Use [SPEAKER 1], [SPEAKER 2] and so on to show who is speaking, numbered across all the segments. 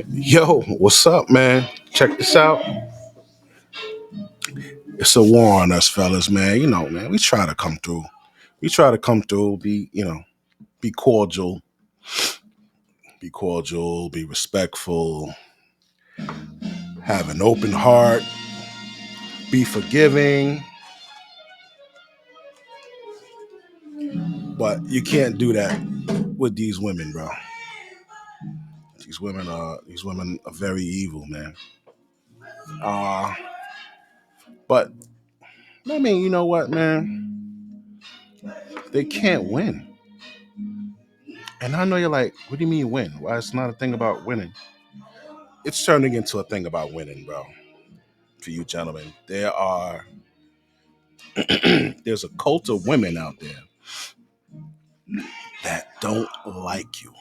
[SPEAKER 1] Yo, what's up, man? Check this out. It's a war on us, fellas, man. You know, man, we try to come through. We try to come through, be cordial, be respectful, have an open heart, be forgiving. But you can't do that with these women, bro. These women are very evil, man. Uh, but I mean, you know what, man? They can't win. And I know you're like, what do you mean win? Why it's not a thing about winning? It's turning into a thing about winning, bro. For you gentlemen, there's a cult of women out there that don't like you.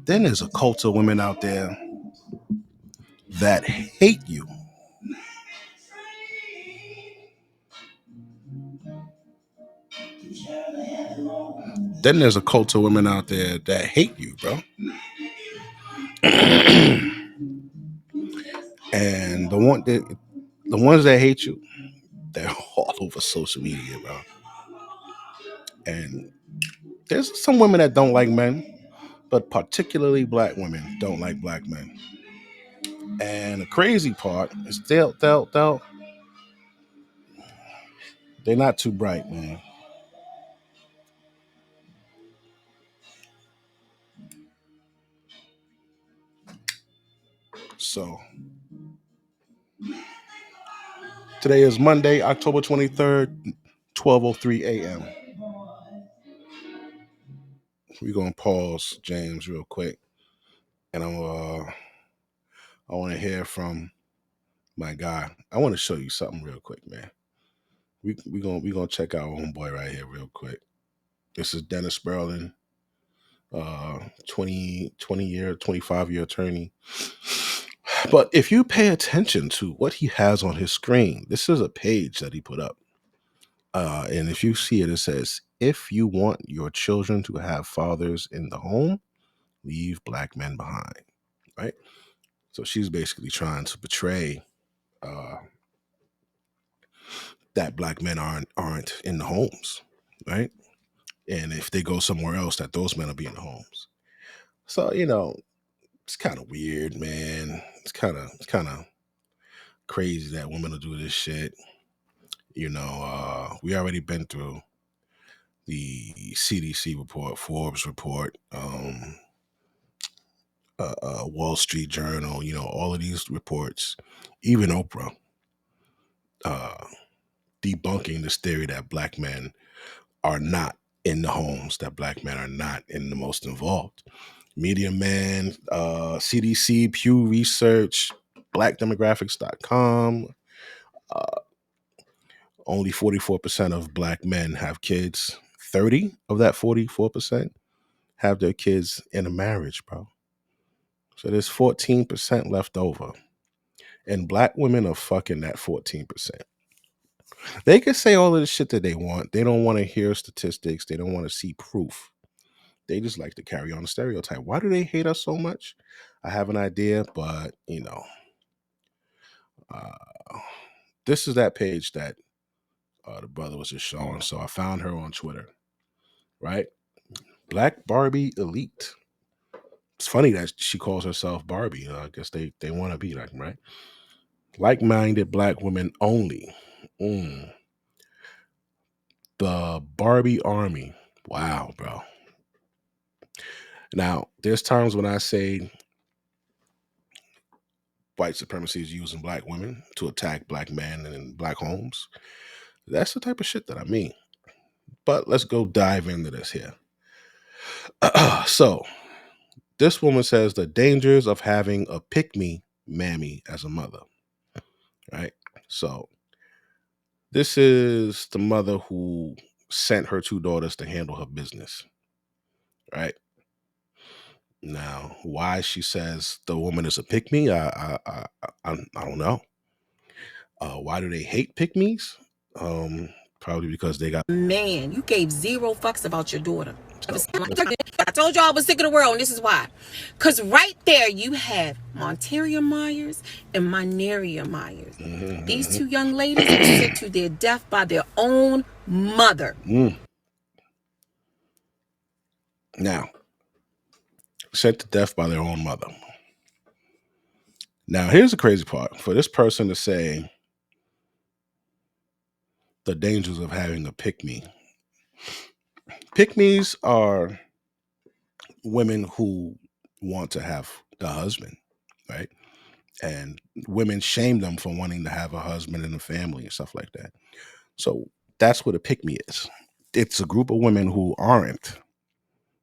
[SPEAKER 1] Then there's a cult of women out there that hate you. Then there's a cult of women out there that hate you, bro. And the ones that hate you, they're all over social media, bro. And there's some women that don't like men, but particularly black women don't like black men. And the crazy part is they're not too bright, man. So today is Monday, October 23rd, 12:03 a.m. We're gonna pause James real quick, and I want to hear from my guy. I want to show you something real quick, man. We gonna check out our homeboy right here real quick. This is Dennis Sperling, 20 year, 25-year attorney. But if you pay attention to what he has on his screen, this is a page that he put up. And if you see it, it says, if you want your children to have fathers in the home, leave black men behind. Right? So she's basically trying to portray uh, that black men aren't in the homes, right? And if they go somewhere else, that those men will be in the homes. So it's kind of weird, man. It's kind of crazy that women will do this shit. We already been through the CDC report, Forbes report, Wall Street Journal. All of these reports, even Oprah, uh, debunking this theory that black men are not in the homes, that black men are not in the most involved. Media Man, CDC, Pew Research, blackdemographics.com. Uh, Only 44% of black men have kids. 30 of that 44% have their kids in a marriage, bro. So there's 14% left over. And black women are fucking that 14%. They can say all of the shit that they want. They don't want to hear statistics. They don't want to see proof. They just like to carry on the stereotype. Why do they hate us so much? I have an idea, but uh, this is that page that the brother was just showing. So I found her on Twitter, right? Black Barbie Elite. It's funny that she calls herself Barbie. I guess they want to be like, right? Like-minded black women only. Mm. The Barbie Army. Wow, bro. Now, there's times when I say white supremacy is using black women to attack black men and in black homes. That's the type of shit that I mean. But let's go dive into this here. So, this woman says the dangers of having a pick me mammy as a mother, right? So, this is the mother who sent her two daughters to handle her business, right? Now, why she says the woman is a pick me, I don't know. Why do they hate pick me's? Probably because they got
[SPEAKER 2] Man, you gave zero fucks about your daughter. I told y'all I was sick of the world, and this is why. Because right there, you have Monteria Myers and Mineria Myers. These two young ladies were sent to their death by their own mother.
[SPEAKER 1] Now, sent to death by their own mother. Now, here's the crazy part. For this person to say the dangers of having a pick-me. Pick-me's are women who want to have the husband, right? And women shame them for wanting to have a husband and a family and stuff like that. So that's what a pick-me is. It's a group of women who aren't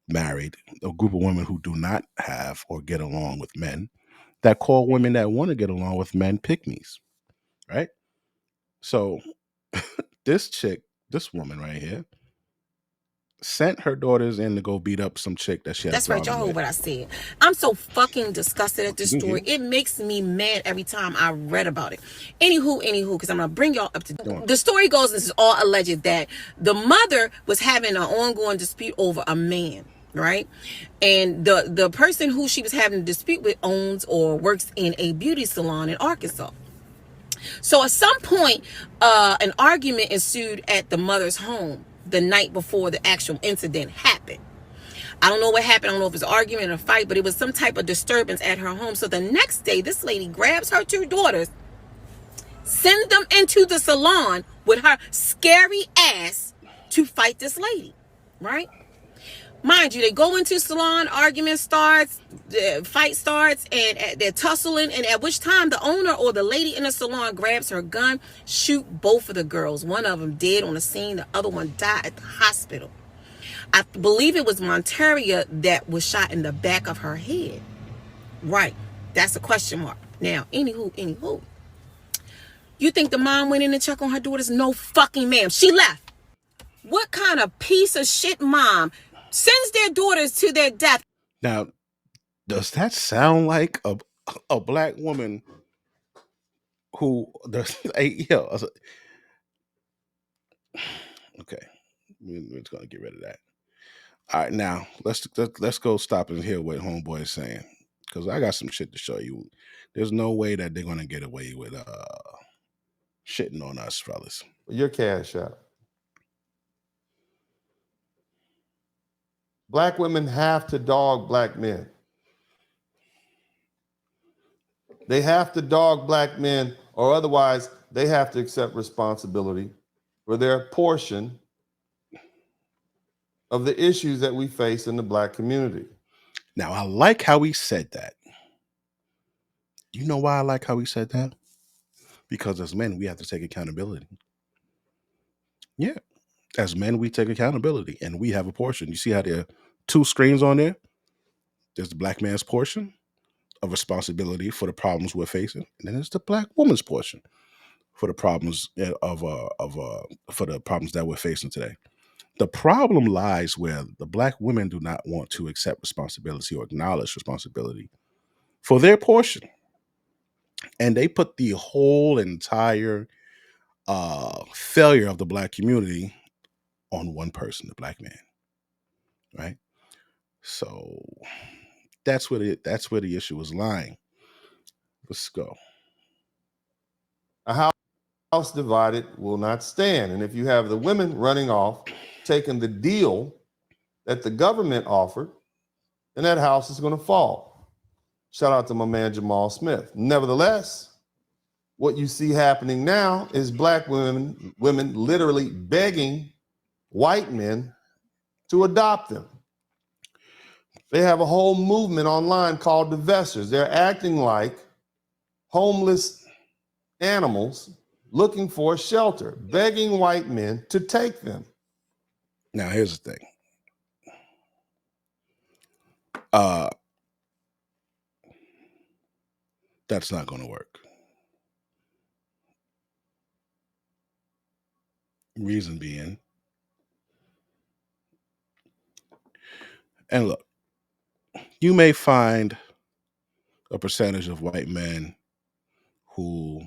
[SPEAKER 1] married, a group of women who do not have or get along with men, that call women that want to get along with men pick-me's, right? So this chick, this woman right here, sent her daughters in to go beat up some chick that she had
[SPEAKER 2] That's
[SPEAKER 1] a
[SPEAKER 2] right, y'all
[SPEAKER 1] problem
[SPEAKER 2] heard
[SPEAKER 1] with.
[SPEAKER 2] what I said. I'm so fucking disgusted at this story. It makes me mad every time I read about it. Anywho, because I'm gonna bring y'all up to the story goes. This is all alleged that the mother was having an ongoing dispute over a man, right? And the person who she was having a dispute with owns or works in a beauty salon in Arkansas. So at some point, an argument ensued at the mother's home the night before the actual incident happened. I don't know what happened. I don't know if it was an argument or a fight, but it was some type of disturbance at her home. So the next day, this lady grabs her two daughters, sends them into the salon with her scary ass to fight this lady, right? Mind you, they go into the salon, argument starts, the fight starts, and they're tussling, and at which time the owner or the lady in the salon grabs her gun, shoot both of the girls. One of them dead on the scene, the other one died at the hospital. I believe it was Monteria that was shot in the back of her head. Right. That's a question mark. Now, anywho. You think the mom went in and checked on her daughters? No fucking ma'am. She left. What kind of piece of shit mom sends their daughters to their death?
[SPEAKER 1] Now, does that sound like a black woman who does? Okay, we're just gonna get rid of that. All right, now let's go stop and hear what Homeboy is saying, because I got some shit to show you. There's no way that they're gonna get away with shitting on us, fellas.
[SPEAKER 3] Your cash out. Black women have to dog black men. They have to dog black men, or otherwise they have to accept responsibility for their portion of the issues that we face in the black community.
[SPEAKER 1] Now, I like how he said that. You know why I like how he said that? Because as men, we have to take accountability. Yeah. As men, we take accountability and we have a portion. You see how there are two screens on there? There's the black man's portion of responsibility for the problems we're facing, and then there's the black woman's portion for the problems for the problems that we're facing today. The problem lies where the black women do not want to accept responsibility or acknowledge responsibility for their portion, and they put the whole entire failure of the black community on one person, the black man, right? So that's where the issue is lying. Let's go.
[SPEAKER 3] A house divided will not stand. And if you have the women running off, taking the deal that the government offered, then that house is going to fall. Shout out to my man Jamal Smith. Nevertheless, what you see happening now is black women literally begging white men to adopt them. They have a whole movement online called divestors. They're acting like homeless animals looking for shelter, begging white men to take them.
[SPEAKER 1] Now, here's the thing. That's not going to work. Reason being, and look, you may find a percentage of white men who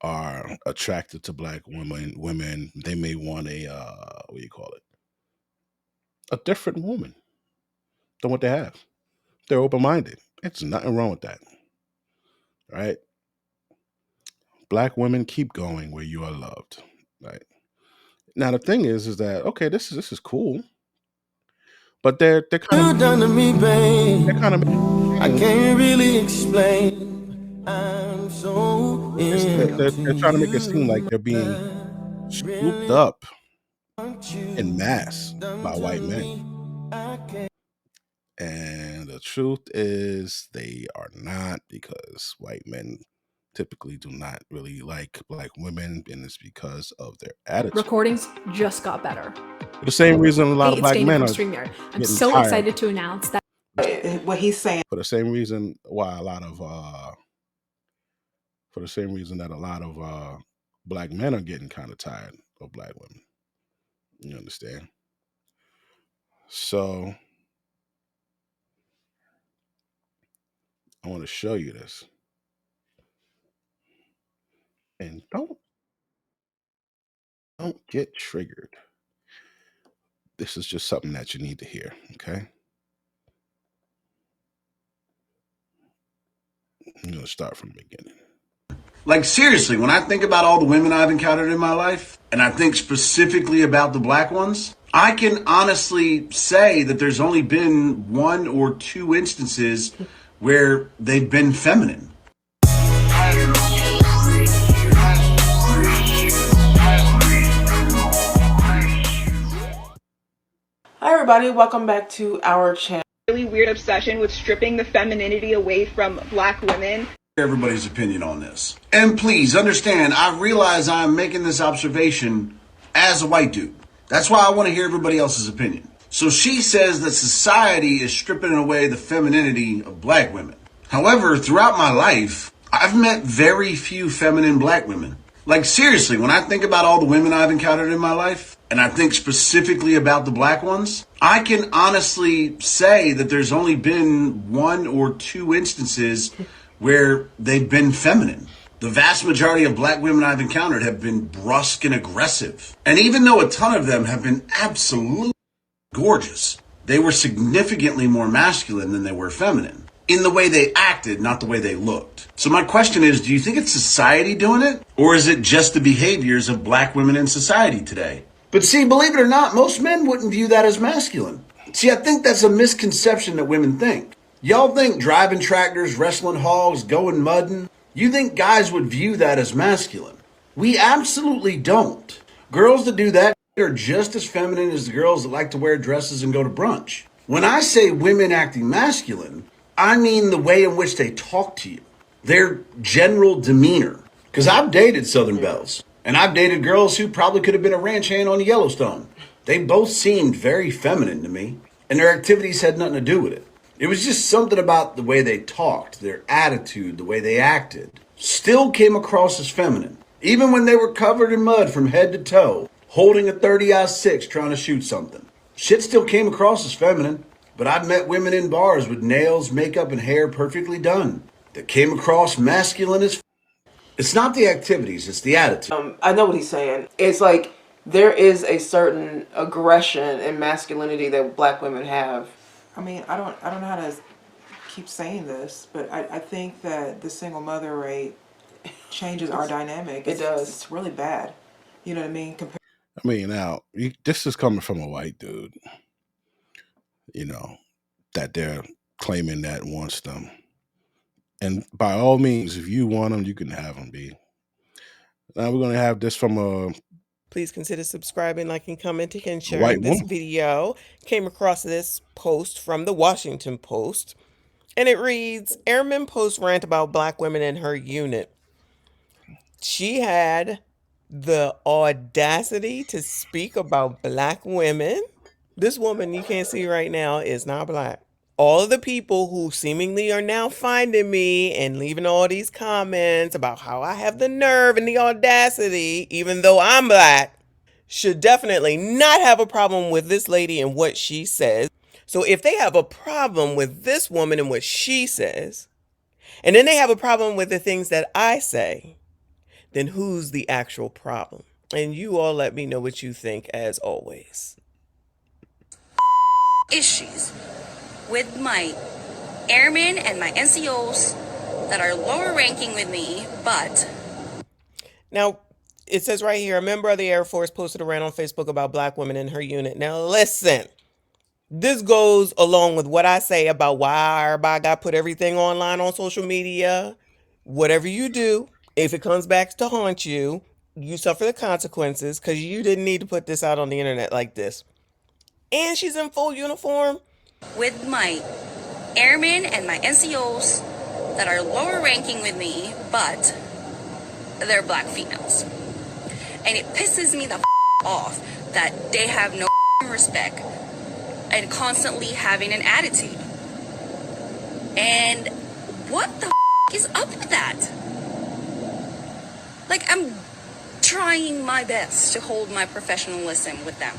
[SPEAKER 1] are attracted to black women. They may want a what do you call it? a different woman than what they have. They're open minded. It's nothing wrong with that. Right? Black women, keep going where you are loved. Right. Now the thing is that okay, this is cool, but they're kind of
[SPEAKER 4] done to me, babe.
[SPEAKER 1] they're kind of
[SPEAKER 4] I can't really explain. I'm so
[SPEAKER 1] they're trying to make it seem like
[SPEAKER 4] into
[SPEAKER 1] they're being swooped up in mass by white men. And the truth is, they are not, because white men typically do not really like black women, and it's because of their attitude.
[SPEAKER 5] Recordings just got better.
[SPEAKER 1] For the same reason a lot
[SPEAKER 5] Hey,
[SPEAKER 1] of
[SPEAKER 5] it's
[SPEAKER 1] black
[SPEAKER 5] Dana
[SPEAKER 1] men
[SPEAKER 5] from
[SPEAKER 1] are
[SPEAKER 5] StreamYard. I'm
[SPEAKER 1] getting
[SPEAKER 5] so
[SPEAKER 1] tired.
[SPEAKER 5] excited to announce that
[SPEAKER 2] What he's saying.
[SPEAKER 1] For the same reason why a lot of for the same reason that a lot of black men are getting kind of tired of black women. You understand? So I want to show you this. And don't get triggered. This is just something that you need to hear, okay? I'm going to start from the beginning.
[SPEAKER 6] Like, seriously, when I think about all the women I've encountered in my life, and I think specifically about the black ones, I can honestly say that there's only been one or two instances where they've been feminine.
[SPEAKER 7] Hi everybody, welcome back to our channel.
[SPEAKER 8] Really weird obsession with stripping the femininity away from black women.
[SPEAKER 6] Everybody's opinion on this. And please understand, I realize I'm making this observation as a white dude. That's why I want to hear everybody else's opinion. So she says that society is stripping away the femininity of black women. However, throughout my life, I've met very few feminine black women. Like, seriously, when I think about all the women I've encountered in my life, and I think specifically about the black ones, I can honestly say that there's only been one or two instances where they've been feminine. The vast majority of black women I've encountered have been brusque and aggressive. And even though a ton of them have been absolutely gorgeous, they were significantly more masculine than they were feminine. In the way they acted, not the way they looked. So my question is, do you think it's society doing it? Or is it just the behaviors of black women in society today? But see, believe it or not, most men wouldn't view that as masculine. See, I think that's a misconception that women think. Y'all think driving tractors, wrestling hogs, going mudding, you think guys would view that as masculine. We absolutely don't. Girls that do that are just as feminine as the girls that like to wear dresses and go to brunch. When I say women acting masculine, I mean the way in which they talk to you, their general demeanor. Because I've dated Southern Belles, and I've dated girls who probably could have been a ranch hand on Yellowstone. They both seemed very feminine to me, and their activities had nothing to do with it. It was just something about the way they talked, their attitude, the way they acted, still came across as feminine. Even when they were covered in mud from head to toe, holding a 30-06 trying to shoot something. Shit still came across as feminine. But I've met women in bars with nails, makeup, and hair perfectly done that came across masculine as. It's not the activities, it's the attitude.
[SPEAKER 7] I know what he's saying. It's like there is a certain aggression and masculinity that black women have.
[SPEAKER 9] I mean, I don't know how to keep saying this, but I think that the single mother rate changes our dynamic.
[SPEAKER 7] It does.
[SPEAKER 9] It's really bad. You know what I mean?
[SPEAKER 1] I mean, now, this is coming from a white dude, you know, that they're claiming that wants them. And by all means, if you want them, you can have them, B. Now we're going to have this from a
[SPEAKER 10] Please consider subscribing, liking, commenting, and
[SPEAKER 1] white
[SPEAKER 10] sharing this
[SPEAKER 1] woman.
[SPEAKER 10] video. Came across this post from the Washington Post, and it reads, Airman Post rant about black women in her unit. She had the audacity to speak about black women. This woman you can't see right now is not black. All of the people who seemingly are now finding me and leaving all these comments about how I have the nerve and the audacity, even though I'm black, should definitely not have a problem with this lady and what she says. So if they have a problem with this woman and what she says, and then they have a problem with the things that I say, then who's the actual problem? And you all let me know what you think, as always.
[SPEAKER 11] issues with my airmen and my NCOs that are lower ranking with me, but
[SPEAKER 10] Now, it says right here, a member of the Air Force posted a rant on Facebook about black women in her unit. Now, listen, this goes along with what I say about why everybody got to put everything online on social media. Whatever you do, if it comes back to haunt you, you suffer the consequences because you didn't need to put this out on the internet like this. And she's in full uniform.
[SPEAKER 11] with my airmen and my NCOs that are lower ranking with me, but they're black females. And it pisses me the off that they have no respect and constantly having an attitude. And what the is up with that? Like, I'm trying my best to hold my professionalism with them.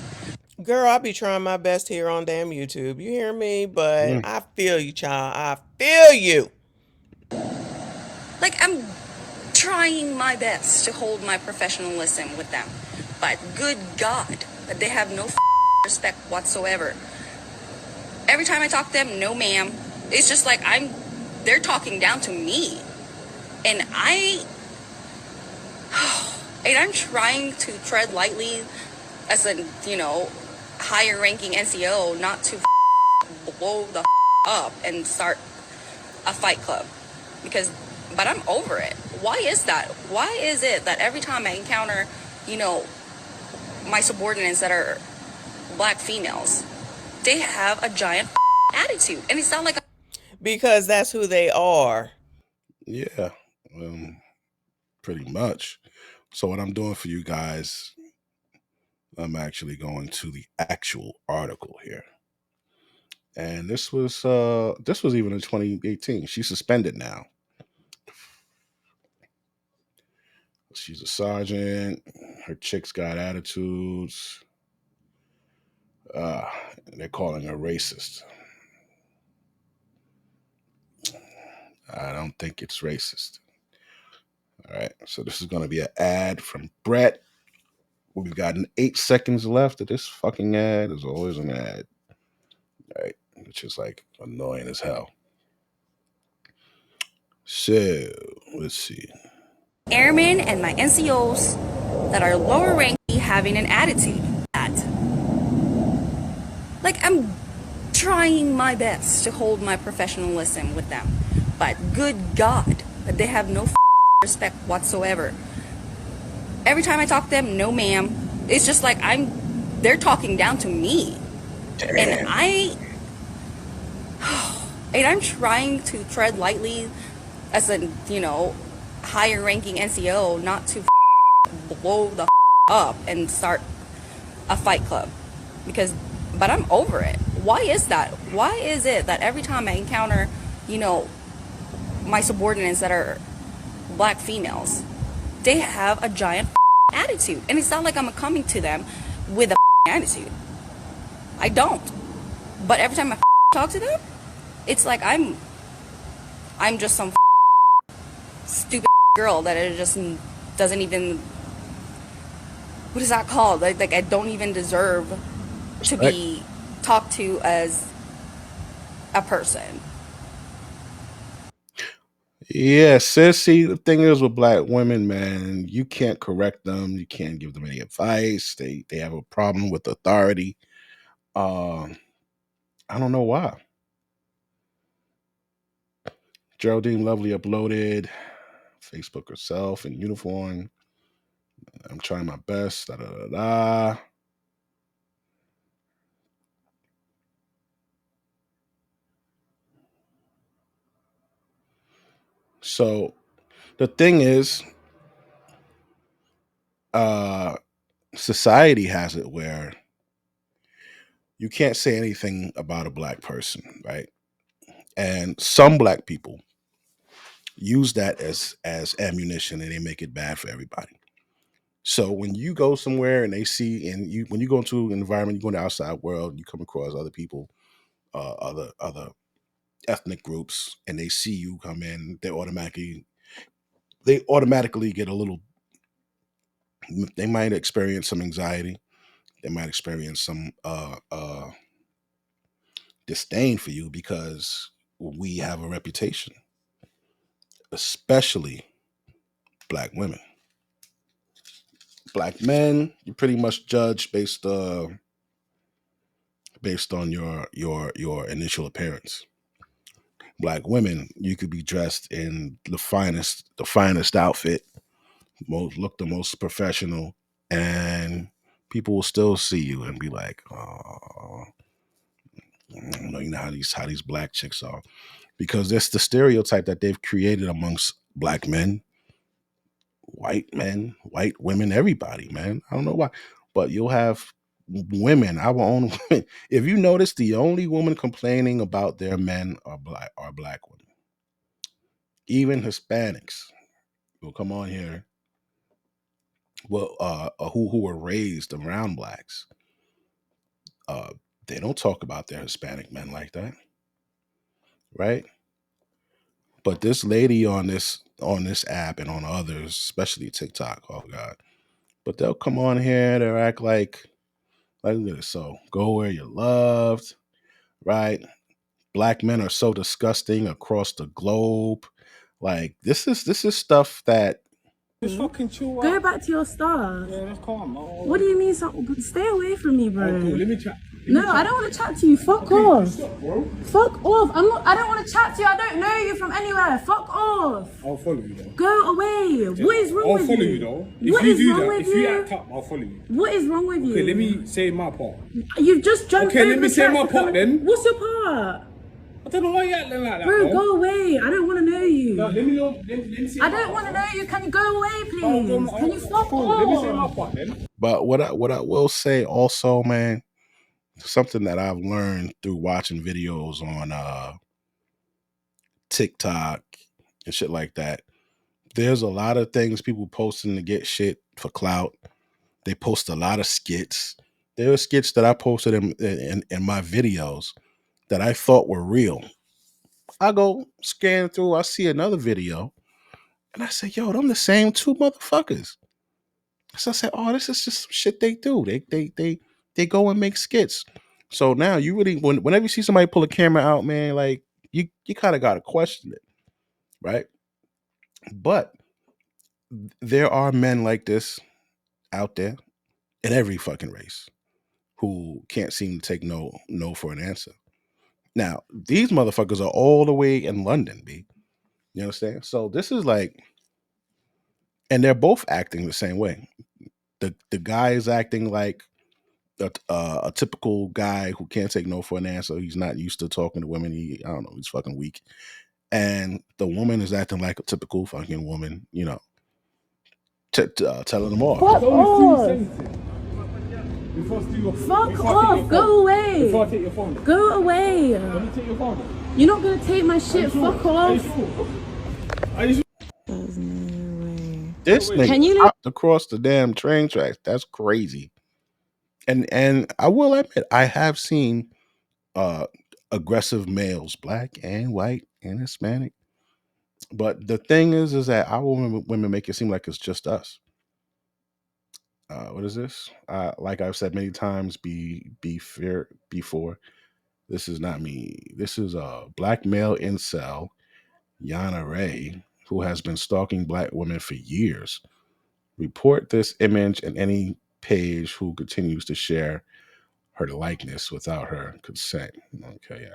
[SPEAKER 10] Girl, I be trying my best here on damn YouTube. You hear me? But I feel you, child. I feel you.
[SPEAKER 11] Like, I'm trying my best to hold my professionalism with them. But good God, they have no respect whatsoever. Every time I talk to them, no ma'am. It's just like they're talking down to me. And I'm trying to tread lightly as a, higher ranking NCO, not to blow the up and start a fight club. But I'm over it. Why is that? Why is it that every time I encounter, my subordinates that are black females, they have a giant attitude? And it's not like
[SPEAKER 10] because that's who they are.
[SPEAKER 1] Yeah, pretty much. So what I'm doing for you guys, I'm actually going to the actual article here. And this was even in 2018. She's suspended now. She's a sergeant. Her chicks got attitudes. They're calling her racist. I don't think it's racist. All right. So this is going to be an ad from Brett. We've got 8 seconds left of this fucking ad. There's always an ad. All right. Which is like annoying as hell. So let's see.
[SPEAKER 11] airmen and my NCOs that are lower ranking having an attitude. Like, I'm trying my best to hold my professionalism with them. But good God, they have no respect whatsoever. Every time I talk to them, no ma'am. It's just like they're talking down to me.
[SPEAKER 1] Damn.
[SPEAKER 11] And I'm trying to tread lightly as a, higher ranking NCO, not to blow the up and start a fight club. But I'm over it. Why is that? Why is it that every time I encounter, my subordinates that are black females, they have a giant attitude? And it's not like I'm coming to them with a attitude. I don't. But every time I talk to them, it's like I'm just some stupid girl that it just doesn't even, what is that called? Like I don't even deserve to be talked to as a person.
[SPEAKER 1] Yeah, sis. See, the thing is with black women, man, you can't correct them. You can't give them any advice. They have a problem with authority. I don't know why. Geraldine Lovely uploaded Facebook herself in uniform. I'm trying my best. Da, da, da, da. So the thing is, society has it where you can't say anything about a black person, right? And some black people use that as ammunition, and they make it bad for everybody. So when you go somewhere and they see, and when you go into an environment, you go in the outside world, you come across other people, other ethnic groups, and they see you come in, they automatically get a little. They might experience some anxiety. They might experience some disdain for you because we have a reputation, especially black women. Black men, you pretty much judge based on your initial appearance. Black women, you could be dressed in the finest outfit, look the most professional, and people will still see you and be like, "Oh, you know how these black chicks are," because that's the stereotype that they've created amongst black men, white women, everybody, man. I don't know why, but you'll have women, our own women. If you notice, the only women complaining about their men are black women. Even Hispanics will come on here, well, who were raised around blacks. They don't talk about their Hispanic men like that, right? But this lady on this app and on others, especially TikTok, oh god, but they'll come on here, they'll act like look at this. So go where you're loved, right? Black men are so disgusting across the globe. Like this is stuff that
[SPEAKER 12] Just fucking chill out.
[SPEAKER 13] Go back to your stuff.
[SPEAKER 12] Yeah, that's calm.
[SPEAKER 13] What do you mean? Stay away from me, bro.
[SPEAKER 12] Oh, cool. Let me chat.
[SPEAKER 13] No, I don't want to chat to you. Fuck off. Fuck off. I don't want to chat to you. I don't know you from anywhere. Fuck off.
[SPEAKER 12] I'll follow you though.
[SPEAKER 13] Go away. What is wrong with you?
[SPEAKER 12] I'll follow you though.
[SPEAKER 13] What is wrong with you?
[SPEAKER 12] If you act up, I'll follow you.
[SPEAKER 13] What is wrong with you?
[SPEAKER 12] Okay, let me say my part.
[SPEAKER 13] You've just jumped
[SPEAKER 12] Okay,
[SPEAKER 13] over
[SPEAKER 12] let me
[SPEAKER 13] the
[SPEAKER 12] say
[SPEAKER 13] tracks
[SPEAKER 12] my
[SPEAKER 13] to come-
[SPEAKER 12] part then.
[SPEAKER 13] What's your part?
[SPEAKER 12] I don't know why you're acting like that.
[SPEAKER 13] Bro,
[SPEAKER 12] though.
[SPEAKER 13] go away. I don't want to know you.
[SPEAKER 12] No, let me know. Let me say
[SPEAKER 13] I
[SPEAKER 12] my
[SPEAKER 13] don't
[SPEAKER 12] part.
[SPEAKER 13] want to know you. Can you go away, please? Can you fuck
[SPEAKER 12] Cool,
[SPEAKER 13] off?
[SPEAKER 12] let me say my part then.
[SPEAKER 1] But what I will say also, man, something that I've learned through watching videos on TikTok and shit like that. There's a lot of things people posting to get shit for clout. They post a lot of skits. There are skits that I posted in my videos that I thought were real. I go scan through, I see another video, and I say, yo, them the same two motherfuckers. So I said, oh, this is just some shit they do. They go and make skits. So now you really, whenever you see somebody pull a camera out, man, like you kind of got to question it, right? But there are men like this out there in every fucking race who can't seem to take no for an answer. Now, these motherfuckers are all the way in London, B. You understand? So this is like, and they're both acting the same way. The guy is acting like a typical guy who can't take no for an answer. He's not used to talking to women. I don't know, he's fucking weak. And the woman is acting like a typical fucking woman, you know, telling them off.
[SPEAKER 13] Fuck off. Fuck off. Go away.
[SPEAKER 12] Before I take your phone.
[SPEAKER 13] Go away.
[SPEAKER 12] Let me take your phone.
[SPEAKER 13] You're not gonna take my shit. Fuck off.
[SPEAKER 1] This
[SPEAKER 13] Can
[SPEAKER 1] nigga
[SPEAKER 13] you
[SPEAKER 1] hopped across the damn train tracks. That's crazy. And I will admit, I have seen aggressive males, black and white and Hispanic. But the thing is that our women make it seem like it's just us. What is this? Like I've said many times before, this is not me. This is a black male incel, Yana Ray, who has been stalking black women for years. Report this image and any page who continues to share her likeness without her consent. Okay.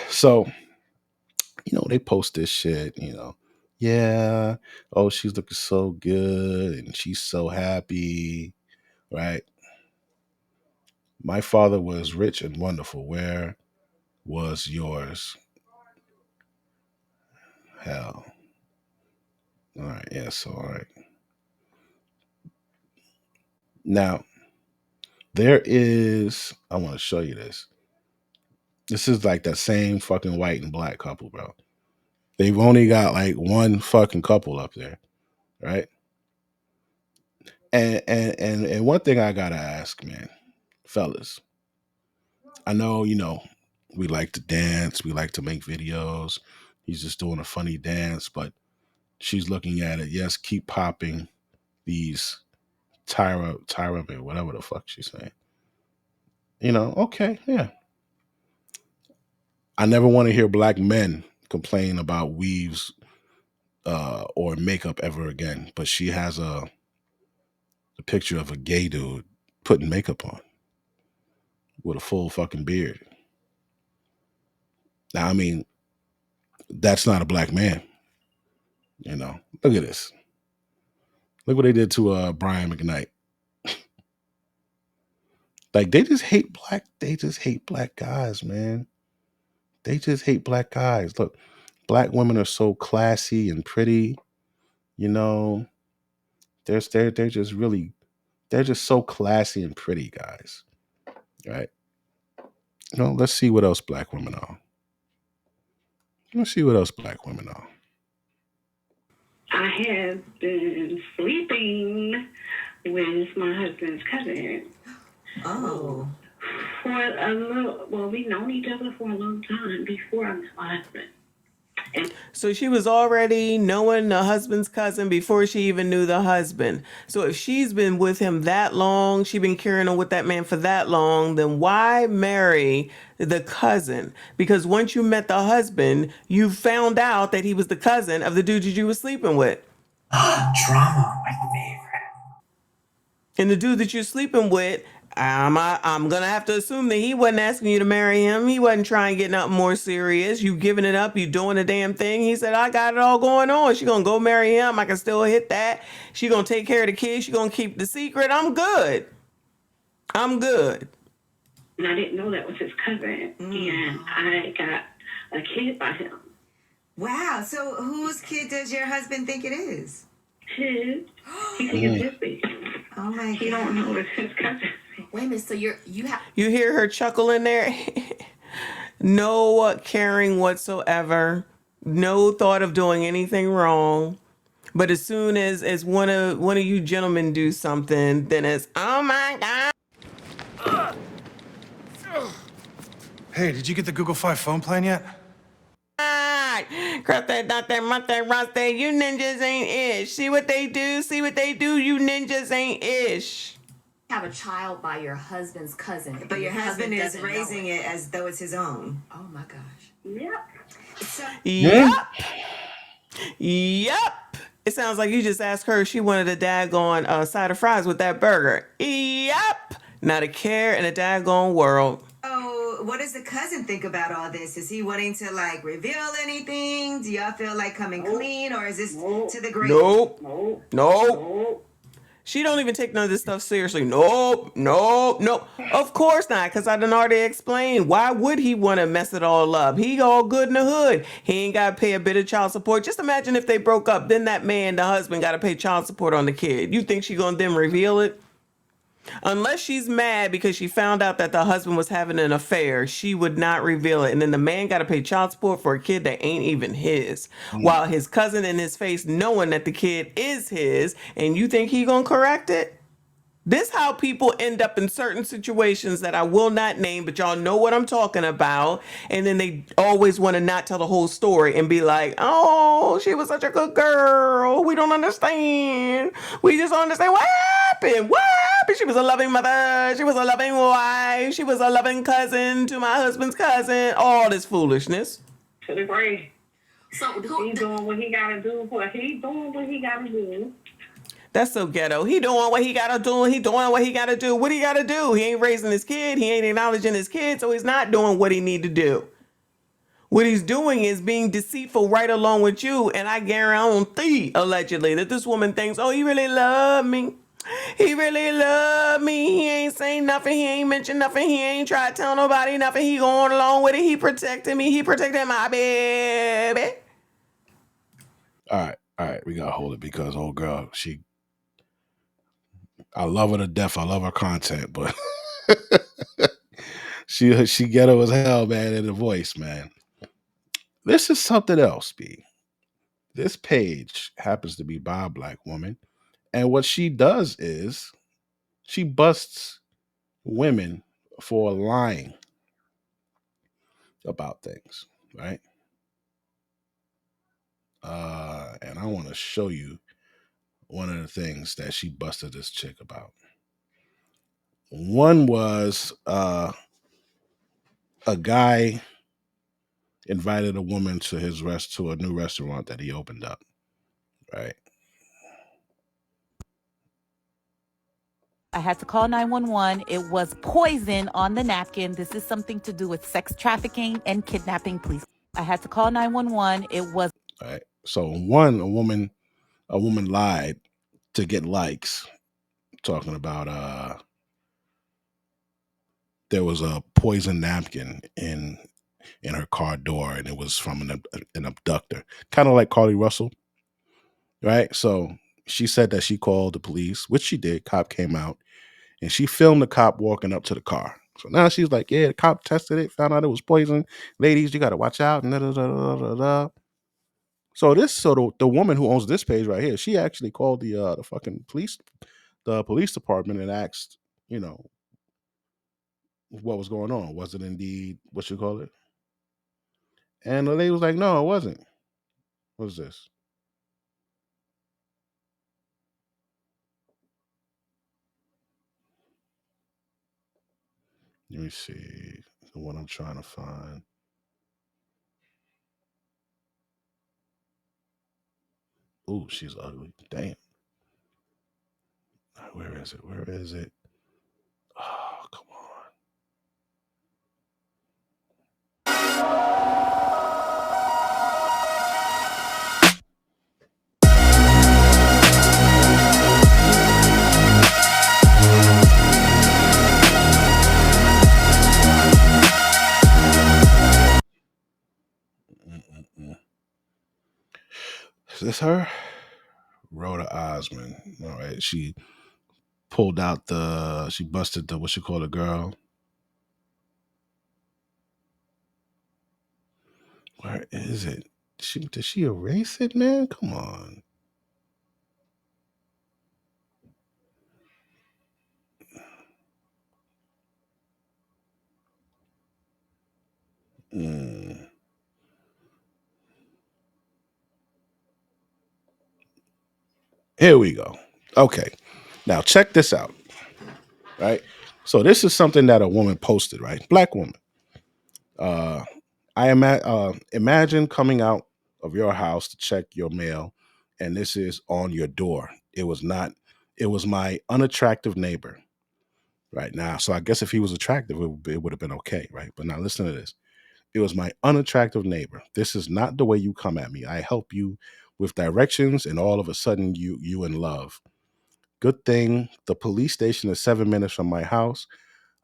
[SPEAKER 1] So, you know, they post this shit, you know. Yeah. Oh, she's looking so good and she's so happy. Right. My father was rich and wonderful. Where was yours? Hell. All right. Yeah. So, all right. Now, there is, I want to show you this. This is like that same fucking white and black couple, bro. They've only got like one fucking couple up there, right? And one thing I gotta ask, man, fellas. I know, you know, we like to dance, we like to make videos. He's just doing a funny dance, but she's looking at it. Yes, keep popping these Tyra, whatever the fuck she's saying. Okay, yeah. I never want to hear black men complain about weaves or makeup ever again. But she has a picture of a gay dude putting makeup on with a full fucking beard. Now, I mean, that's not a black man. Look at this. Look what they did to Brian McKnight. Like they just hate black guys, man. They just hate black guys. Look, black women are so classy and pretty, you know. They're just so classy and pretty, guys. Right? Let's see what else black women are. Let's see what else black women are.
[SPEAKER 14] I have been sleeping with my husband's cousin.
[SPEAKER 15] Oh.
[SPEAKER 14] For a little, well, we've known each other for a long time before I met my husband.
[SPEAKER 10] So she was already knowing the husband's cousin before she even knew the husband. So if she's been with him that long, she's been carrying on with that man for that long, then why marry the cousin? Because once you met the husband, you found out that he was the cousin of the dude that you were sleeping with.
[SPEAKER 15] Drama, my favorite.
[SPEAKER 10] And the dude that you're sleeping with, I'm gonna have to assume that he wasn't asking you to marry him. He wasn't trying to get nothing more serious. You giving it up, you doing the damn thing. He said, I got it all going on. She gonna go marry him. I can still hit that. She gonna take care of the kids. She gonna keep the secret. I'm good. I'm good.
[SPEAKER 14] And I didn't know that was his cousin. And I got a kid by him.
[SPEAKER 15] Wow. So whose kid does your husband think it is?
[SPEAKER 14] His. He thinks it's his baby.
[SPEAKER 15] Oh my God.
[SPEAKER 14] He don't know it's his cousin.
[SPEAKER 11] Wait a minute. So you have.
[SPEAKER 10] You hear her chuckle in there? No caring whatsoever. No thought of doing anything wrong. But as soon as one of you gentlemen do something, then it's, oh my God.
[SPEAKER 16] Hey, did you get the Google Fi phone plan yet?
[SPEAKER 10] Cross that, dot that, month that, ross that. You ninjas ain't ish. See what they do? See what they do? You ninjas ain't ish.
[SPEAKER 17] Have a child by your husband's cousin.
[SPEAKER 15] But your husband is
[SPEAKER 17] doesn't know
[SPEAKER 15] raising it as though it's his own.
[SPEAKER 17] Oh my gosh.
[SPEAKER 14] Yep.
[SPEAKER 10] Yep. It sounds like you just asked her if she wanted a daggone side of fries with that burger. Yep. Not a care in a daggone world.
[SPEAKER 15] Oh, what does the cousin think about all this? Is he wanting to like reveal anything? Do y'all feel like coming clean, or is this to the grave?
[SPEAKER 10] Nope. She don't even take none of this stuff seriously. Nope. Of course not, because I done already explained. Why would he want to mess it all up? He all good in the hood. He ain't got to pay a bit of child support. Just imagine if they broke up, then that man, the husband, got to pay child support on the kid. You think she gonna then reveal it? Unless she's mad because she found out that the husband was having an affair, she would not reveal it. And then the man got to pay child support for a kid that ain't even his. While his cousin in his face knowing that the kid is his, and you think he gonna correct it? This how people end up in certain situations that I will not name, but y'all know what I'm talking about. And then they always want to not tell the whole story and be like, oh, she was such a good girl. We don't understand. We just don't understand what happened. What happened? She was a loving mother. She was a loving wife. She was a loving cousin to my husband's cousin. All this foolishness.
[SPEAKER 14] To the grave.
[SPEAKER 17] So
[SPEAKER 14] he's doing what he gotta do. He's doing what he gotta do.
[SPEAKER 10] That's so ghetto. He doing what he gotta do. He doing what he gotta do. What he gotta do? He ain't raising his kid. He ain't acknowledging his kid, so he's not doing what he need to do. What he's doing is being deceitful right along with you. And I guarantee, allegedly, that this woman thinks, oh, he really love me. He really love me. He ain't saying nothing. He ain't mentioned nothing. He ain't tried to tell nobody nothing. He going along with it. He protected me. He protected my baby.
[SPEAKER 1] All right. We gotta hold it because old girl, I love her to death. I love her content, but she ghetto as hell, man, in the voice, man. This is something else, B. This page happens to be by a black woman, and what she does is she busts women for lying about things, right? And I want to show you one of the things that she busted this chick about. One was a guy invited a woman to to a new restaurant that he opened up, right?
[SPEAKER 18] I had to call 911. It was poison on the napkin. This is something to do with sex trafficking and kidnapping. Please. I had to call 911. It was.
[SPEAKER 1] All right. So one, a woman lied to get likes, talking about there was a poison napkin in her car door, and it was from an abductor, kind of like Carly Russell, right? So she said that she called the police, which she did. Cop came out, and she filmed the cop walking up to the car. So now she's like, "Yeah, the cop tested it, found out it was poison. Ladies, you got to watch out." And da, da, da, da, da, da. So the woman who owns this page right here, she actually called the fucking police department, and asked, you know, what was going on. Was it indeed what you call it? And the lady was like, "No, it wasn't." What is this? Let me see the one I'm trying to find. Ooh, she's ugly. Damn. Where is it? Where is it? Oh, come on. Is this her? Rhoda Osmond. All right. She busted the, what you call a girl. Where is it? Did she erase it, man? Come on. Here we go. Okay. Now check this out. Right? So this is something that a woman posted, right? Black woman. Imagine coming out of your house to check your mail, and this is on your door. It was not. It was my unattractive neighbor. Right now, so I guess if he was attractive, it would have been okay, right? But now listen to this. It was my unattractive neighbor. This is not the way you come at me. I help you with directions, and all of a sudden you in love. Good thing the police station is 7 minutes from my house.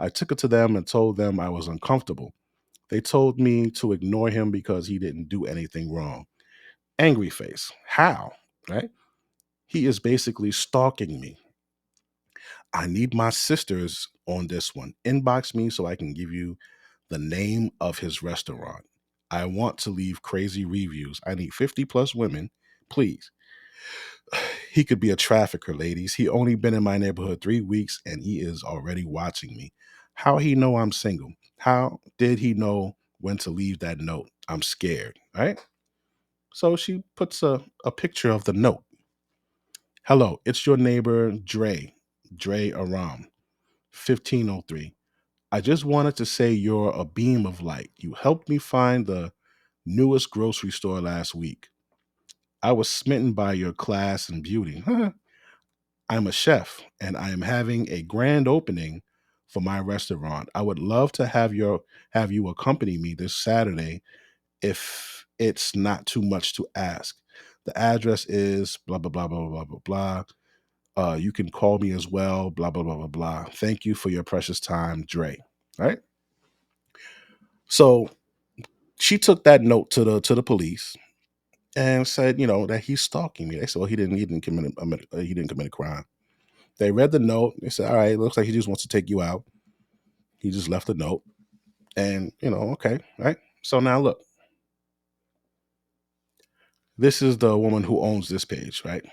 [SPEAKER 1] I took it to them and told them I was uncomfortable. They told me to ignore him because he didn't do anything wrong. Angry face. How? Right? He is basically stalking me. I need my sisters on this one. Inbox me so I can give you the name of his restaurant. I want to leave crazy reviews. I need 50 plus women, please. He could be a trafficker, ladies. He only been in my neighborhood 3 weeks and he is already watching me. How he know I'm single? How did he know when to leave that note? I'm scared, right? So she puts a picture of the note. Hello, it's your neighbor Dre Aram, 1503. I just wanted to say you're a beam of light. You helped me find the newest grocery store last week. I was smitten by your class and beauty. I'm a chef and I am having a grand opening for my restaurant. I would love to have you accompany me this Saturday if it's not too much to ask. The address is blah blah blah blah blah blah blah. You can call me as well. Blah blah blah blah blah. Thank you for your precious time, Dre. Right. So she took that note to the police and said, that he's stalking me. They said, well, he didn't commit a crime. They read the note. They said, all right, it looks like he just wants to take you out. He just left a note, and okay, right. So now look, this is the woman who owns this page, right?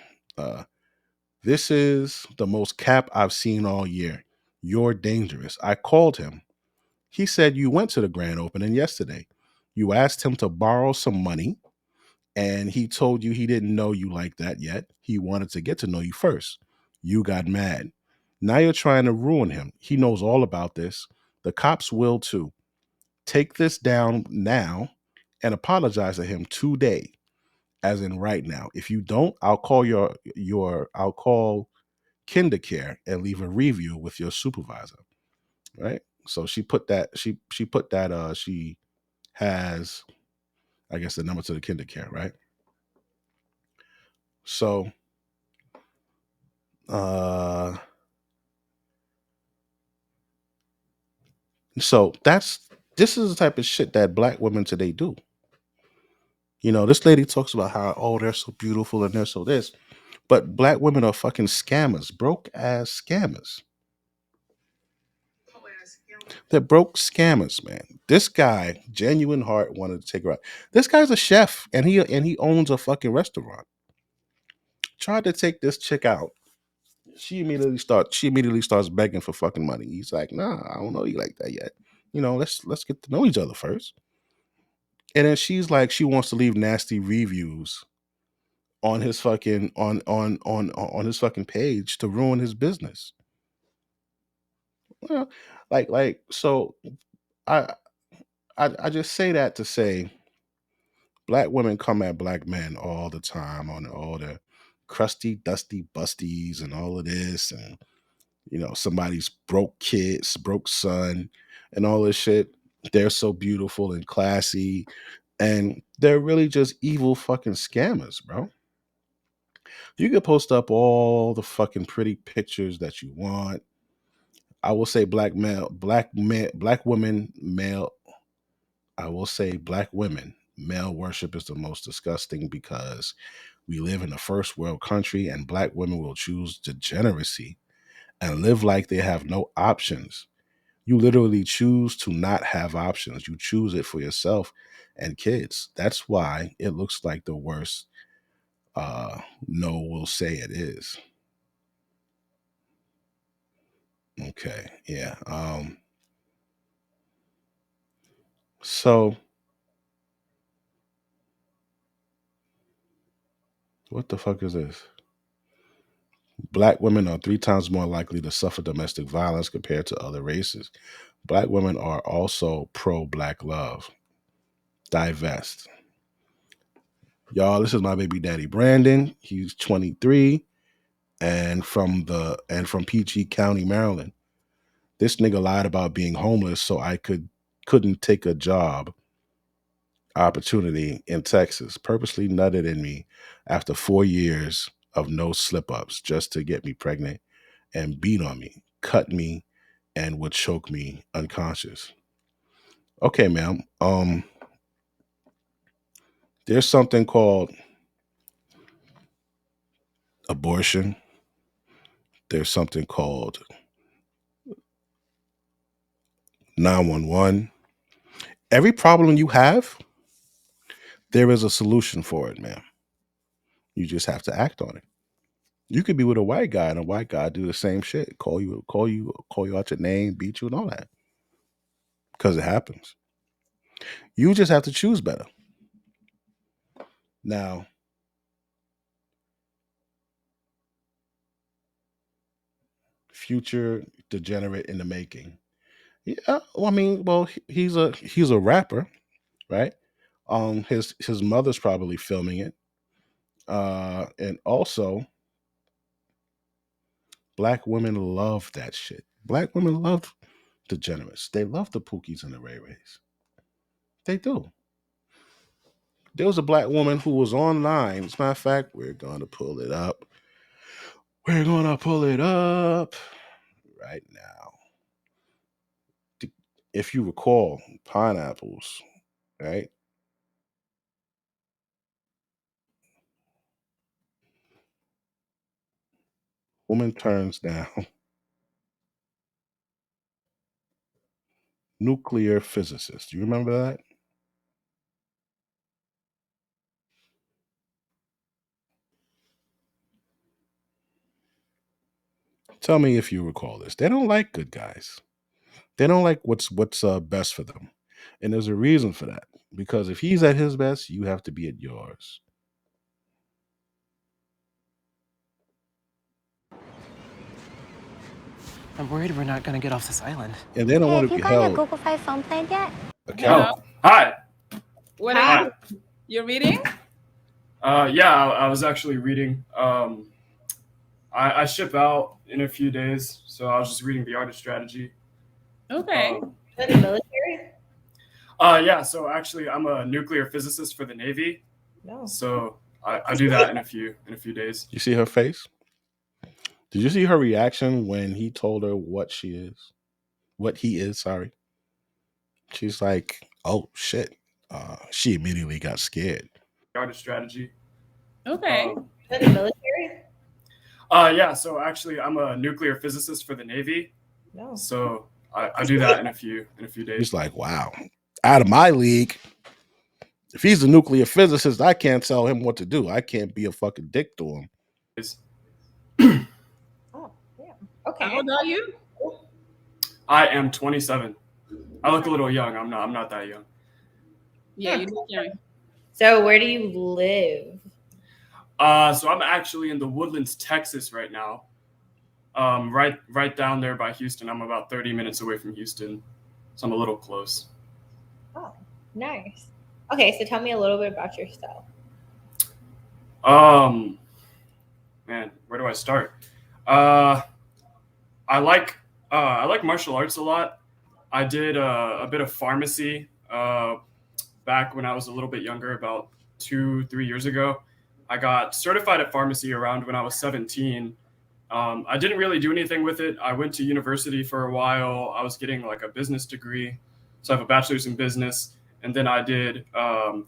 [SPEAKER 1] This is the most cap I've seen all year. You're dangerous. I called him. He said you went to the grand opening yesterday. You asked him to borrow some money, and he told you he didn't know you like that yet. He wanted to get to know you first. You got mad. Now you're trying to ruin him. He knows all about this. The cops will too. Take this down now and apologize to him today, as in right now. If you don't, I'll call I'll call KinderCare and leave a review with your supervisor. Right? So she put that she has, I guess, the number to the KinderCare, right? So so this is the type of shit that black women today do. You know, this lady talks about how, oh, they're so beautiful and they're so this, but black women are fucking scammers, broke ass scammers. They're broke scammers, man. This guy, Genuine Heart, wanted to take her out. This guy's a chef and he owns a fucking restaurant. Tried to take this chick out. She immediately starts begging for fucking money. He's like, nah, I don't know you like that yet. You know, let's get to know each other first. And then she's like, she wants to leave nasty reviews on his fucking on his fucking page to ruin his business. Well, so I I just say that to say black women come at black men all the time on all the crusty, dusty busties and all of this, and somebody's broke kids, broke son, and all this shit. They're so beautiful and classy, and they're really just evil fucking scammers, bro. You can post up all the fucking pretty pictures that you want. I will say black women, male. I will say black women, male worship is the most disgusting because we live in a first world country and black women will choose degeneracy and live like they have no options. You literally choose to not have options. You choose it for yourself and kids. That's why it looks like the worst no will say it is. Okay, yeah. So what the fuck is this? Black women are 3 times more likely to suffer domestic violence compared to other races. Black women are also pro-black love. Divest. Y'all, this is my baby daddy Brandon. He's 23 and from PG County, Maryland. This nigga lied about being homeless so I couldn't take a job opportunity in Texas. Purposely nutted in me after 4 years of no slip-ups just to get me pregnant and beat on me, cut me, and would choke me unconscious. Okay, ma'am. There's something called abortion. There's something called 911. Every problem you have, there is a solution for it, ma'am. You just have to act on it. You could be with a white guy and a white guy do the same shit. Call you out your name, beat you and all that. Because it happens. You just have to choose better. Now, future degenerate in the making. Yeah, well, I mean, he's a rapper, right? His mother's probably filming it. And also black women love that shit. Black women love degenerates. They love the Pookies and the Ray Rays. They do. There was a black woman who was online. As a matter of fact, we're going to pull it up. We're going to pull it up right now. If you recall, pineapples, right? Woman turns down nuclear physicist. Do you remember that? Tell me if you recall this. They don't like good guys. They don't like what's best for them. And there's a reason for that. Because if he's at his best, you have to be at yours.
[SPEAKER 19] I'm worried we're not gonna get off this island.
[SPEAKER 1] And they don't
[SPEAKER 20] Hey,
[SPEAKER 1] want
[SPEAKER 20] have
[SPEAKER 1] to
[SPEAKER 20] you
[SPEAKER 1] be
[SPEAKER 20] gotten your
[SPEAKER 1] held
[SPEAKER 20] Google Fi phone plan yet?
[SPEAKER 1] accountable.
[SPEAKER 21] Hi.
[SPEAKER 22] What
[SPEAKER 21] Hi.
[SPEAKER 22] are you reading?
[SPEAKER 21] Yeah, I was actually reading. I ship out in a few days, so I was just reading The Art of Strategy.
[SPEAKER 22] Okay.
[SPEAKER 21] Um,
[SPEAKER 22] In the military?
[SPEAKER 21] Yeah, so actually I'm a nuclear physicist for the Navy.
[SPEAKER 22] No.
[SPEAKER 21] So I do that in a few days.
[SPEAKER 1] You see her face? Did you see her reaction when he told her what he is, sorry. She's like, oh shit. She immediately got scared.
[SPEAKER 21] The Art of Strategy.
[SPEAKER 22] Okay. In the military?
[SPEAKER 21] Yeah, so actually I'm a nuclear physicist for the Navy.
[SPEAKER 22] No.
[SPEAKER 21] So I do that in a few days.
[SPEAKER 1] He's like, wow, out of my league. If he's a nuclear physicist, I can't tell him what to do. I can't be a fucking dick to him.
[SPEAKER 22] Okay. How old are you?
[SPEAKER 21] I am 27. I look a little young. I'm not that young.
[SPEAKER 22] Yeah, you look young.
[SPEAKER 23] So where do you live?
[SPEAKER 21] So I'm actually in the Woodlands, Texas right now. Right down there by Houston. I'm about 30 minutes away from Houston. So I'm a little close.
[SPEAKER 23] Oh, nice. Okay, so tell me a little bit about yourself.
[SPEAKER 21] Man, where do I start? I like martial arts a lot. I did a bit of pharmacy back when I was a little bit younger, about 2-3 years ago. I got certified at pharmacy around when I was 17. I didn't really do anything with it. I went to university for a while. I was getting like a business degree. So I have a bachelor's in business. And then I did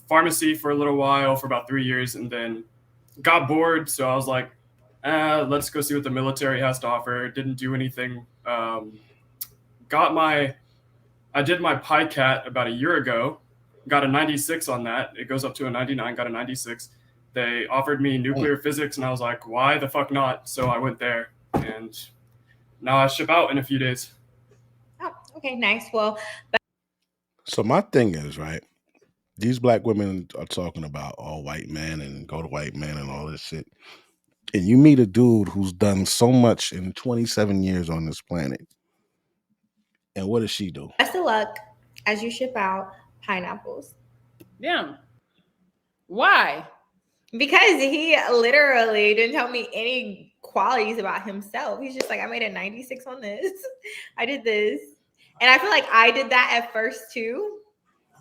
[SPEAKER 21] pharmacy for a little while, for about 3 years, and then got bored. So I was like, let's go see what the military has to offer. Didn't do anything. I did my PICAT about a year ago. Got a 96 on that. It goes up to a 99, got a 96. They offered me nuclear physics, and I was like, why the fuck not? So I went there, and now I ship out in a few days.
[SPEAKER 23] Oh, okay, nice. Well,
[SPEAKER 1] So my thing is, right, these black women are talking about all white men and go to white men and all this shit. And you meet a dude who's done so much in 27 years on this planet. And what does she do?
[SPEAKER 23] best of luck as you ship out pineapples.
[SPEAKER 22] Yeah. Why?
[SPEAKER 23] Because he literally didn't tell me any qualities about himself. He's just like, I made a 96 on this. I did this. And I feel like I did that at first too.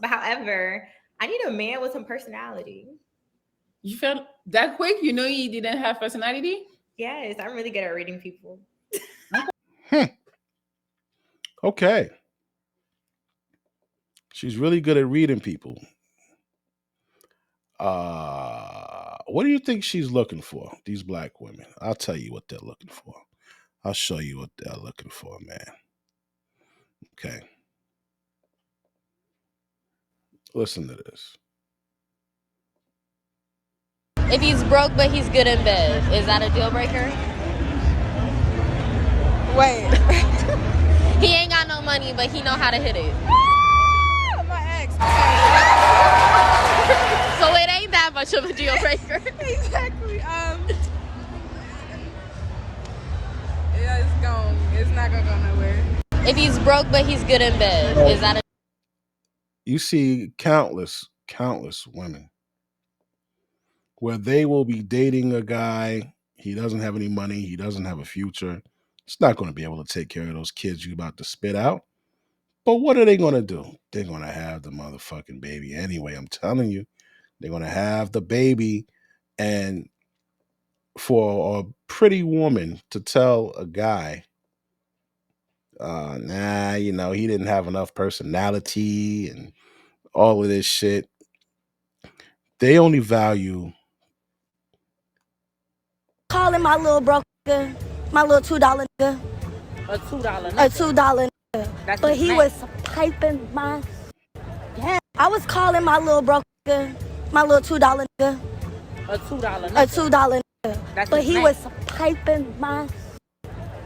[SPEAKER 23] But however, I need a man with some personality.
[SPEAKER 22] You felt that quick? You know you didn't have personality?
[SPEAKER 23] Yes, I'm really good at reading people.
[SPEAKER 1] Okay. She's really good at reading people. What do you think she's looking for, these black women? I'll tell you what they're looking for. I'll show you what they're looking for, man. Okay. Listen to this.
[SPEAKER 24] If he's broke but he's good in bed, is that a deal breaker? Wait. He ain't got no money, but he know how to hit it.
[SPEAKER 25] My ex.
[SPEAKER 24] So it ain't that much of a deal breaker.
[SPEAKER 25] Exactly. Yeah, it's gone. It's not gonna go nowhere.
[SPEAKER 24] If he's broke but he's good in bed, is that a
[SPEAKER 1] You see countless women where they will be dating a guy. He doesn't have any money. He doesn't have a future. He's not going to be able to take care of those kids you're about to spit out. But what are they going to do? They're going to have the motherfucking baby anyway. I'm telling you, they're going to have the baby. And for a pretty woman to tell a guy, nah, you know, he didn't have enough personality and all of this shit, they only value
[SPEAKER 13] Calling my little broke nigga, my little $2 nigga,
[SPEAKER 22] A $2
[SPEAKER 13] a
[SPEAKER 22] nigga.
[SPEAKER 13] $2 nigga.
[SPEAKER 22] That's
[SPEAKER 13] But
[SPEAKER 22] his
[SPEAKER 13] he
[SPEAKER 22] name.
[SPEAKER 13] was piping my. Yeah, I was calling my little broke nigga, my little $2 nigga,
[SPEAKER 22] A $2
[SPEAKER 13] a
[SPEAKER 22] nigga.
[SPEAKER 13] $2 nigga.
[SPEAKER 22] That's
[SPEAKER 13] But
[SPEAKER 22] his
[SPEAKER 13] he
[SPEAKER 22] name.
[SPEAKER 13] was piping my.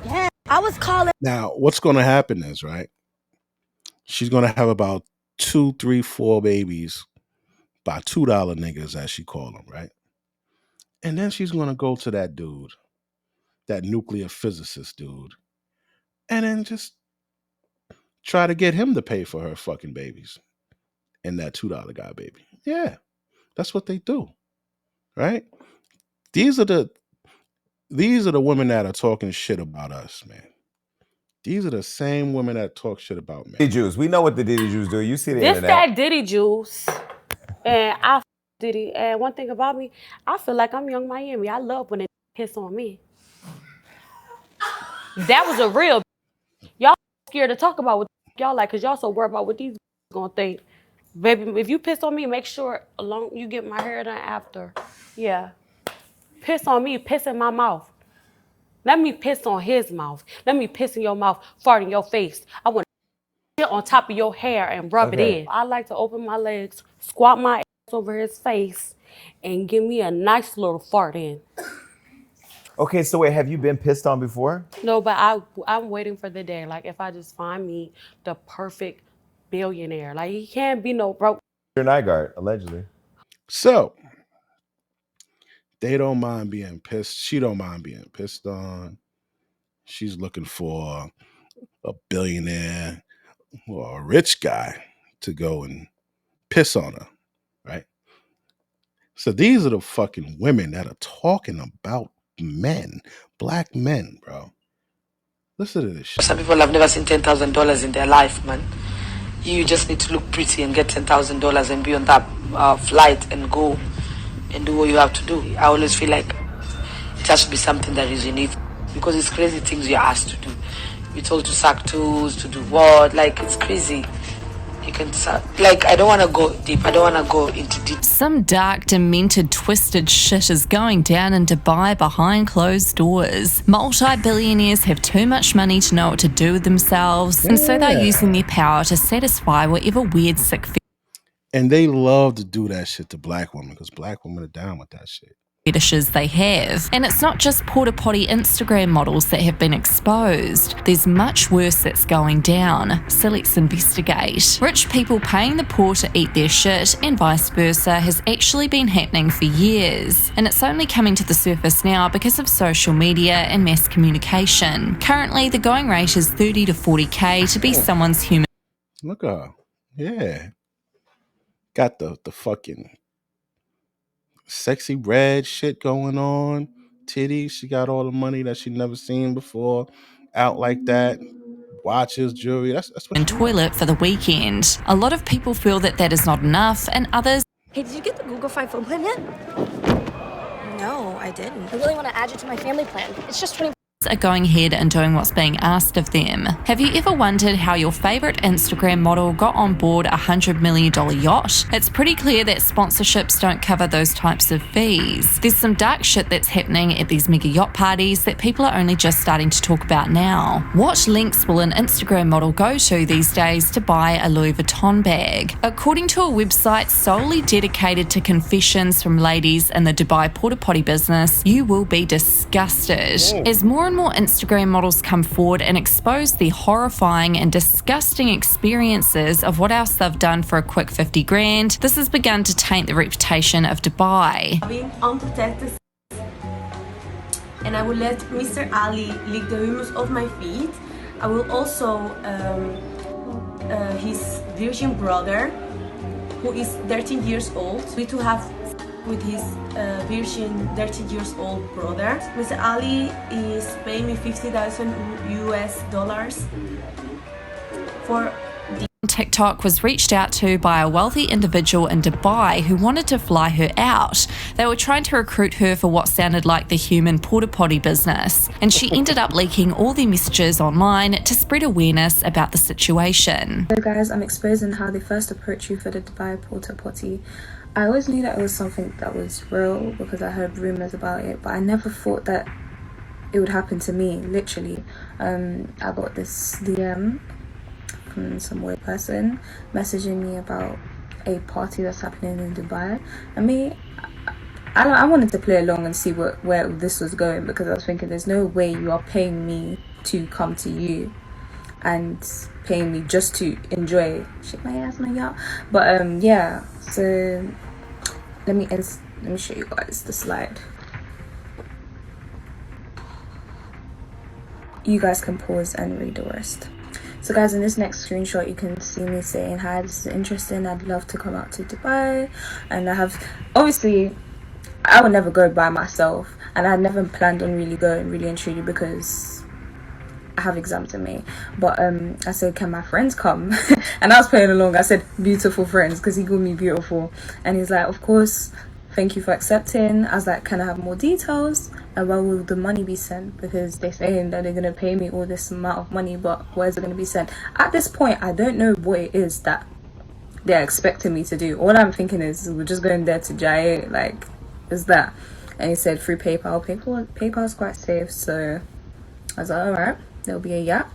[SPEAKER 13] Yeah, I was calling.
[SPEAKER 1] Now, what's going to happen is, right, she's going to have about 2, 3, 4 babies by $2 niggas, as she call them, right? And then she's going to go to that dude, that nuclear physicist dude, and then just try to get him to pay for her fucking babies and that $2 guy baby. Yeah, that's what they do, right? These are the women that are talking shit about us, man. These are the same women that talk shit about men.
[SPEAKER 2] Diddy Jews. We know what the Diddy Jews do. You see the
[SPEAKER 13] This
[SPEAKER 2] internet.
[SPEAKER 13] that Diddy juice. And I Diddy. And one thing about me, I feel like I'm Young Miami. I love when they piss on me. That was a real. Y'all scared to talk about what y'all like, because y'all so worried about what these gonna think. Baby, if you piss on me, make sure you get my hair done after. Yeah. Piss on me, piss in my mouth. Let me piss on his mouth. Let me piss in your mouth, fart in your face. I want to sit on top of your hair and rub it in. I like to open my legs, squat my ass over his face, and give me a nice little fart in.
[SPEAKER 2] Okay, so wait, have you been pissed on before?
[SPEAKER 13] No, but I'm waiting for the day. Like, if I just find me the perfect billionaire. Like, he can't be no broke.
[SPEAKER 2] Your Nygaard, allegedly.
[SPEAKER 1] So they don't mind being pissed. She don't mind being pissed on. She's looking for a billionaire or a rich guy to go and piss on her, right? So these are the fucking women that are talking about men, black men, bro. Listen to this shit.
[SPEAKER 3] Some people have never seen $10,000 in their life, man. You just need to look pretty and get $10,000 and be on that flight and go and do what you have to do. I always feel like it has to be something that is unique, because it's crazy things you're asked to do. You're told to suck toes, to do what? Like, it's crazy. You can like, I don't want to go deep. I don't want to go into deep.
[SPEAKER 4] Some dark, demented, twisted shit is going down in Dubai behind closed doors. Multi-billionaires have too much money to know what to do with themselves, and so they're using their power to satisfy whatever weird, sick
[SPEAKER 1] And they love to do that shit to black women, because black women are down with that shit.
[SPEAKER 4] fetishes they have. And it's not just porta potty Instagram models that have been exposed. There's much worse that's going down. So let's investigate. Rich people paying the poor to eat their shit and vice versa has actually been happening for years. And it's only coming to the surface now because of social media and mass communication. Currently, the going rate is 30 to 40K to be someone's human.
[SPEAKER 1] Look at her. Yeah. Got the fucking sexy red shit going on, titties. She got all the money that she never seen before, out like that. Watches, jewelry. That's what.
[SPEAKER 4] And toilet for the weekend. A lot of people feel that that is not enough, and others.
[SPEAKER 5] Hey, did you get the Google Fi phone plan yet? No, I didn't. I really want to add you to my family plan. It's just 20.
[SPEAKER 4] Are going ahead and doing what's being asked of them. Have you ever wondered how your favourite Instagram model got on board a $100 million yacht? It's pretty clear that sponsorships don't cover those types of fees. There's some dark shit that's happening at these mega yacht parties that people are only just starting to talk about now. What lengths will an Instagram model go to these days to buy a Louis Vuitton bag? According to a website solely dedicated to confessions from ladies in the Dubai porta potty business, you will be disgusted. As more and more Instagram models come forward and expose the horrifying and disgusting experiences of what else they've done for a quick 50 grand, this has begun to taint the reputation of Dubai.
[SPEAKER 20] Unprotected, and I will let Mr. Ali lick the humus of my feet. I will also his virgin brother, who is 13 years old. We to have with his virgin 13 years old brother. Mr. Ali is paying me $50,000 US for the
[SPEAKER 4] TikTok was reached out to by a wealthy individual in Dubai who wanted to fly her out. They were trying to recruit her for what sounded like the human porta potty business, and she ended up leaking all their messages online to spread awareness about the situation.
[SPEAKER 26] So guys, I'm exposing how they first approached you for the Dubai porta potty. I always knew that it was something that was real because I heard rumors about it, but I never thought that it would happen to me, literally. I got this DM from some weird person messaging me about a party that's happening in Dubai. I wanted to play along and see where this was going, because I was thinking there's no way you are paying me to come to you and paying me just to enjoy shit my ass on a yacht. But yeah, so let me show you guys the slide. you guys can pause and read the rest. So guys, in this next screenshot, you can see me saying, hi, this is interesting. I'd love to come out to Dubai. And I have, obviously, I would never go by myself. And I never planned on really going, really and truly, because I have exams in May. But I said, can my friends come? And I was playing along. I said, beautiful friends, because he called me beautiful. And he's like, of course, thank you for accepting. I was like, can I have more details? And where will the money be sent? Because they're saying that they're going to pay me all this amount of money, but where's it going to be sent? At this point, I don't know what it is that they're expecting me to do. All I'm thinking is, we're just going there to Jai, like, is that? And he said, through PayPal. PayPal's quite safe, so I was like, alright, there'll be a yacht.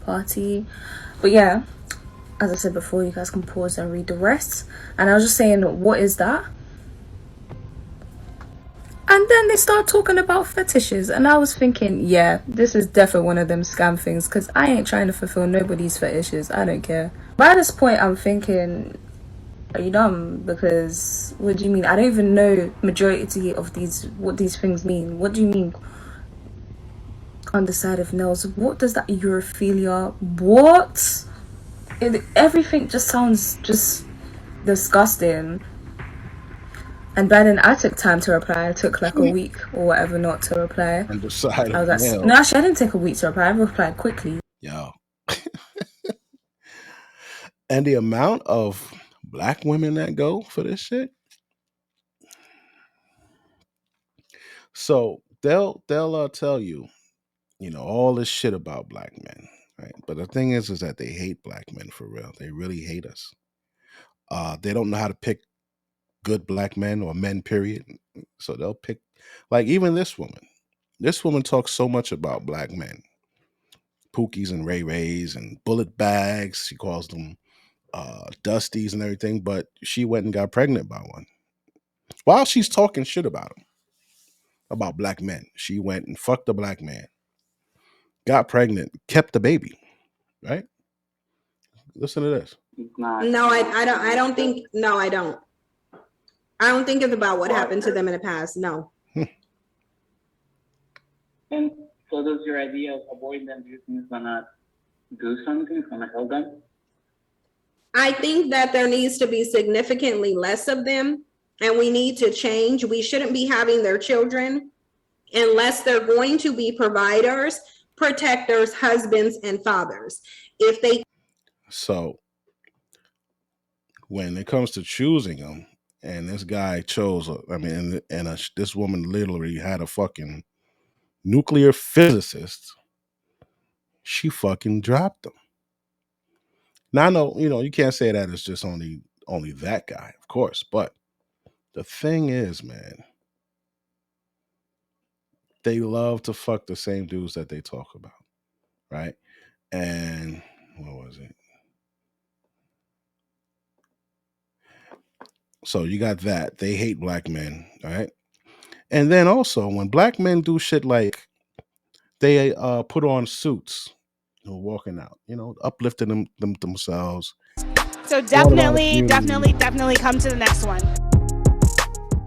[SPEAKER 26] Party. But yeah, as I said before, you guys can pause and read the rest. And I was just saying, what is that? And then they start talking about fetishes, and I was thinking, yeah, this is definitely one of them scam things, because I ain't trying to fulfill nobody's fetishes. I don't care. But at this point, I'm thinking, are you dumb? Because what do you mean? I don't even know majority of these, what these things mean. What do you mean? On the side of nails, what does that urophilia? What? Everything just sounds just disgusting. And by then I took time to reply. I took like a week or whatever not to reply.
[SPEAKER 1] And the side
[SPEAKER 26] I
[SPEAKER 1] of
[SPEAKER 26] was like,
[SPEAKER 1] nails.
[SPEAKER 26] no, actually I didn't take a week to reply. I replied quickly.
[SPEAKER 1] Yo. And the amount of black women that go for this shit. So they'll tell you, all this shit about black men, right? But the thing is that they hate black men for real. They really hate us. They don't know how to pick good black men or men, period. So they'll pick, like, even this woman. This woman talks so much about black men, Pookies and Ray Rays and bullet bags. She calls them Dusties and everything, but she went and got pregnant by one. While she's talking shit about him, about black men, she went and fucked a black man, got pregnant, kept the baby, right? Listen to this.
[SPEAKER 6] No, I don't think. No, I don't. I don't think it's about what happened to them in the past. No.
[SPEAKER 7] And so does your idea of avoiding them, do you think is gonna do something? It's gonna help them?
[SPEAKER 6] I think that there needs to be significantly less of them, and we need to change. We shouldn't be having their children unless they're going to be providers, protectors, husbands, and fathers. If they
[SPEAKER 1] So when it comes to choosing them, and this guy chose, this woman literally had a fucking nuclear physicist, she fucking dropped him. Now I know, you can't say that it's just only that guy, of course, but the thing is, man, they love to fuck the same dudes that they talk about, right? And what was it? So you got that. They hate black men, all right? And then also, when black men do shit like they put on suits, walking out, uplifting themselves.
[SPEAKER 8] So definitely come to the next one.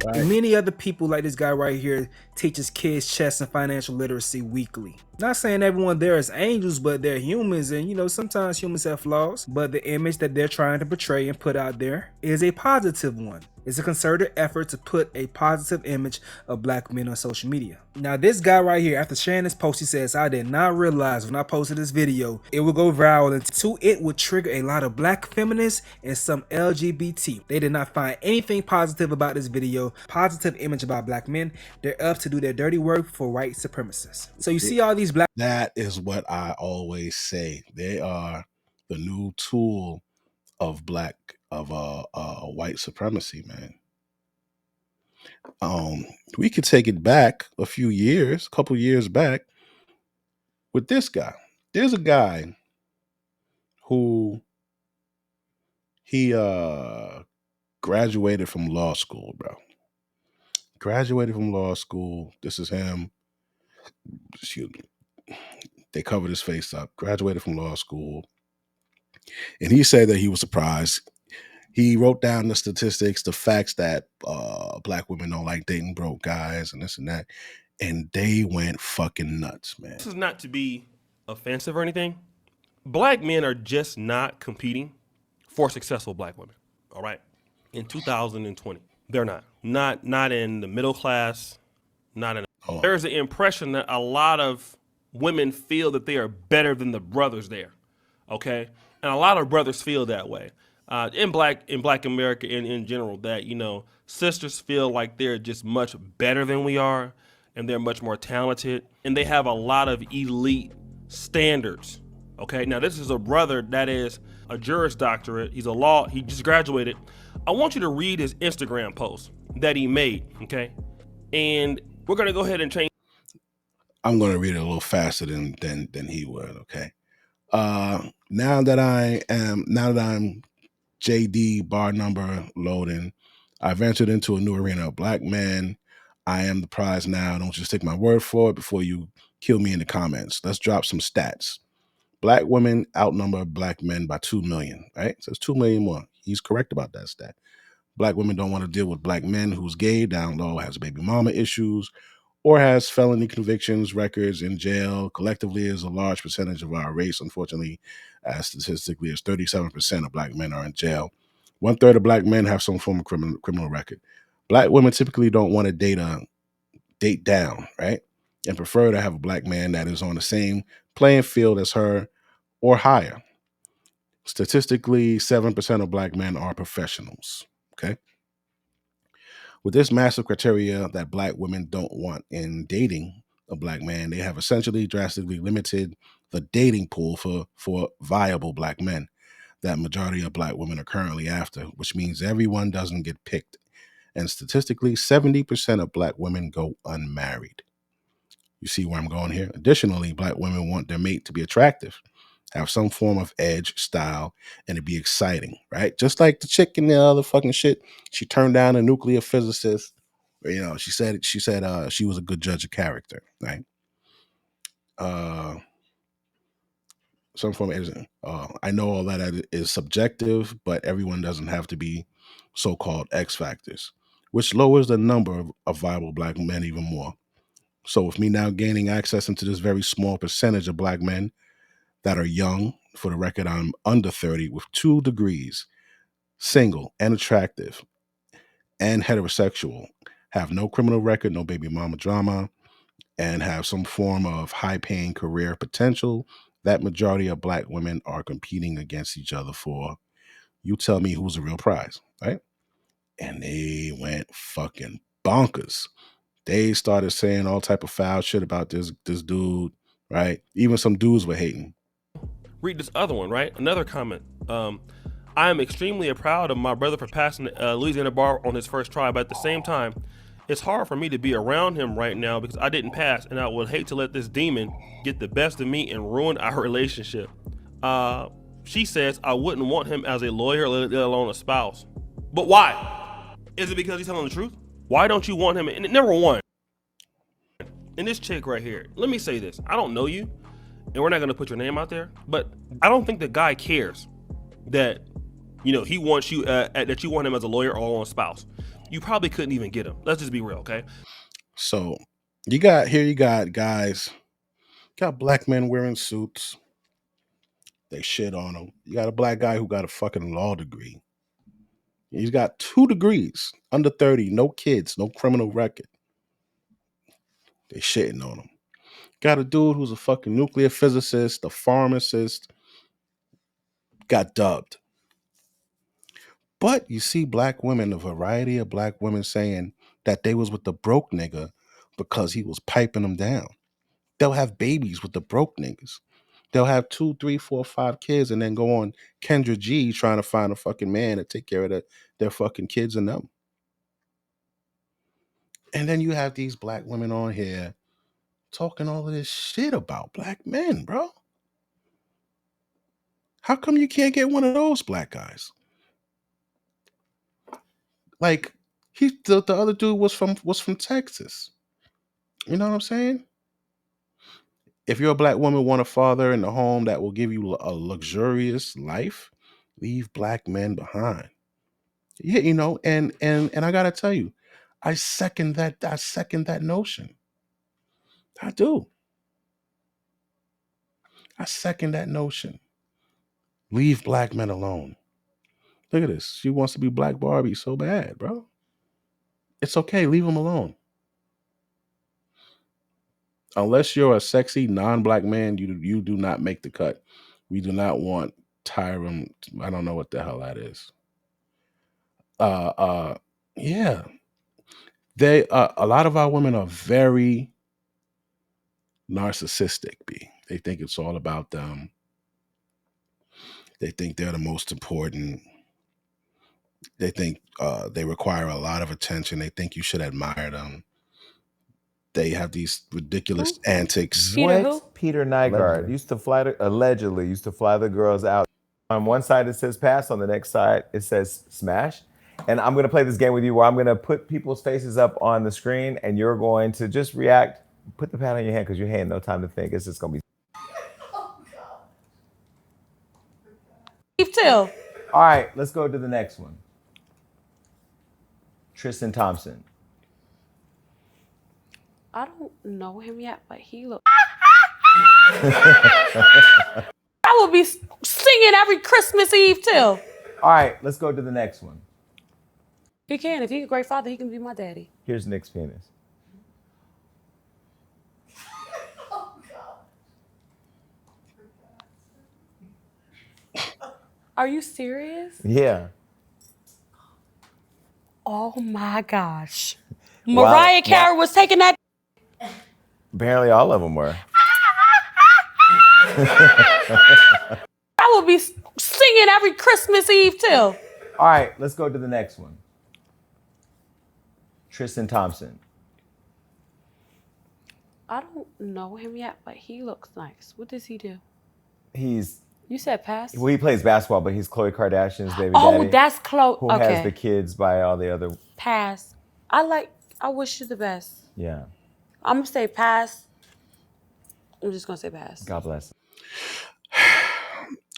[SPEAKER 1] Right.
[SPEAKER 9] Many other people like this guy right here teaches kids chess and financial literacy weekly. Not saying everyone there is angels, but they're humans, and sometimes humans have flaws, but the image that they're trying to portray and put out there is a positive one. It's a concerted effort to put a positive image of black men on social media. Now this guy right here, after sharing this post, he says, I did not realize when I posted this video, it would go viral, and two, it would trigger a lot of black feminists and some LGBT. They did not find anything positive about this video, positive image about black men. They're up to do their dirty work for white supremacists. So you see all these black...
[SPEAKER 1] That is what I always say. They are the new tool of white supremacy, man. We could take it back a couple years back with this guy. There's a guy who he graduated from law school, bro. Graduated from law school. This is him. Excuse me. They covered his face up. Graduated from law school. And he said that he was surprised. He wrote down the statistics, the facts that black women don't like dating broke guys and this and that. and they went fucking nuts, man.
[SPEAKER 11] This is not to be offensive or anything. Black men are just not competing for successful black women. All right, in 2020, they're not in the middle class, not in. There's an impression that a lot of women feel that they are better than the brothers there. Okay, and a lot of brothers feel that way. In black America in general, that sisters feel like they're just much better than we are, and they're much more talented, and they have a lot of elite standards. Okay, now this is a brother that is a Juris Doctorate. He just graduated. I want you to read his Instagram post that he made. Okay, and we're gonna go ahead and change.
[SPEAKER 1] I'm gonna read it a little faster than he would. Okay. Now that I'm JD bar number loading, I've entered into a new arena of black men. I am the prize now. Don't just take my word for it before you kill me in the comments. Let's drop some stats. Black women outnumber black men by 2 million, right? So it's 2 million more. He's correct about that stat. Black women don't want to deal with black men who's gay, down low, has baby mama issues, or has felony convictions, records, in jail. Collectively is a large percentage of our race. Unfortunately, statistically, it's 37% of black men are in jail. 1/3 of black men have some form of criminal record. Black women typically don't want to date down, right? And prefer to have a black man that is on the same playing field as her or higher. Statistically, 7% of black men are professionals, okay? With this massive criteria that black women don't want in dating a black man, they have essentially drastically limited the dating pool for viable black men that majority of black women are currently after, which means everyone doesn't get picked. And statistically, 70% of black women go unmarried. You see where I'm going here? Additionally, black women want their mate to be attractive, have some form of edge, style, and to be exciting, right? Just like the chick in the other fucking shit. She turned down a nuclear physicist. She said she was a good judge of character, right? Some form of edge. I know all that is subjective, but everyone doesn't have to be so-called X factors, which lowers the number of viable black men even more. So with me now gaining access into this very small percentage of black men that are young, for the record, I'm under 30 with 2 degrees, single and attractive and heterosexual, have no criminal record, no baby mama drama, and have some form of high-paying career potential that majority of black women are competing against each other for. You tell me who's the real prize, right? And they went fucking bonkers. They started saying all type of foul shit about this dude, right? Even some dudes were hating.
[SPEAKER 11] Read this other one, right? Another comment. I am extremely proud of my brother for passing Louisiana bar on his first try, but at the same time, it's hard for me to be around him right now because I didn't pass, and I would hate to let this demon get the best of me and ruin our relationship. She says I wouldn't want him as a lawyer, let alone a spouse. But why? Is it because he's telling the truth? Why don't you want him? And number one, and this chick right here, let me say this. I don't know you, and we're not going to put your name out there, but I don't think the guy cares that, he wants you, that you want him as a lawyer or a spouse. You probably couldn't even get him. Let's just be real, okay?
[SPEAKER 1] So you got guys, got black men wearing suits. They shit on them. You got a black guy who got a fucking law degree. He's got 2 degrees, under 30, no kids, no criminal record. They shitting on him. Got a dude who's a fucking nuclear physicist, a pharmacist, got dubbed. But you see black women, a variety of black women saying that they was with the broke nigga because he was piping them down. They'll have babies with the broke niggas. They'll have 2, 3, 4, 5 kids and then go on Kendra G trying to find a fucking man to take care of their fucking kids and them. And then you have these black women on here talking all of this shit about black men, bro. How come you can't get one of those black guys? Like, the other dude was from Texas. You know what I'm saying? If you're a black woman, want a father in the home that will give you a luxurious life, leave black men behind. Yeah, and I gotta tell you, I second that notion. I do. I second that notion. Leave black men alone. Look at this. She wants to be Black Barbie so bad, bro. It's okay. Leave them alone. Unless you're a sexy non-black man, you do not make the cut. We do not want Tyron. I don't know what the hell that is. Yeah. They a lot of our women are very narcissistic, B. They think it's all about them. They think they're the most important. They think they require a lot of attention. They think you should admire them. They have these ridiculous antics.
[SPEAKER 2] Peter Nygaard used to fly allegedly used to fly the girls out. On one side it says pass, on the next side it says smash. And I'm gonna play this game with you where I'm gonna put people's faces up on the screen and you're going to just react. Put the pad on your hand because your hand no time to think. It's just gonna be.
[SPEAKER 13] Steve Till.
[SPEAKER 2] All right, let's go to the next one. Tristan Thompson.
[SPEAKER 13] I don't know him yet, but he looks. I will be singing every Christmas Eve too.
[SPEAKER 2] All right, let's go to the next one.
[SPEAKER 13] He can. If he's a great father, he can be my daddy.
[SPEAKER 2] Here's Nick's penis.
[SPEAKER 13] Are you serious?
[SPEAKER 2] Yeah.
[SPEAKER 13] Oh my gosh. Mariah Carey was taking that.
[SPEAKER 2] Apparently all of them were.
[SPEAKER 13] I will be singing every Christmas Eve too.
[SPEAKER 2] All right, let's go to the next one. Tristan Thompson.
[SPEAKER 13] I don't know him yet, but he looks nice. What does he do?
[SPEAKER 2] You
[SPEAKER 13] said pass?
[SPEAKER 2] Well, he plays basketball, but he's Khloe Kardashian's baby daddy.
[SPEAKER 13] Oh, that's Khloe.
[SPEAKER 2] Who
[SPEAKER 13] Okay.
[SPEAKER 2] has the kids by all the other.
[SPEAKER 13] Pass. I wish you the best.
[SPEAKER 2] Yeah.
[SPEAKER 13] I'm going to say pass. I'm just going to say pass.
[SPEAKER 2] God bless.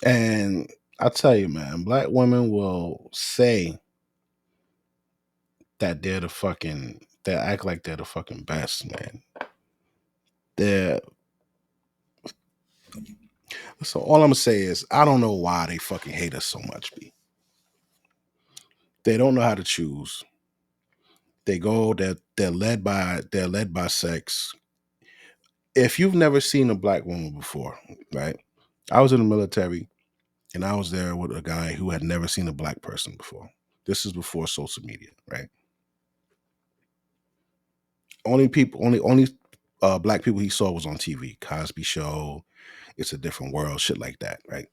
[SPEAKER 1] And I'll tell you, man, black women will say that they act like they're the fucking best, man. So all I'm gonna say is I don't know why they fucking hate us so much, B. They don't know how to choose. They're led by sex. If you've never seen a black woman before, right? I was in the military and I was there with a guy who had never seen a black person before. This is before social media, right? Only black people he saw was on TV, Cosby Show, It's a Different World, shit like that, right?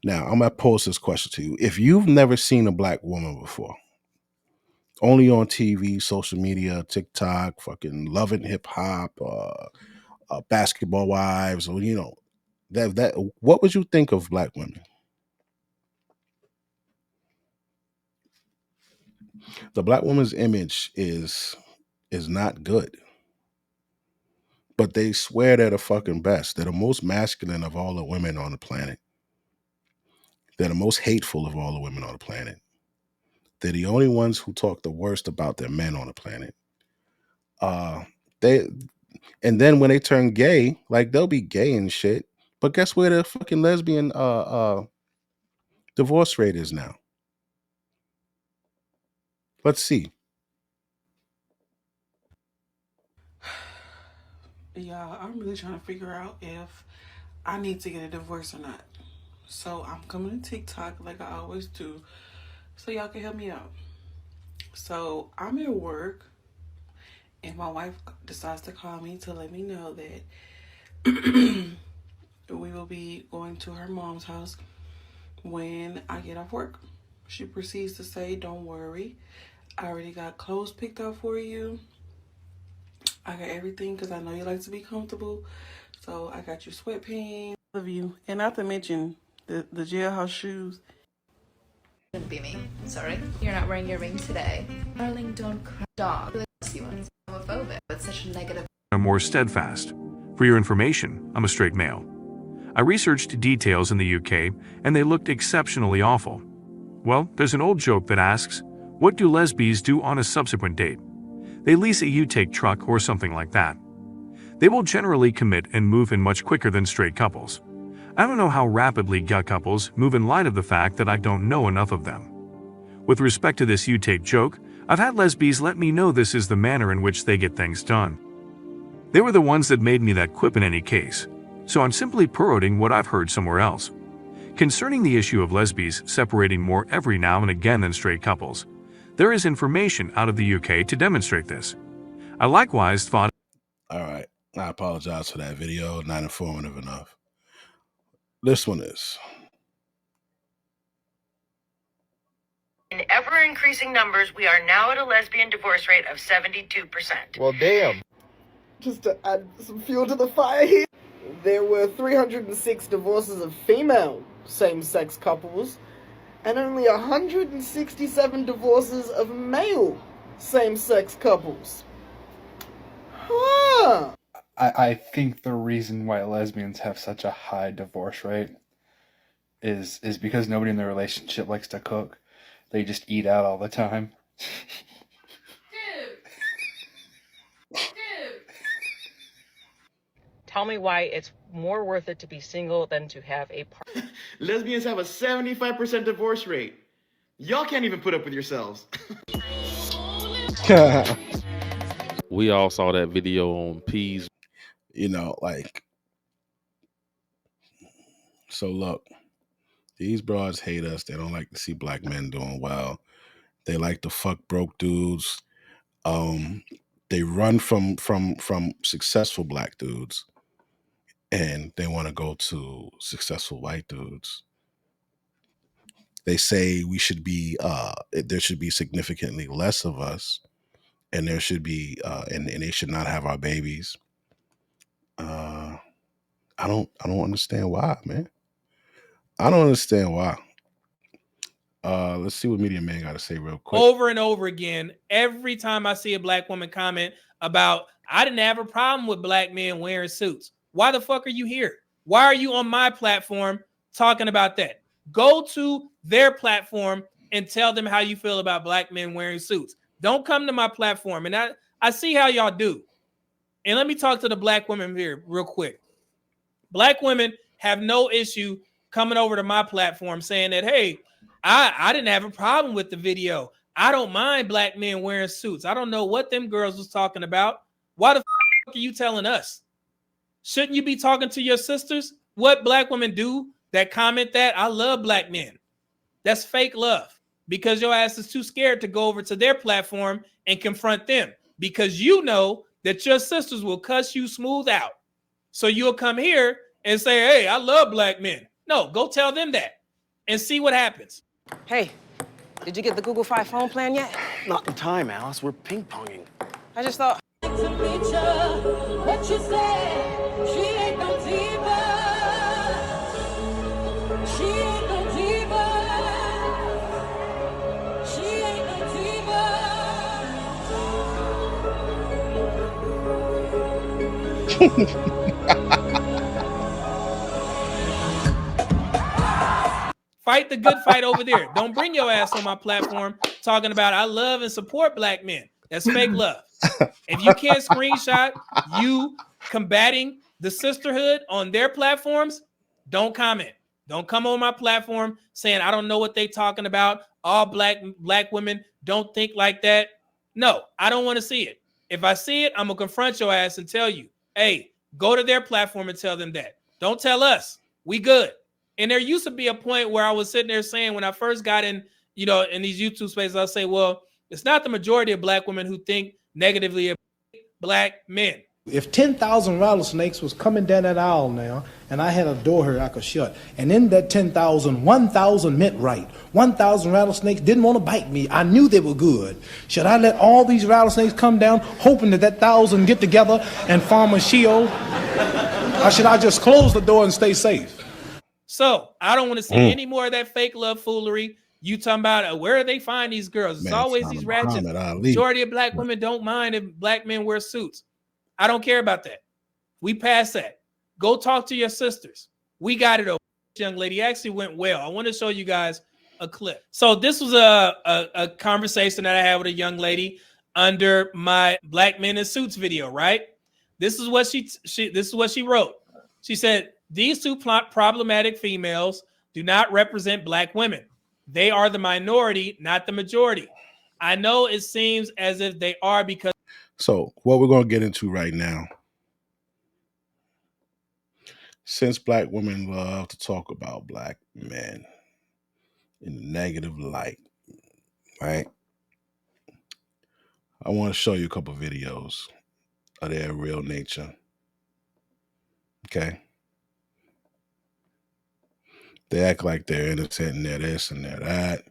[SPEAKER 1] Now, I'm going to pose this question to you. If you've never seen a black woman before, only on TV, social media, TikTok, fucking Love and Hip Hop, Basketball Wives, or, that what would you think of black women? The black woman's image is not good. But they swear they're the fucking best. They're the most masculine of all the women on the planet. They're the most hateful of all the women on the planet. They're the only ones who talk the worst about their men on the planet. And then when they turn gay, like they'll be gay and shit. But guess where the fucking lesbian divorce rate is now? Let's see.
[SPEAKER 10] Yeah, I'm really trying to figure out if I need to get a divorce or not. So I'm coming to TikTok like I always do, so y'all can help me out. So I'm at work, and my wife decides to call me to let me know that we will be going to her mom's house when I get off work. She proceeds to say, "Don't worry, I already got clothes picked out for you. I got everything because I know you like to be comfortable. So I got you sweatpants, love you, and not to mention the jailhouse shoes."
[SPEAKER 12] Shouldn't be me. Sorry. You're not wearing your ring today. Darling, don't cry. Dog. You want homophobic. It's such a negative.
[SPEAKER 14] I'm more steadfast. For your information, I'm a straight male. I researched details in the UK, and they looked exceptionally awful. Well, there's an old joke that asks, what do lesbians do on a subsequent date? they lease a U-Take truck or something like that. They will generally commit and move in much quicker than straight couples. I don't know how rapidly gay couples move in light of the fact that I don't know enough of them. With respect to this U-Take joke, I've had lesbies let me know this is the manner in which they get things done. They were the ones that made me that quip in any case, so I'm simply parroting what I've heard somewhere else. Concerning the issue of lesbies separating more every now and again than straight couples, there is information out of the UK to demonstrate this. I likewise thought...
[SPEAKER 1] All right, I apologize for that video, not informative enough. This one is.
[SPEAKER 15] In ever-increasing numbers, we are now at a lesbian divorce rate of 72%.
[SPEAKER 16] Well, damn.
[SPEAKER 17] Just to add some fuel to the fire here, there were 306 divorces of female same-sex couples and only 167 divorces of male same-sex couples. Huh.
[SPEAKER 18] I think the reason why lesbians have such a high divorce rate is because nobody in the relationship likes to cook. They just eat out all the time.
[SPEAKER 15] Tell me why it's more worth it to be single than to have a partner.
[SPEAKER 16] Lesbians have a 75% divorce rate. Y'all can't even put up with yourselves.
[SPEAKER 19] We all saw that video on P's.
[SPEAKER 1] You know, like, so look, these broads hate us. They don't like to see black men doing well. They like to fuck broke dudes. They run from successful black dudes, and they want to go to successful white dudes. They say we should be there should be significantly less of us, and there should be and they should not have our babies. I don't understand why, man. I don't understand why. Let's see what Media Man got to say real quick.
[SPEAKER 9] Over and over again, every time I see a black woman comment about, I didn't have a problem with black men wearing suits. Why the fuck are you here? Why are you on my platform talking about that? Go to their platform and tell them how you feel about black men wearing suits. Don't come to my platform. And I see how y'all do. And let me talk to the black women here real quick. Black women have no issue coming over to my platform saying that, hey, I didn't have a problem with the video. I don't mind black men wearing suits. I don't know what them girls was talking about. Why the fuck are you telling us? Shouldn't you be talking to your sisters? What black women do that comment that? I love black men. That's fake love, because your ass is too scared to go over to their platform and confront them, because you know that your sisters will cuss you smooth out. So you'll come here and say, hey, I love black men. No, go tell them that and see what happens.
[SPEAKER 21] Hey, did you get the Google Fi phone plan yet?
[SPEAKER 16] Not in time, Alice. We're ping-ponging.
[SPEAKER 21] I just thought...
[SPEAKER 27] What you say? She ain't no diva. She ain't no diva. She ain't no
[SPEAKER 9] Fight the good fight over there. Don't bring your ass on my platform talking about I love and support black men. That's fake love. If you can't screenshot you combating the sisterhood on their platforms, don't comment. Don't come on my platform saying I don't know what they talking about. All black women don't think like that. No, I don't want to see it. If I see it, I'm going to confront your ass and tell you, hey, go to their platform and tell them that. Don't tell us. We good. And there used to be a point where I was sitting there saying, when I first got in, you know, in these YouTube spaces, I'll say, well, it's not the majority of black women who think negatively of black men.
[SPEAKER 28] If 10,000 rattlesnakes was coming down that aisle now, and I had a door here I could shut, and in that 10,000, 1,000 meant right. 1,000 rattlesnakes didn't want to bite me. I knew they were good. Should I let all these rattlesnakes come down, hoping that 1,000 get together and form a shield? Or should I just close the door and stay safe?
[SPEAKER 9] So I don't want to see any more of that fake love foolery. You talking about where they find these girls? It's always these ratchets. Majority of black women don't mind if black men wear suits. I don't care about that. We passed that. Go talk to your sisters. We got it over. This young lady actually went well. I want to show you guys a clip. So this was a conversation that I had with a young lady. under my Black Men in Suits video, right? This is what she wrote. She said, these two problematic females do not represent Black women. They are the minority, not the majority. I know it seems as if they are because.
[SPEAKER 1] So what we're going to get into right now, since Black women love to talk about Black men in a negative light, right? I want to show you a couple videos of their real nature. Okay? They act like they're innocent and they're this and they're that.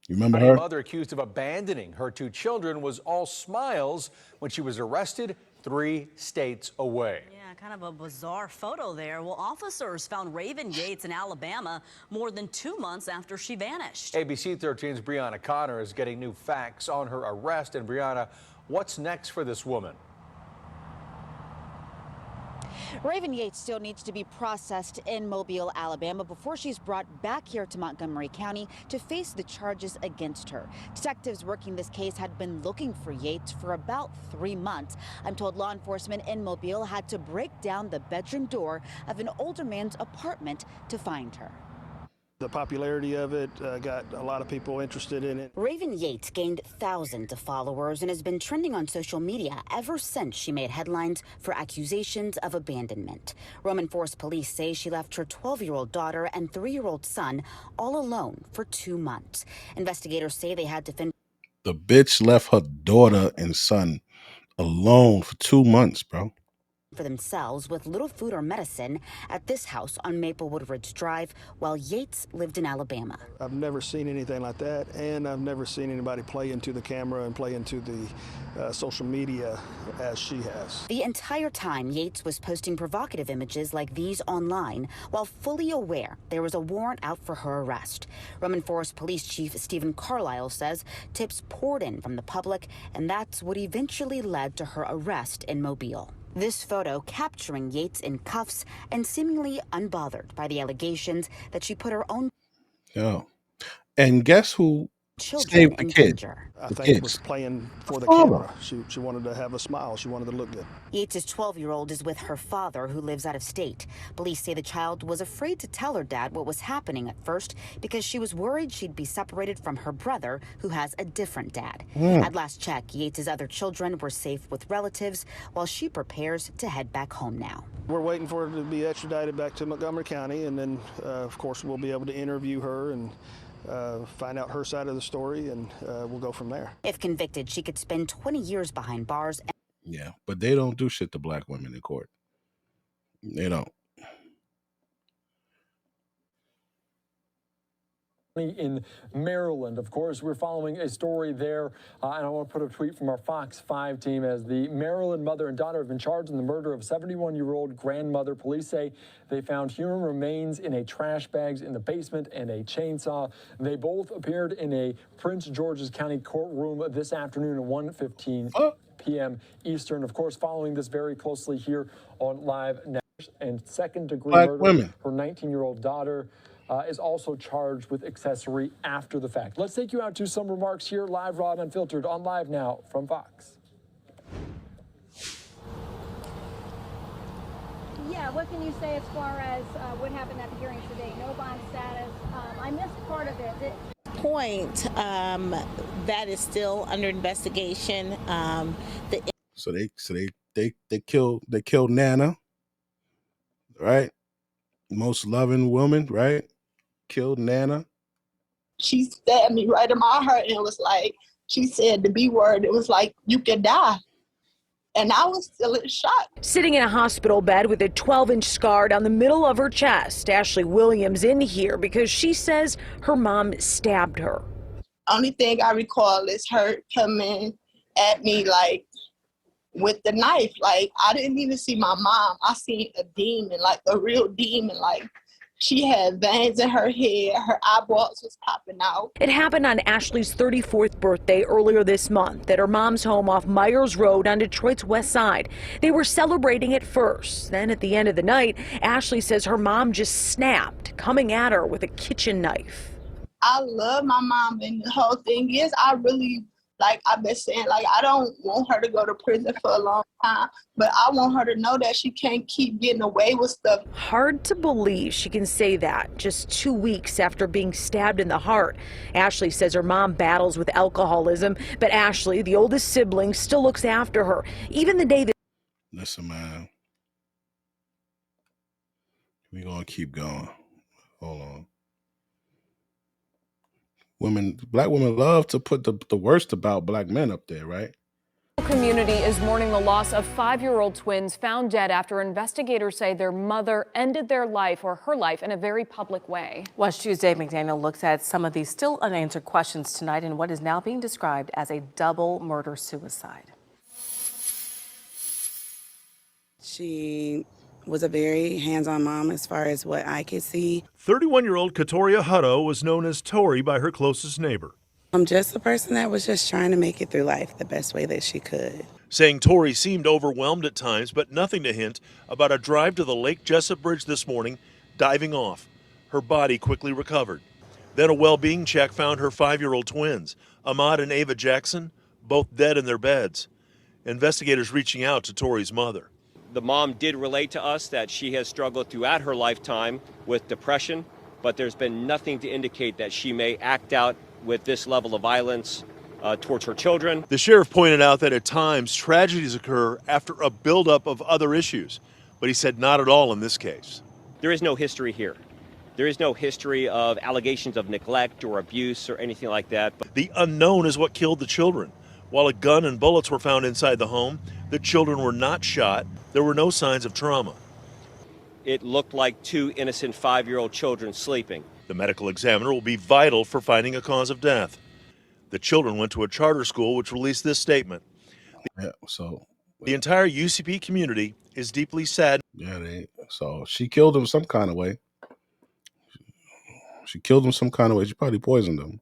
[SPEAKER 1] You remember her?
[SPEAKER 3] A mother accused of abandoning her two children was all smiles when she was arrested 3 states away.
[SPEAKER 4] Yeah, kind of a bizarre photo there. Well, officers found Raven Yates in Alabama more than 2 months after she vanished.
[SPEAKER 3] ABC 13's Brianna Connor is getting new facts on her arrest. And Brianna, what's next for this woman?
[SPEAKER 5] Raven Yates still needs to be processed in Mobile, Alabama, before she's brought back here to Montgomery County to face the charges against her. Detectives working this case had been looking for Yates for about 3 months. I'm told law enforcement in Mobile had to break down the bedroom door of an older man's apartment to find her.
[SPEAKER 20] The popularity of it got a lot of people interested in it.
[SPEAKER 5] Raven Yates gained thousands of followers and has been trending on social media ever since she made headlines for accusations of abandonment. Roman Forest police say she left her 12-year-old daughter and 3-year-old son all alone for 2 months. Investigators say they had to fend.
[SPEAKER 1] The bitch left her daughter and son alone for 2 months, bro.
[SPEAKER 5] For themselves with little food or medicine at this house on Maplewood Ridge Drive while Yates lived in Alabama.
[SPEAKER 20] I've never seen anything like that, and I've never seen anybody play into the camera and play into the social media as she has.
[SPEAKER 5] The entire time, Yates was posting provocative images like these online while fully aware there was a warrant out for her arrest. Roman Forest Police Chief Stephen Carlisle says tips poured in from the public, and that's what eventually led to her arrest in Mobile. This photo capturing Yates in cuffs and seemingly unbothered by the allegations that she put her own
[SPEAKER 1] And guess who
[SPEAKER 5] children
[SPEAKER 1] saved the
[SPEAKER 5] in
[SPEAKER 1] kid?
[SPEAKER 20] I
[SPEAKER 1] The
[SPEAKER 20] think it was
[SPEAKER 1] kids.
[SPEAKER 20] playing for the
[SPEAKER 1] Father.
[SPEAKER 20] camera. She wanted to have a smile. She wanted to look good.
[SPEAKER 5] Yates' 12-year-old is with her father, who lives out of state. Police say the child was afraid to tell her dad what was happening at first because she was worried she'd be separated from her brother, who has a different dad. At last check, Yates' other children were safe with relatives while she prepares to head back home now.
[SPEAKER 20] We're waiting for her to be extradited back to Montgomery County, and then, of course, we'll be able to interview her and find out her side of the story, and we'll go from there.
[SPEAKER 5] If convicted, she could spend 20 years behind bars.
[SPEAKER 1] Yeah, but they don't do shit to Black women in court. They don't.
[SPEAKER 22] In Maryland, of course, we're following a story there, and I want to put a tweet from our Fox 5 team as the Maryland mother and daughter have been charged in the murder of 71-year-old grandmother. Police say they found human remains in a trash bags in the basement and a chainsaw. They both appeared in a Prince George's County courtroom this afternoon at 1:15 p.m. Eastern. Of course, following this very closely here on Live Now. And second-degree murder,
[SPEAKER 1] women.
[SPEAKER 22] her 19-year-old daughter is also charged with accessory after the fact. Let's take you out to some remarks here, live, raw, and unfiltered, on Live Now from Fox.
[SPEAKER 23] Yeah, what can you say as far as what happened at the hearings today? No bond status. I missed part of it.
[SPEAKER 24] Point that is still under investigation.
[SPEAKER 1] So they killed Nana, right? Most loving woman, right? Killed Nana.
[SPEAKER 25] She stabbed me right in my heart, and it was like, she said the B word. It was like, you could die. And I was still in shock.
[SPEAKER 29] Sitting in a hospital bed with a 12-inch scar down the middle of her chest, Ashley Williams in here because she says her mom stabbed her.
[SPEAKER 25] Only thing I recall is her coming at me like with the knife. Like, I didn't even see my mom. I seen a demon, like a real demon. Like, she had veins in her head, her eyeballs was popping out.
[SPEAKER 29] It happened on Ashley's 34th birthday earlier this month at her mom's home off Myers Road on Detroit's west side. They were celebrating at first. Then at the end of the night, Ashley says her mom just snapped, coming at her with a kitchen knife.
[SPEAKER 25] I love my mom, and the whole thing is I really Like I've been saying, like I don't want her to go to prison for a long time, but I want her to know that she can't keep getting away with stuff.
[SPEAKER 29] Hard to believe she can say that just 2 weeks after being stabbed in the heart. Ashley says her mom battles with alcoholism, but Ashley, the oldest sibling, still looks after her. Even the day that...
[SPEAKER 1] Listen, man. We're going to keep going. Hold on. Black women love to put the worst about black men up there, right?
[SPEAKER 2] The community is mourning the loss of 5-year-old twins found dead after investigators say their mother ended their life or her life in a very public way.
[SPEAKER 6] Watch Tuesday, McDaniel looks at some of these still unanswered questions tonight in what is now being described as a double murder-suicide.
[SPEAKER 7] She was a very hands-on mom as far as what I could see.
[SPEAKER 8] 31-year-old Katoria Hutto was known as Tori by her closest neighbor.
[SPEAKER 7] I'm just a person that was just trying to make it through life the best way that she could.
[SPEAKER 8] Saying Tori seemed overwhelmed at times, but nothing to hint about a drive to the Lake Jessup Bridge this morning, diving off. Her body quickly recovered. Then a well-being check found her 5-year-old twins, Ahmad and Ava Jackson, both dead in their beds. Investigators reaching out to Tori's mother.
[SPEAKER 10] The mom did relate to us that she has struggled throughout her lifetime with depression, but there's been nothing to indicate that she may act out with this level of violence towards her children.
[SPEAKER 8] The sheriff pointed out that at times tragedies occur after a buildup of other issues, but he said not at all in this case.
[SPEAKER 10] There is no history here. There is no history of allegations of neglect or abuse or anything like that.
[SPEAKER 8] The unknown is what killed the children. While a gun and bullets were found inside the home, the children were not shot. There were no signs of trauma.
[SPEAKER 10] It looked like 2 innocent 5-year-old children sleeping.
[SPEAKER 8] The medical examiner will be vital for finding a cause of death. The children went to a charter school which released this statement.
[SPEAKER 1] Yeah, so
[SPEAKER 8] the entire UCP community is deeply sad.
[SPEAKER 1] Yeah, so she killed him some kind of way. She killed him some kind of way. She probably poisoned him.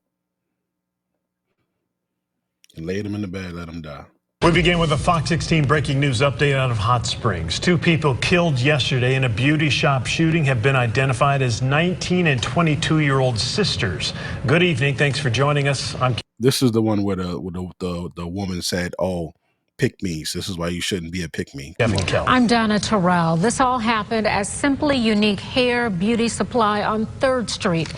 [SPEAKER 1] And laid him in the bed, let him die.
[SPEAKER 11] We begin with a Fox 16 breaking news update out of Hot Springs. 2 people killed yesterday in a beauty shop shooting have been identified as 19 and 22-year-old sisters. Good evening. Thanks for joining us.
[SPEAKER 1] This is the one where the woman said, "Oh, pick-me's. This is why you shouldn't be a pick-me."
[SPEAKER 12] I'm Donna Terrell. This all happened at Simply Unique Hair Beauty Supply on 3rd Street.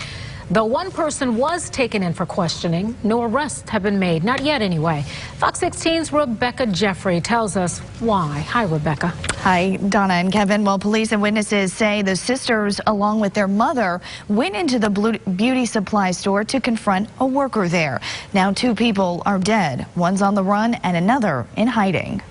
[SPEAKER 12] Though one person was taken in for questioning, no arrests have been made. Not yet, anyway. Fox 16's Rebecca Jeffrey tells us why. Hi, Rebecca.
[SPEAKER 13] Hi, Donna and Kevin. Well, police and witnesses say the sisters, along with their mother, went into the beauty supply store to confront a worker there. Now 2 people are dead. One's on the run and another in hiding.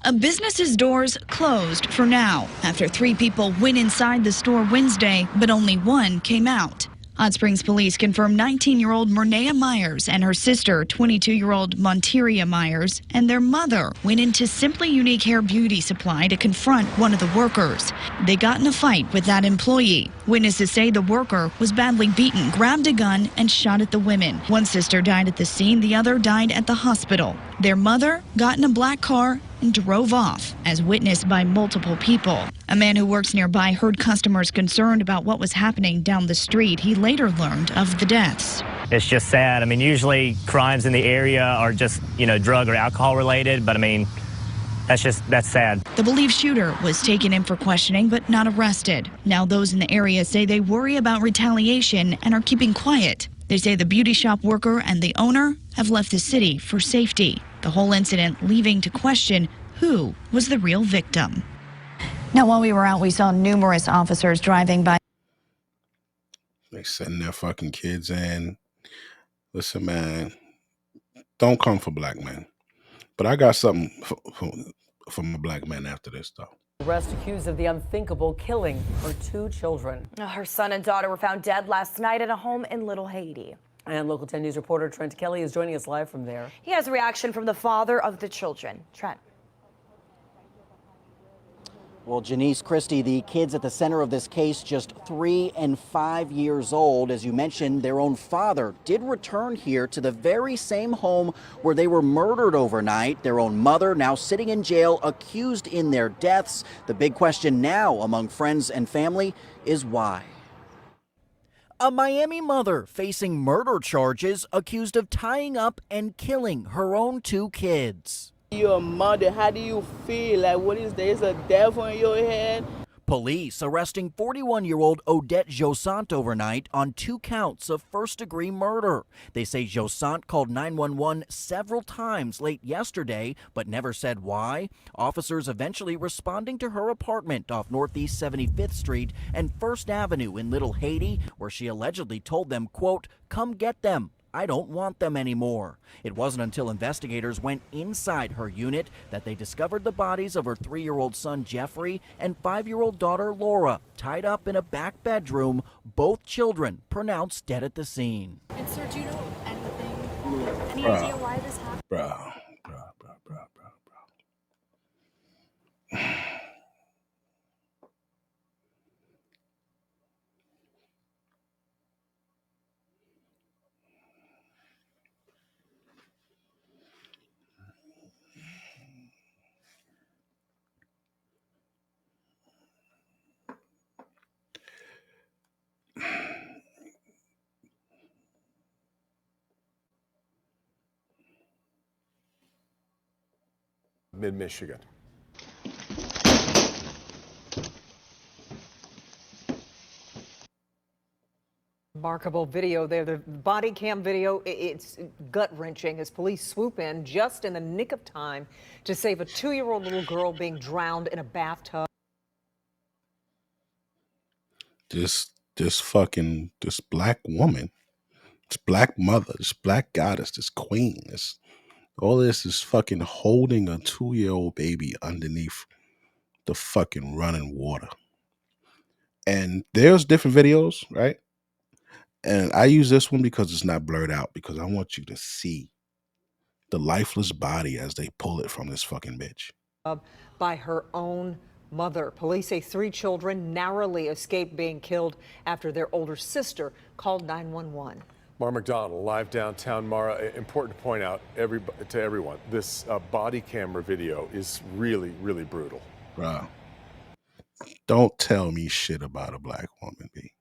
[SPEAKER 26] A business's doors closed for now after 3 people went inside the store Wednesday, but only 1 came out. Hot Springs police confirmed 19-year-old Mernea Myers and her sister, 22-year-old Monteria Myers, and their mother went into Simply Unique Hair Beauty Supply to confront one of the workers. They got in a fight with that employee. Witnesses say the worker was badly beaten, grabbed a gun, and shot at the women. One sister died at the scene, the other died at the hospital. Their mother got in a black car and drove off, as witnessed by multiple people. A man who works nearby heard customers concerned about what was happening down the street. He later learned of the deaths.
[SPEAKER 30] It's just sad. I mean, usually crimes in the area are just, drug or alcohol related, but I mean, that's sad.
[SPEAKER 26] The believed shooter was taken in for questioning but not arrested. Now those in the area say they worry about retaliation and are keeping quiet. They say the beauty shop worker and the owner have left the city for safety. The whole incident leaving to question who was the real victim.
[SPEAKER 13] Now, while we were out, we saw numerous officers driving by.
[SPEAKER 1] They sending their fucking kids in. Listen, man, don't come for black men. But I got something for my black men after this, though.
[SPEAKER 31] Arrest accused of the unthinkable killing her 2 children.
[SPEAKER 32] Her son and daughter were found dead last night at a home in Little Haiti.
[SPEAKER 31] And Local 10 News reporter Trent Kelly is joining us live from there.
[SPEAKER 32] He has a reaction from the father of the children. Trent.
[SPEAKER 33] Well, Janice Christie, the kids at the center of this case, just 3 and 5 years old. As you mentioned, their own father did return here to the very same home where they were murdered overnight. Their own mother now sitting in jail, accused in their deaths. The big question now among friends and family is why. A Miami mother facing murder charges accused of tying up and killing her own 2 kids.
[SPEAKER 3] You're a mother. How do you feel? Like, what is there? Is a devil in your head?
[SPEAKER 33] Police arresting 41-year-old Odette Josant overnight on 2 counts of first-degree murder. They say Josant called 911 several times late yesterday, but never said why. Officers eventually responding to her apartment off Northeast 75th Street and First Avenue in Little Haiti, where she allegedly told them, quote, "Come get them. I don't want them anymore." It wasn't until investigators went inside her unit that they discovered the bodies of her 3-year-old son Jeffrey and 5-year-old daughter Laura, tied up in a back bedroom, both children pronounced dead at the scene.
[SPEAKER 4] And sir, do you know anything? Any idea why this happened?
[SPEAKER 1] Bro.
[SPEAKER 9] Mid-Michigan.
[SPEAKER 31] Remarkable video there. The body cam video, it's gut-wrenching as police swoop in just in the nick of time to save a 2-year-old little girl being drowned in a bathtub.
[SPEAKER 1] This black woman, this black mother, this black goddess, this queen, all this is fucking holding a 2-year-old baby underneath the fucking running water. And there's different videos, right? And I use this one because it's not blurred out, because I want you to see the lifeless body as they pull it from this fucking bitch.
[SPEAKER 31] By her own mother. Police say 3 children narrowly escaped being killed after their older sister called 911.
[SPEAKER 9] Mara McDonald, live downtown. Mara, important to point out to everyone, this body camera video is really, really brutal.
[SPEAKER 1] Bro, don't tell me shit about a black woman, B.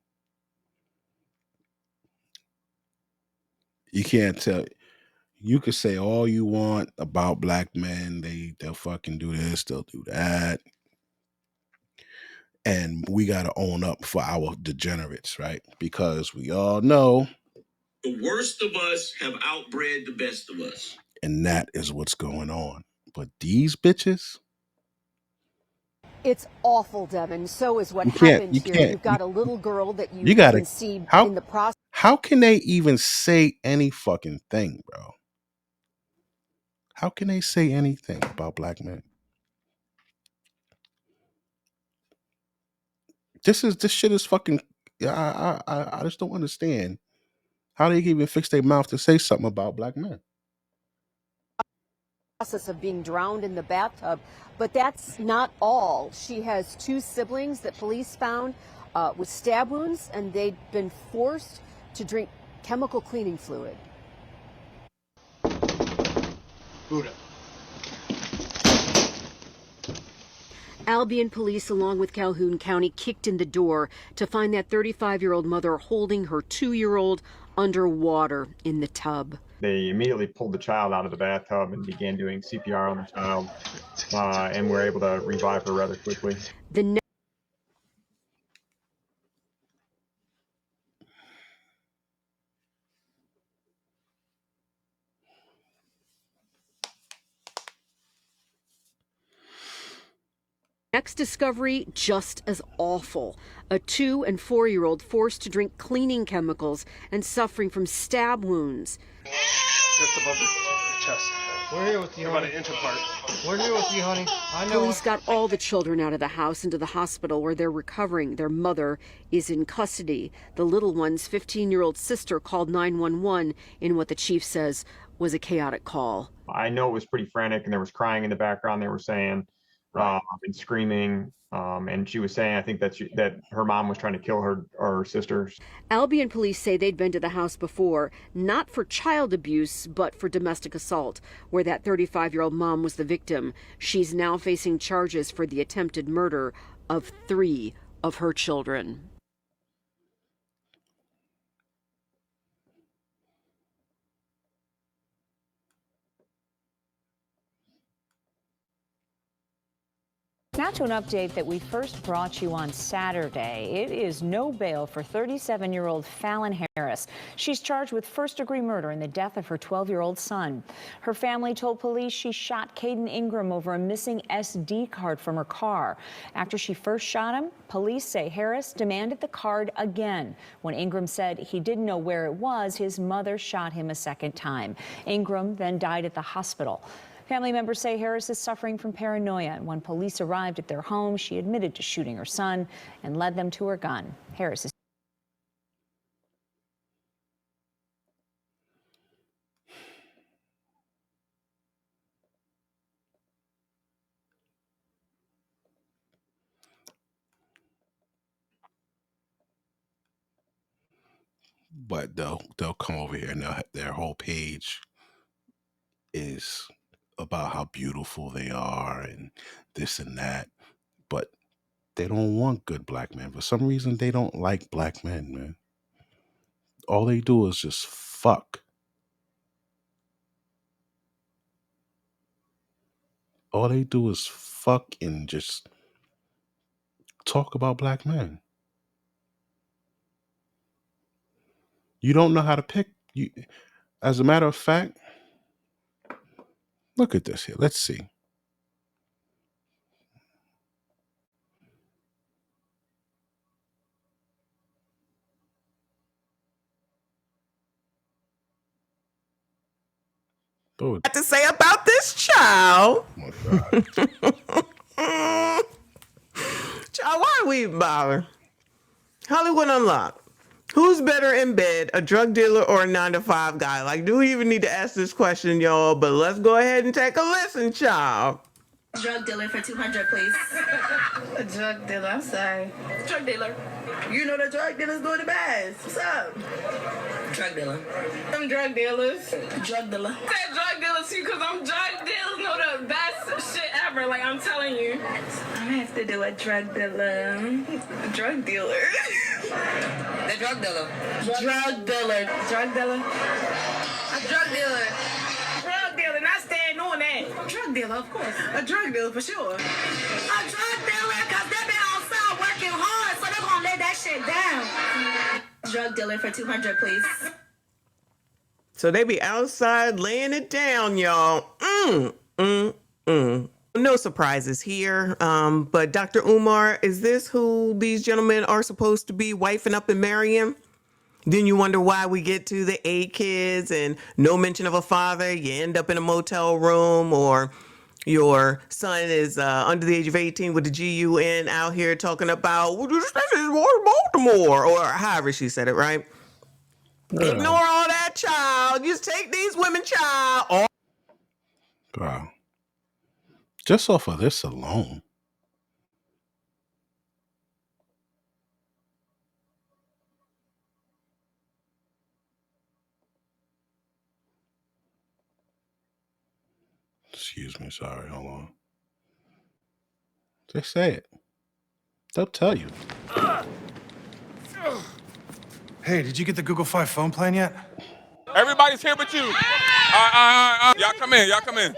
[SPEAKER 1] You can't tell. You could say all you want about black men. They'll fucking do this, they'll do that. And we got to own up for our degenerates, right? Because we all know
[SPEAKER 14] the worst of us have outbred the best of us.
[SPEAKER 1] And that is what's going on. But these bitches.
[SPEAKER 15] It's awful, Devin. So is what happened here. You've got a little girl that you conceived in the process.
[SPEAKER 1] How can they even say any fucking thing, bro? How can they say anything about black men? This shit is fucking. I just don't understand how they can even fix their mouth to say something about black men.
[SPEAKER 15] Process of being drowned in the bathtub, but that's not all. She has 2 siblings that police found with stab wounds, and they'd been forced to drink chemical cleaning fluid.
[SPEAKER 14] Buddha.
[SPEAKER 15] Albion police, along with Calhoun County, kicked in the door to find that 35-year-old mother holding her 2-year-old underwater in the tub.
[SPEAKER 16] They immediately pulled the child out of the bathtub and began doing CPR on the child, and were able to revive her rather quickly.
[SPEAKER 15] Next discovery, just as awful. A 2- and 4-year-old forced to drink cleaning chemicals and suffering from stab wounds.
[SPEAKER 14] Just above the chest.
[SPEAKER 17] We're here with you,
[SPEAKER 14] about
[SPEAKER 17] honey.
[SPEAKER 14] an inch apart.
[SPEAKER 17] We're here with you, honey. I know.
[SPEAKER 15] Police got all the children out of the house into the hospital where they're recovering. Their mother is in custody. The little one's 15-year-old sister called 911 in what the chief says was a chaotic call.
[SPEAKER 16] I know it was pretty frantic, and there was crying in the background, they were saying, and screaming. And she was saying, I think that her mom was trying to kill her sisters.
[SPEAKER 15] Albion police say they'd been to the house before, not for child abuse, but for domestic assault, where that 35-year-old mom was the victim. She's now facing charges for the attempted murder of 3 of her children.
[SPEAKER 2] Now to an update that we first brought you on Saturday. It is no bail for 37-year-old Fallon Harris. She's charged with first-degree murder in the death of her 12-year-old son. Her family told police she shot Caden Ingram over a missing SD card from her car. After she first shot him, police say Harris demanded the card again. When Ingram said he didn't know where it was, his mother shot him a second time. Ingram then died at the hospital. Family members say Harris is suffering from paranoia, and when police arrived at their home, she admitted to shooting her son and led them to her gun. Harris is
[SPEAKER 1] But they'll come over here and their whole page is about how beautiful they are and this and that. But they don't want good black men. For some reason, they don't like black men, man. All they do is just fuck. All they do is fuck and just talk about black men. You don't know how to pick. As a matter of fact, look at this here. Let's see.
[SPEAKER 5] What to say about this child? Child, why are we even bothering? Hollywood Unlocked. Who's better in bed, a drug dealer or a 9-to-5 guy? Like, do we even need to ask this question, y'all? But let's go ahead and take a listen, child.
[SPEAKER 18] Drug dealer for 200, please. A drug dealer, I'm sorry. Drug dealer. You know the drug dealers do the best. What's up? Drug dealer. Them drug dealers. Drug dealer. I said drug dealers too, because I'm drug dealers know the best shit ever, like I'm telling you. I have to do a drug dealer. A drug dealer. The drug dealer. Drug dealer. Drug dealer. A drug dealer. Drug dealer, not staying on that. Drug dealer, of course. A drug dealer for sure. A drug dealer, because they've been outside working hard, so they're going to let that shit down. Drug dealer for 200, please.
[SPEAKER 5] So they be outside laying it down, y'all. No surprises here. But Dr. Umar, is this who these gentlemen are supposed to be wifing up and marrying? Then you wonder why we get to the 8 kids and no mention of a father. You end up in a motel room, or your son is under the age of 18 with the GUN out here talking about, well, this is Baltimore, or however she said it, right? Yeah. Ignore all that, child. Just take these women, child.
[SPEAKER 1] Bro, just off of this alone. Excuse me, sorry, hold on. Just say it. They'll tell you.
[SPEAKER 19] Hey, did you get the Google Fi phone plan yet?
[SPEAKER 20] Everybody's here but you. Y'all come in, y'all come in.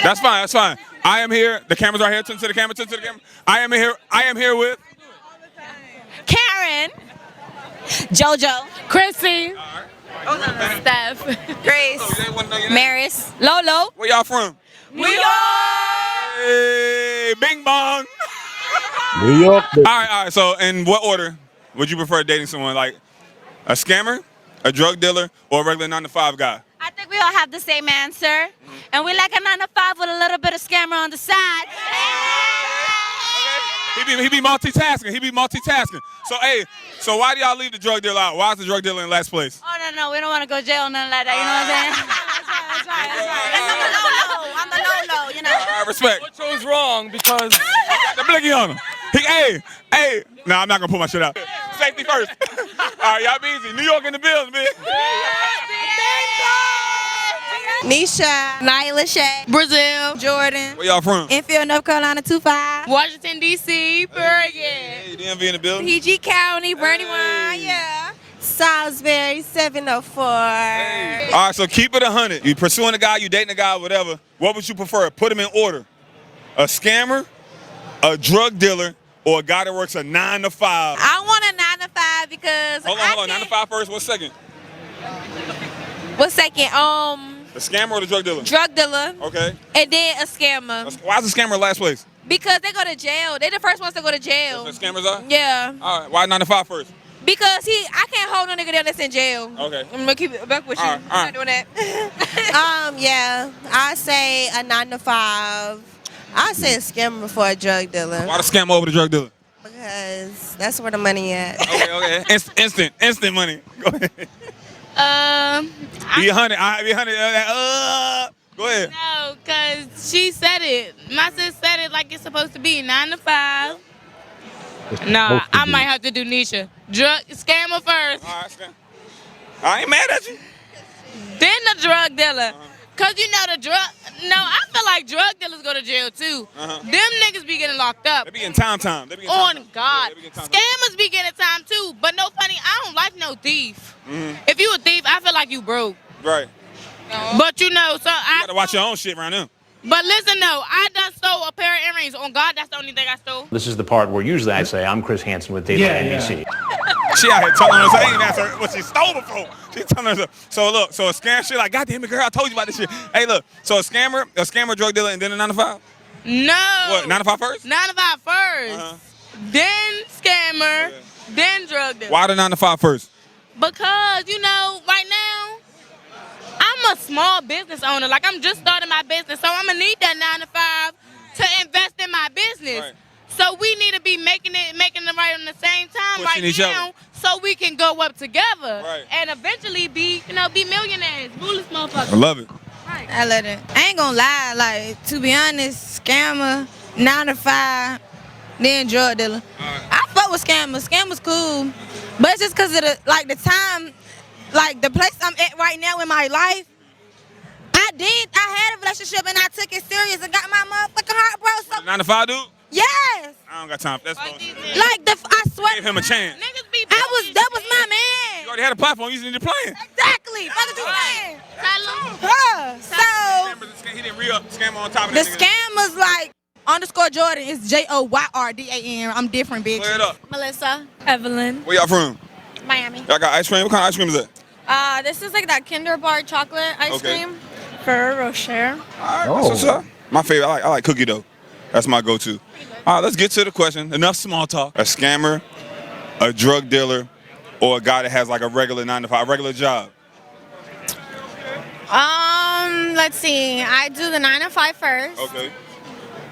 [SPEAKER 20] That's fine, that's fine. I am here. The cameras are here. Turn to the camera, turn to the camera. I am here with
[SPEAKER 21] Karen, JoJo, Chrissy, Steph, Grace, Maris, Lolo.
[SPEAKER 20] Where y'all from?
[SPEAKER 21] New York.
[SPEAKER 20] Hey, bing bong.
[SPEAKER 1] New York.
[SPEAKER 20] All right. So, in what order would you prefer dating someone? Like a scammer, a drug dealer, or a regular 9-to-5 guy?
[SPEAKER 21] I think we all have the same answer, and we like a 9-to-5 with a little bit of scammer on the side.
[SPEAKER 20] He be multitasking. So why do y'all leave the drug dealer out? Why is the drug dealer in last place?
[SPEAKER 21] Oh, no, we don't want to go to jail, nothing like that, you know what I'm saying? That's right. On the low, you know.
[SPEAKER 20] I respect.
[SPEAKER 22] What chose wrong because...
[SPEAKER 20] The blicky on him. Hey. Nah, I'm not going to put my shit out. Safety first. All right, y'all be easy. New York in the building, man.
[SPEAKER 21] Nisha, Nyla Shay, Brazil, Jordan.
[SPEAKER 20] Where y'all from?
[SPEAKER 21] Enfield, North Carolina, 25. Washington, D.C., Bergen.
[SPEAKER 20] Hey, DMV in the building.
[SPEAKER 21] PG County, Brandywine, yeah. Salisbury, 704. Hey.
[SPEAKER 20] All right, so keep it 100. You pursuing a guy, you dating a guy, whatever. What would you prefer? Put them in order. A scammer, a drug dealer, or a guy that works a 9 to 5?
[SPEAKER 21] I want a 9 to 5 because
[SPEAKER 20] Hold on. 9 to 5 first. What's second?
[SPEAKER 21] What's second?
[SPEAKER 20] The scammer or the drug dealer?
[SPEAKER 21] Drug dealer.
[SPEAKER 20] Okay.
[SPEAKER 21] And then a scammer.
[SPEAKER 20] Why is the scammer last place?
[SPEAKER 21] Because they go to jail. They're the first ones to go to jail.
[SPEAKER 20] That's what scammers are?
[SPEAKER 21] Yeah.
[SPEAKER 20] All right. Why 9 to 5 first?
[SPEAKER 21] Because I can't hold no nigga down that's in jail.
[SPEAKER 20] Okay.
[SPEAKER 21] I'm gonna keep it back with you.
[SPEAKER 20] All right.
[SPEAKER 21] I'm not doing that.
[SPEAKER 6] Yeah, I say a 9 to 5. I say a scammer before a drug dealer.
[SPEAKER 20] Why the scammer over the drug dealer?
[SPEAKER 6] Because that's where the money at.
[SPEAKER 20] Okay. Instant money. Go ahead. Be 100. I be 100. Go ahead.
[SPEAKER 21] No, cause she said it. My sis said it like it's supposed to be 9 to 5. No, I might have to do Nisha. Scammer first.
[SPEAKER 20] All right, scam. I ain't mad at you.
[SPEAKER 21] Then the drug dealer. Cause you know I feel like drug dealers go to jail too. Them niggas be getting locked up.
[SPEAKER 20] They be getting time. They be getting
[SPEAKER 21] On
[SPEAKER 20] time.
[SPEAKER 21] God.
[SPEAKER 20] Yeah,
[SPEAKER 21] Scammers be getting time too. But no funny, I don't like no thief. If you a thief, I feel like you broke.
[SPEAKER 20] Right.
[SPEAKER 21] But you know, so
[SPEAKER 20] You gotta watch your own shit right now.
[SPEAKER 21] But listen though, I done stole a pair of earrings. On God, that's the only thing I stole.
[SPEAKER 7] This is the part where usually I say, I'm Chris Hansen with Daytime NBC.
[SPEAKER 20] She out here telling us, I ain't even asked her what she stole before. She telling us, so look, so a scam shit, like, God damn it, girl, I told you about this shit. Hey, look, so a scammer, drug dealer, and then a 9 to 5?
[SPEAKER 21] No.
[SPEAKER 20] What, 9 to 5 first?
[SPEAKER 21] 9 to 5 first. Then scammer, then drug dealer.
[SPEAKER 20] Why the 9 to 5 first?
[SPEAKER 21] Because, you know, right now, I'm a small business owner. Like, I'm just starting my business, so I'm going to need that 9 to 5 to invest in my business.
[SPEAKER 20] Right.
[SPEAKER 21] So we need to be making it right on the same time
[SPEAKER 20] Pushing each
[SPEAKER 21] now,
[SPEAKER 20] other.
[SPEAKER 21] so we can go up together
[SPEAKER 20] Right.
[SPEAKER 21] and eventually be millionaires. Ruthless motherfuckers.
[SPEAKER 20] I love it.
[SPEAKER 21] Right.
[SPEAKER 6] I love it. I ain't gonna lie, like, to be honest, scammer, 9 to 5, then drug dealer. I fuck with scammers. Scammers cool. But it's just because of the time, like the place I'm at right now in my life, I had a relationship and I took it serious and got my motherfucking heart broke. So
[SPEAKER 20] 9 to 5 dude?
[SPEAKER 6] yes.
[SPEAKER 20] I don't got time for that.
[SPEAKER 6] I swear.
[SPEAKER 20] Give him a chance.
[SPEAKER 6] That was my man.
[SPEAKER 20] You already had a platform, you just need to play it.
[SPEAKER 6] Exactly. Fuck what you saying. So
[SPEAKER 20] He didn't re-up scammer on top of
[SPEAKER 6] the
[SPEAKER 20] that nigga.
[SPEAKER 6] scammers like _Jordan is JOYRDAN. I'm different, bitch.
[SPEAKER 20] Clear it up.
[SPEAKER 4] Melissa. Evelyn.
[SPEAKER 20] Where y'all from?
[SPEAKER 4] Miami.
[SPEAKER 20] Y'all got ice cream? What kind of ice cream is that?
[SPEAKER 4] This is like that Kinder Bar chocolate ice
[SPEAKER 20] Okay.
[SPEAKER 4] cream. Ferrero Rocher.
[SPEAKER 20] All right, that's what's up. My favorite, I like cookie dough. That's my go-to. All right, let's get to the question. Enough small talk. A scammer, a drug dealer, or a guy that has like a regular 9 to 5, regular job?
[SPEAKER 4] Let's see. I do the 9 to 5 first,
[SPEAKER 20] Okay.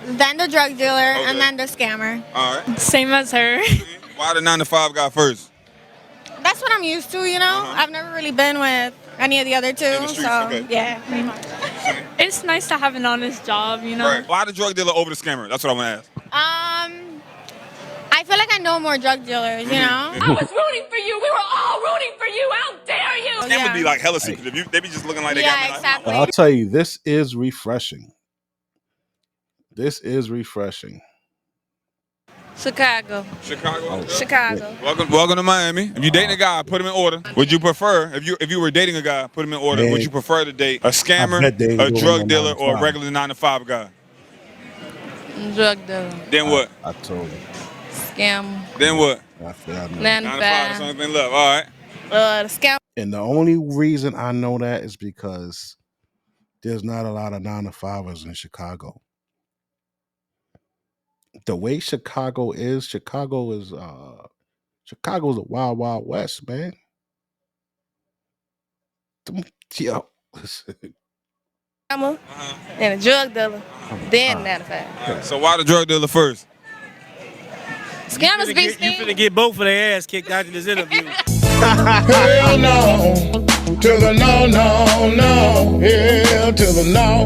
[SPEAKER 4] then the drug dealer,
[SPEAKER 20] Okay.
[SPEAKER 4] and then the scammer.
[SPEAKER 20] All right.
[SPEAKER 4] Same as her.
[SPEAKER 20] Why the 9 to 5 guy first?
[SPEAKER 4] That's what I'm used to, you know? I've never really been with any of the other two,
[SPEAKER 20] the streets,
[SPEAKER 4] so
[SPEAKER 20] okay.
[SPEAKER 4] yeah, pretty much. It's nice to have an honest job, you know?
[SPEAKER 20] Right. Why the drug dealer over the scammer? That's what I want to ask.
[SPEAKER 4] I feel like I know more drug dealers, you know?
[SPEAKER 20] I was
[SPEAKER 4] rooting for you. We were all rooting for you. How dare you?
[SPEAKER 20] Scammers be like hella secretive. They be just looking like they got me. Like,
[SPEAKER 4] exactly.
[SPEAKER 1] I'll tell you, this is refreshing. This is refreshing.
[SPEAKER 21] Chicago.
[SPEAKER 20] Chicago.
[SPEAKER 21] Chicago.
[SPEAKER 20] Welcome to Miami. If you dating a guy, put him in order. Would you prefer, if you were dating a guy, put him in order.
[SPEAKER 1] Man,
[SPEAKER 20] Would you prefer to date a scammer,
[SPEAKER 1] bet they ain't
[SPEAKER 20] a
[SPEAKER 1] doing
[SPEAKER 20] drug
[SPEAKER 1] no
[SPEAKER 20] dealer,
[SPEAKER 1] 9 to
[SPEAKER 20] or a
[SPEAKER 1] 5.
[SPEAKER 20] regular 9 to 5 guy?
[SPEAKER 21] Drug dealer.
[SPEAKER 20] Then what?
[SPEAKER 1] I told you.
[SPEAKER 21] Scam.
[SPEAKER 20] Then what?
[SPEAKER 1] I forgot.
[SPEAKER 21] 9 to 5.
[SPEAKER 20] That's the only thing left. All right.
[SPEAKER 21] The scam.
[SPEAKER 1] And the only reason I know that is because there's not a lot of 9 to 5ers in Chicago. The way Chicago is a wild, wild west, man. Yo,
[SPEAKER 21] Scammer and a drug dealer. Then 9 to 5.
[SPEAKER 20] So why the drug dealer first?
[SPEAKER 21] Scammers be
[SPEAKER 17] You finna get both of their ass kicked out of this interview.
[SPEAKER 8] Hell no, to the no, no, no, hell to the no.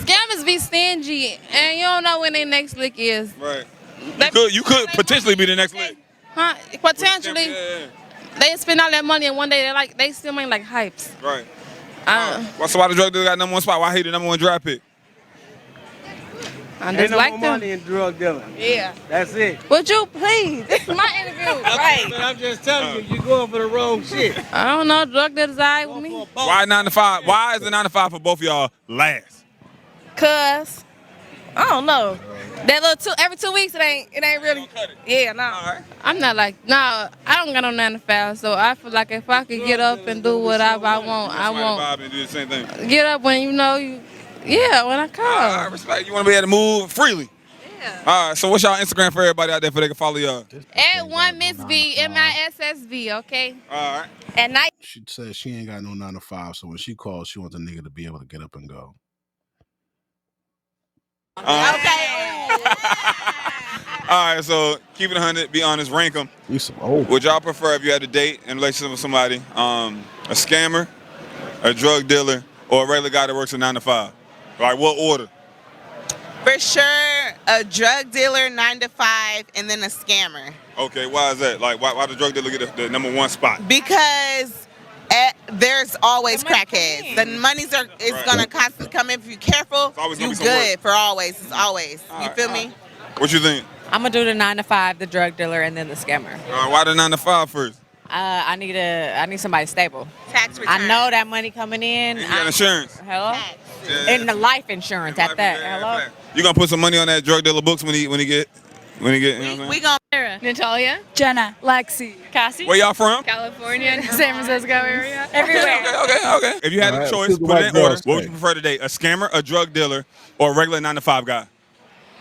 [SPEAKER 21] Scammers be stingy, and you don't know when their next lick is.
[SPEAKER 20] Right. You could potentially be the next lick.
[SPEAKER 21] Huh? Potentially. They spend all that money, and one day they still make like hypes.
[SPEAKER 20] Right. So why the drug dealer got number 1 spot? Why he the number 1 draft pick?
[SPEAKER 21] I
[SPEAKER 17] Ain't
[SPEAKER 21] just
[SPEAKER 17] no
[SPEAKER 21] like
[SPEAKER 17] more
[SPEAKER 21] them.
[SPEAKER 17] money in drug dealing.
[SPEAKER 21] Yeah.
[SPEAKER 17] That's it.
[SPEAKER 21] Would you please? This is my interview. Right.
[SPEAKER 17] I'm just telling you, you're going for the wrong shit.
[SPEAKER 21] I don't know. Drug dealers eye with me.
[SPEAKER 20] Why 9 to 5? Why is the 9 to 5 for both of y'all last?
[SPEAKER 21] Cause
[SPEAKER 4] I don't know. That little every 2 weeks, it ain't really. Yeah, no.
[SPEAKER 21] I'm not like, no, I don't got no 9 to 5, so I feel like if I could get up and do whatever I want, I
[SPEAKER 20] Bob and do the same thing.
[SPEAKER 21] get up when when I call.
[SPEAKER 20] I respect. You want to be able to move freely. Yeah. All right. So what's y'all Instagram for everybody out there, for they can follow y'all?
[SPEAKER 21] At 1 Miss V, MISSV, okay?
[SPEAKER 20] All right.
[SPEAKER 21] At night.
[SPEAKER 1] She says she ain't got no 9 to 5, so when she calls, she wants a nigga to be able to get up and go.
[SPEAKER 21] Okay.
[SPEAKER 20] All right, so keep it 100, be honest, rank them.
[SPEAKER 1] You some old.
[SPEAKER 20] Would y'all prefer, if you had a date in relationship with somebody, a scammer, a drug dealer, or a regular guy that works a 9 to 5? Like, what order?
[SPEAKER 10] For sure, a drug dealer, 9 to 5, and then a scammer.
[SPEAKER 20] Okay, why is that? Like, why the drug dealer get the number 1 spot?
[SPEAKER 10] Because there's always crackheads. The money's gonna constantly come in. If you're careful, you good for always. It's always. You feel me?
[SPEAKER 20] What you think?
[SPEAKER 11] I'm gonna do the 9 to 5, the drug dealer, and then the scammer.
[SPEAKER 20] Why the 9 to 5 first?
[SPEAKER 11] I need somebody stable.
[SPEAKER 10] Tax return.
[SPEAKER 11] I know that money coming in.
[SPEAKER 20] You got insurance.
[SPEAKER 11] Hello.
[SPEAKER 20] Yeah.
[SPEAKER 11] And the life insurance at that. Hello.
[SPEAKER 20] You gonna put some money on that drug dealer books when he get. You know what I'm saying?
[SPEAKER 10] We gonna
[SPEAKER 21] Sarah, Natalia,
[SPEAKER 12] Jenna, Lexi,
[SPEAKER 21] Cassie.
[SPEAKER 20] Where y'all from?
[SPEAKER 21] California, San Francisco area.
[SPEAKER 12] everywhere.
[SPEAKER 20] Okay. If you had a choice, put it in order. What would you prefer today? A scammer, a drug dealer, or a regular 9 to 5 guy?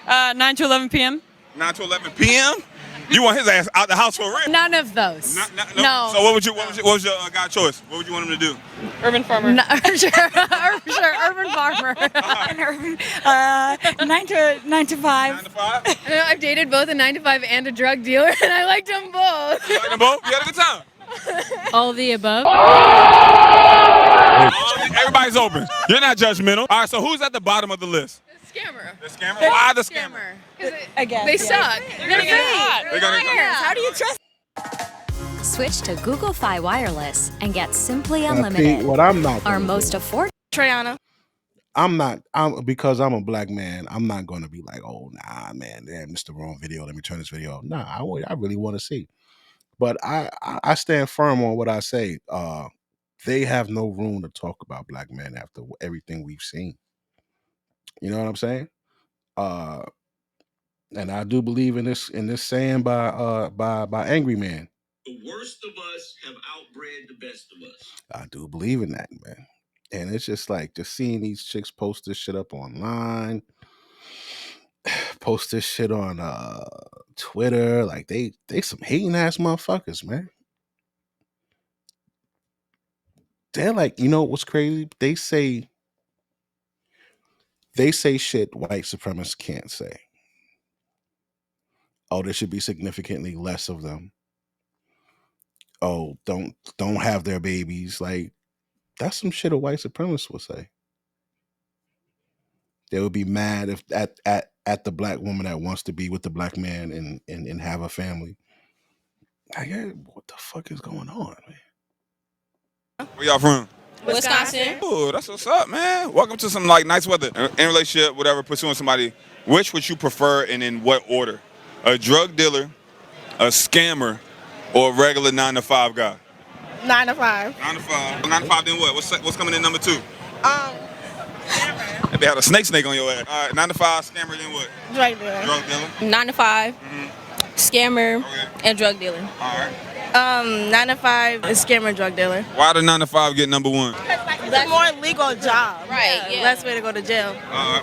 [SPEAKER 12] 9 to 11 p.m.
[SPEAKER 20] 9 to 11 p.m. You want his ass out the house for real?
[SPEAKER 11] None of those.
[SPEAKER 20] No. So what was your guy choice? What would you want him to do?
[SPEAKER 12] Urban farmer.
[SPEAKER 11] No, sure, urban farmer.
[SPEAKER 12] An urban. 9 to 5.
[SPEAKER 20] 9 to 5.
[SPEAKER 21] I've dated both a 9 to 5 and a drug dealer, and I liked them both.
[SPEAKER 20] You like them both? You had a good time.
[SPEAKER 21] All of the above.
[SPEAKER 20] Everybody's open. You're not judgmental. All right. So who's at the bottom of the list?
[SPEAKER 21] Scammer.
[SPEAKER 20] The scammer. Why the scammer?
[SPEAKER 12] I guess.
[SPEAKER 21] They suck. They're gonna get hot.
[SPEAKER 20] They're gonna
[SPEAKER 12] How do you trust?
[SPEAKER 13] Switch to Google Fi Wireless and get Simply
[SPEAKER 1] Now,
[SPEAKER 13] Unlimited.
[SPEAKER 1] Pete, what I'm not
[SPEAKER 13] Our
[SPEAKER 1] gonna
[SPEAKER 13] most
[SPEAKER 1] do,
[SPEAKER 13] affordable.
[SPEAKER 4] Trayana.
[SPEAKER 1] because I'm a black man, I'm not going to be like, oh, nah, man, damn, this is the wrong video. Let me turn this video off. Nah, I really want to see. But I stand firm on what I say. They have no room to talk about black men after everything we've seen. You know what I'm saying? And I do believe in this saying by Angry Man.
[SPEAKER 14] The worst of us have outbred the best of us.
[SPEAKER 1] I do believe in that, man. And it's just like just seeing these chicks post this shit up online, post this shit on Twitter. Like they some hating ass motherfuckers, man. They're like, you know what's crazy? They say shit white supremacists can't say. Oh, there should be significantly less of them. Oh, don't have their babies. Like, that's some shit a white supremacist would say. They would be mad if at the black woman that wants to be with the black man and have a family. Like, what the fuck is going on, man?
[SPEAKER 20] Where y'all from?
[SPEAKER 4] Wisconsin.
[SPEAKER 20] Oh, that's what's up, man. Welcome to some like nice weather. In relationship, whatever, pursuing somebody, which would you prefer and in what order? A drug dealer, a scammer, or a regular 9 to 5 guy?
[SPEAKER 4] 9 to 5.
[SPEAKER 20] 9 to 5. 9 to 5, then what? What's coming in number 2? They had a snake on your ass. All right, 9 to 5, scammer, then what?
[SPEAKER 4] Drug dealer.
[SPEAKER 20] Drug dealer.
[SPEAKER 4] 9 to 5. Scammer and drug dealer.
[SPEAKER 20] All right.
[SPEAKER 4] 9 to 5 is scammer, drug dealer.
[SPEAKER 20] Why did 9 to 5 get number 1?
[SPEAKER 4] It's a more legal job. Right. Yeah. Less way to go to jail.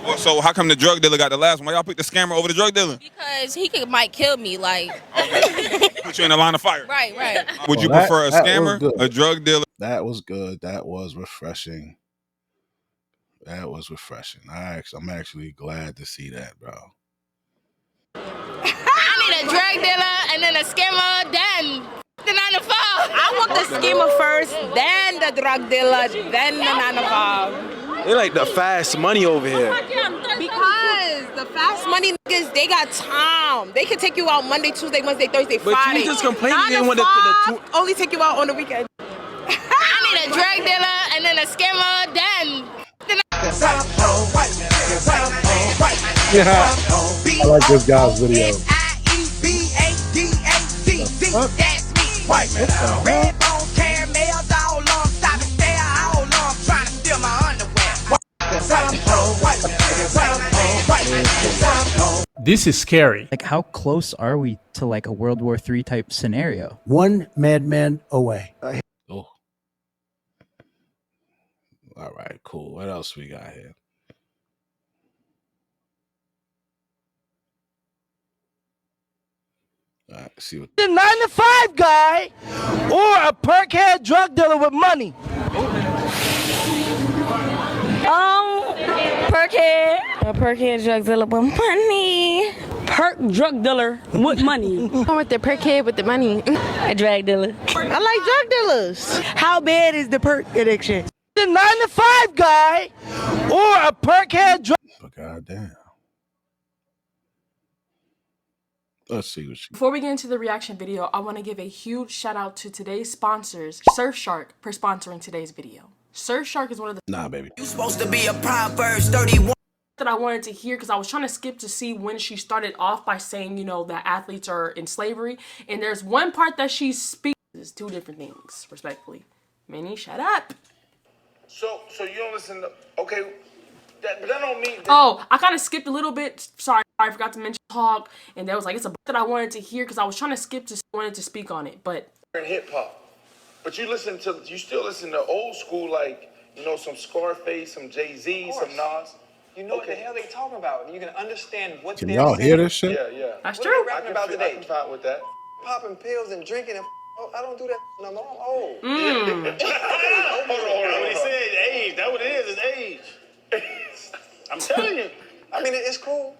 [SPEAKER 20] Well, so how come the drug dealer got the last one? Why y'all picked the scammer over the drug dealer?
[SPEAKER 4] Because he might kill me. Like.
[SPEAKER 20] Put you in the line of fire.
[SPEAKER 4] Right.
[SPEAKER 20] Would you prefer a scammer, a drug dealer?
[SPEAKER 1] That was good. That was refreshing. That was refreshing. I'm actually glad to see that, bro.
[SPEAKER 21] I need a drug dealer and then a scammer, then the 9 to 5.
[SPEAKER 4] I want the scammer first, then the drug dealer, then the 9 to 5.
[SPEAKER 17] They like the fast money over here.
[SPEAKER 4] Because the fast money niggas, they got time. They can take you out Monday, Tuesday, Wednesday, Thursday,
[SPEAKER 17] But
[SPEAKER 4] Friday.
[SPEAKER 17] you just complain you
[SPEAKER 4] 9
[SPEAKER 17] didn't
[SPEAKER 4] to
[SPEAKER 17] want the
[SPEAKER 4] 5, only take you out on the weekend.
[SPEAKER 21] I need a drug dealer and then a scammer, then the
[SPEAKER 1] I like this guy's video.
[SPEAKER 8] White man. Red bone caramels all on, stop and stare all on, trying to steal my underwear. White man.
[SPEAKER 3] This is scary.
[SPEAKER 22] Like, how close are we to like a World War III type scenario?
[SPEAKER 23] One madman away.
[SPEAKER 1] Oh. All right, cool. What else we got here? All right, see what.
[SPEAKER 24] The 9-to-5 guy or a perkhead drug dealer with money?
[SPEAKER 12] Perkhead. A perkhead drug dealer with money. Perk drug dealer with money.
[SPEAKER 4] I'm with the perkhead with the money.
[SPEAKER 12] A drug dealer.
[SPEAKER 4] I like drug dealers.
[SPEAKER 24] How bad is the perk addiction? The 9-to-5 guy or a perkhead drug.
[SPEAKER 1] But goddamn. Let's see what she.
[SPEAKER 25] Before we get into the reaction video, I want to give a huge shout out to today's sponsors, Surfshark, for sponsoring today's video. Surfshark is one of the
[SPEAKER 1] baby.
[SPEAKER 24] You supposed to be a Proverbs 31.
[SPEAKER 25] That I wanted to hear because I was trying to skip to see when she started off by saying, you know, that athletes are in slavery. And there's one part that she speaks. It's two different things, respectfully. Minnie, shut up.
[SPEAKER 8] So you don't listen to, okay, but that don't mean that.
[SPEAKER 25] Oh, I kind of skipped a little bit. Sorry, I forgot to mention talk. And that was like, it's a book that I wanted to hear because I was trying to skip to wanted to speak on it. But
[SPEAKER 8] in hip hop. But you still listen to old school, like, you know, some Scarface, some Jay-Z, some Nas.
[SPEAKER 26] You know what the hell they talking about. You can understand what
[SPEAKER 1] Can
[SPEAKER 26] they're
[SPEAKER 1] y'all
[SPEAKER 26] saying.
[SPEAKER 1] hear this shit?
[SPEAKER 8] Yeah.
[SPEAKER 25] That's
[SPEAKER 26] what
[SPEAKER 25] true.
[SPEAKER 26] are they rapping about today?
[SPEAKER 8] I can fight with that.
[SPEAKER 26] Popping pills and drinking and I don't do that no more. I'm old.
[SPEAKER 8] Hold on. What he said, age. That's what it is age. I'm telling you.
[SPEAKER 26] I mean, it's cool,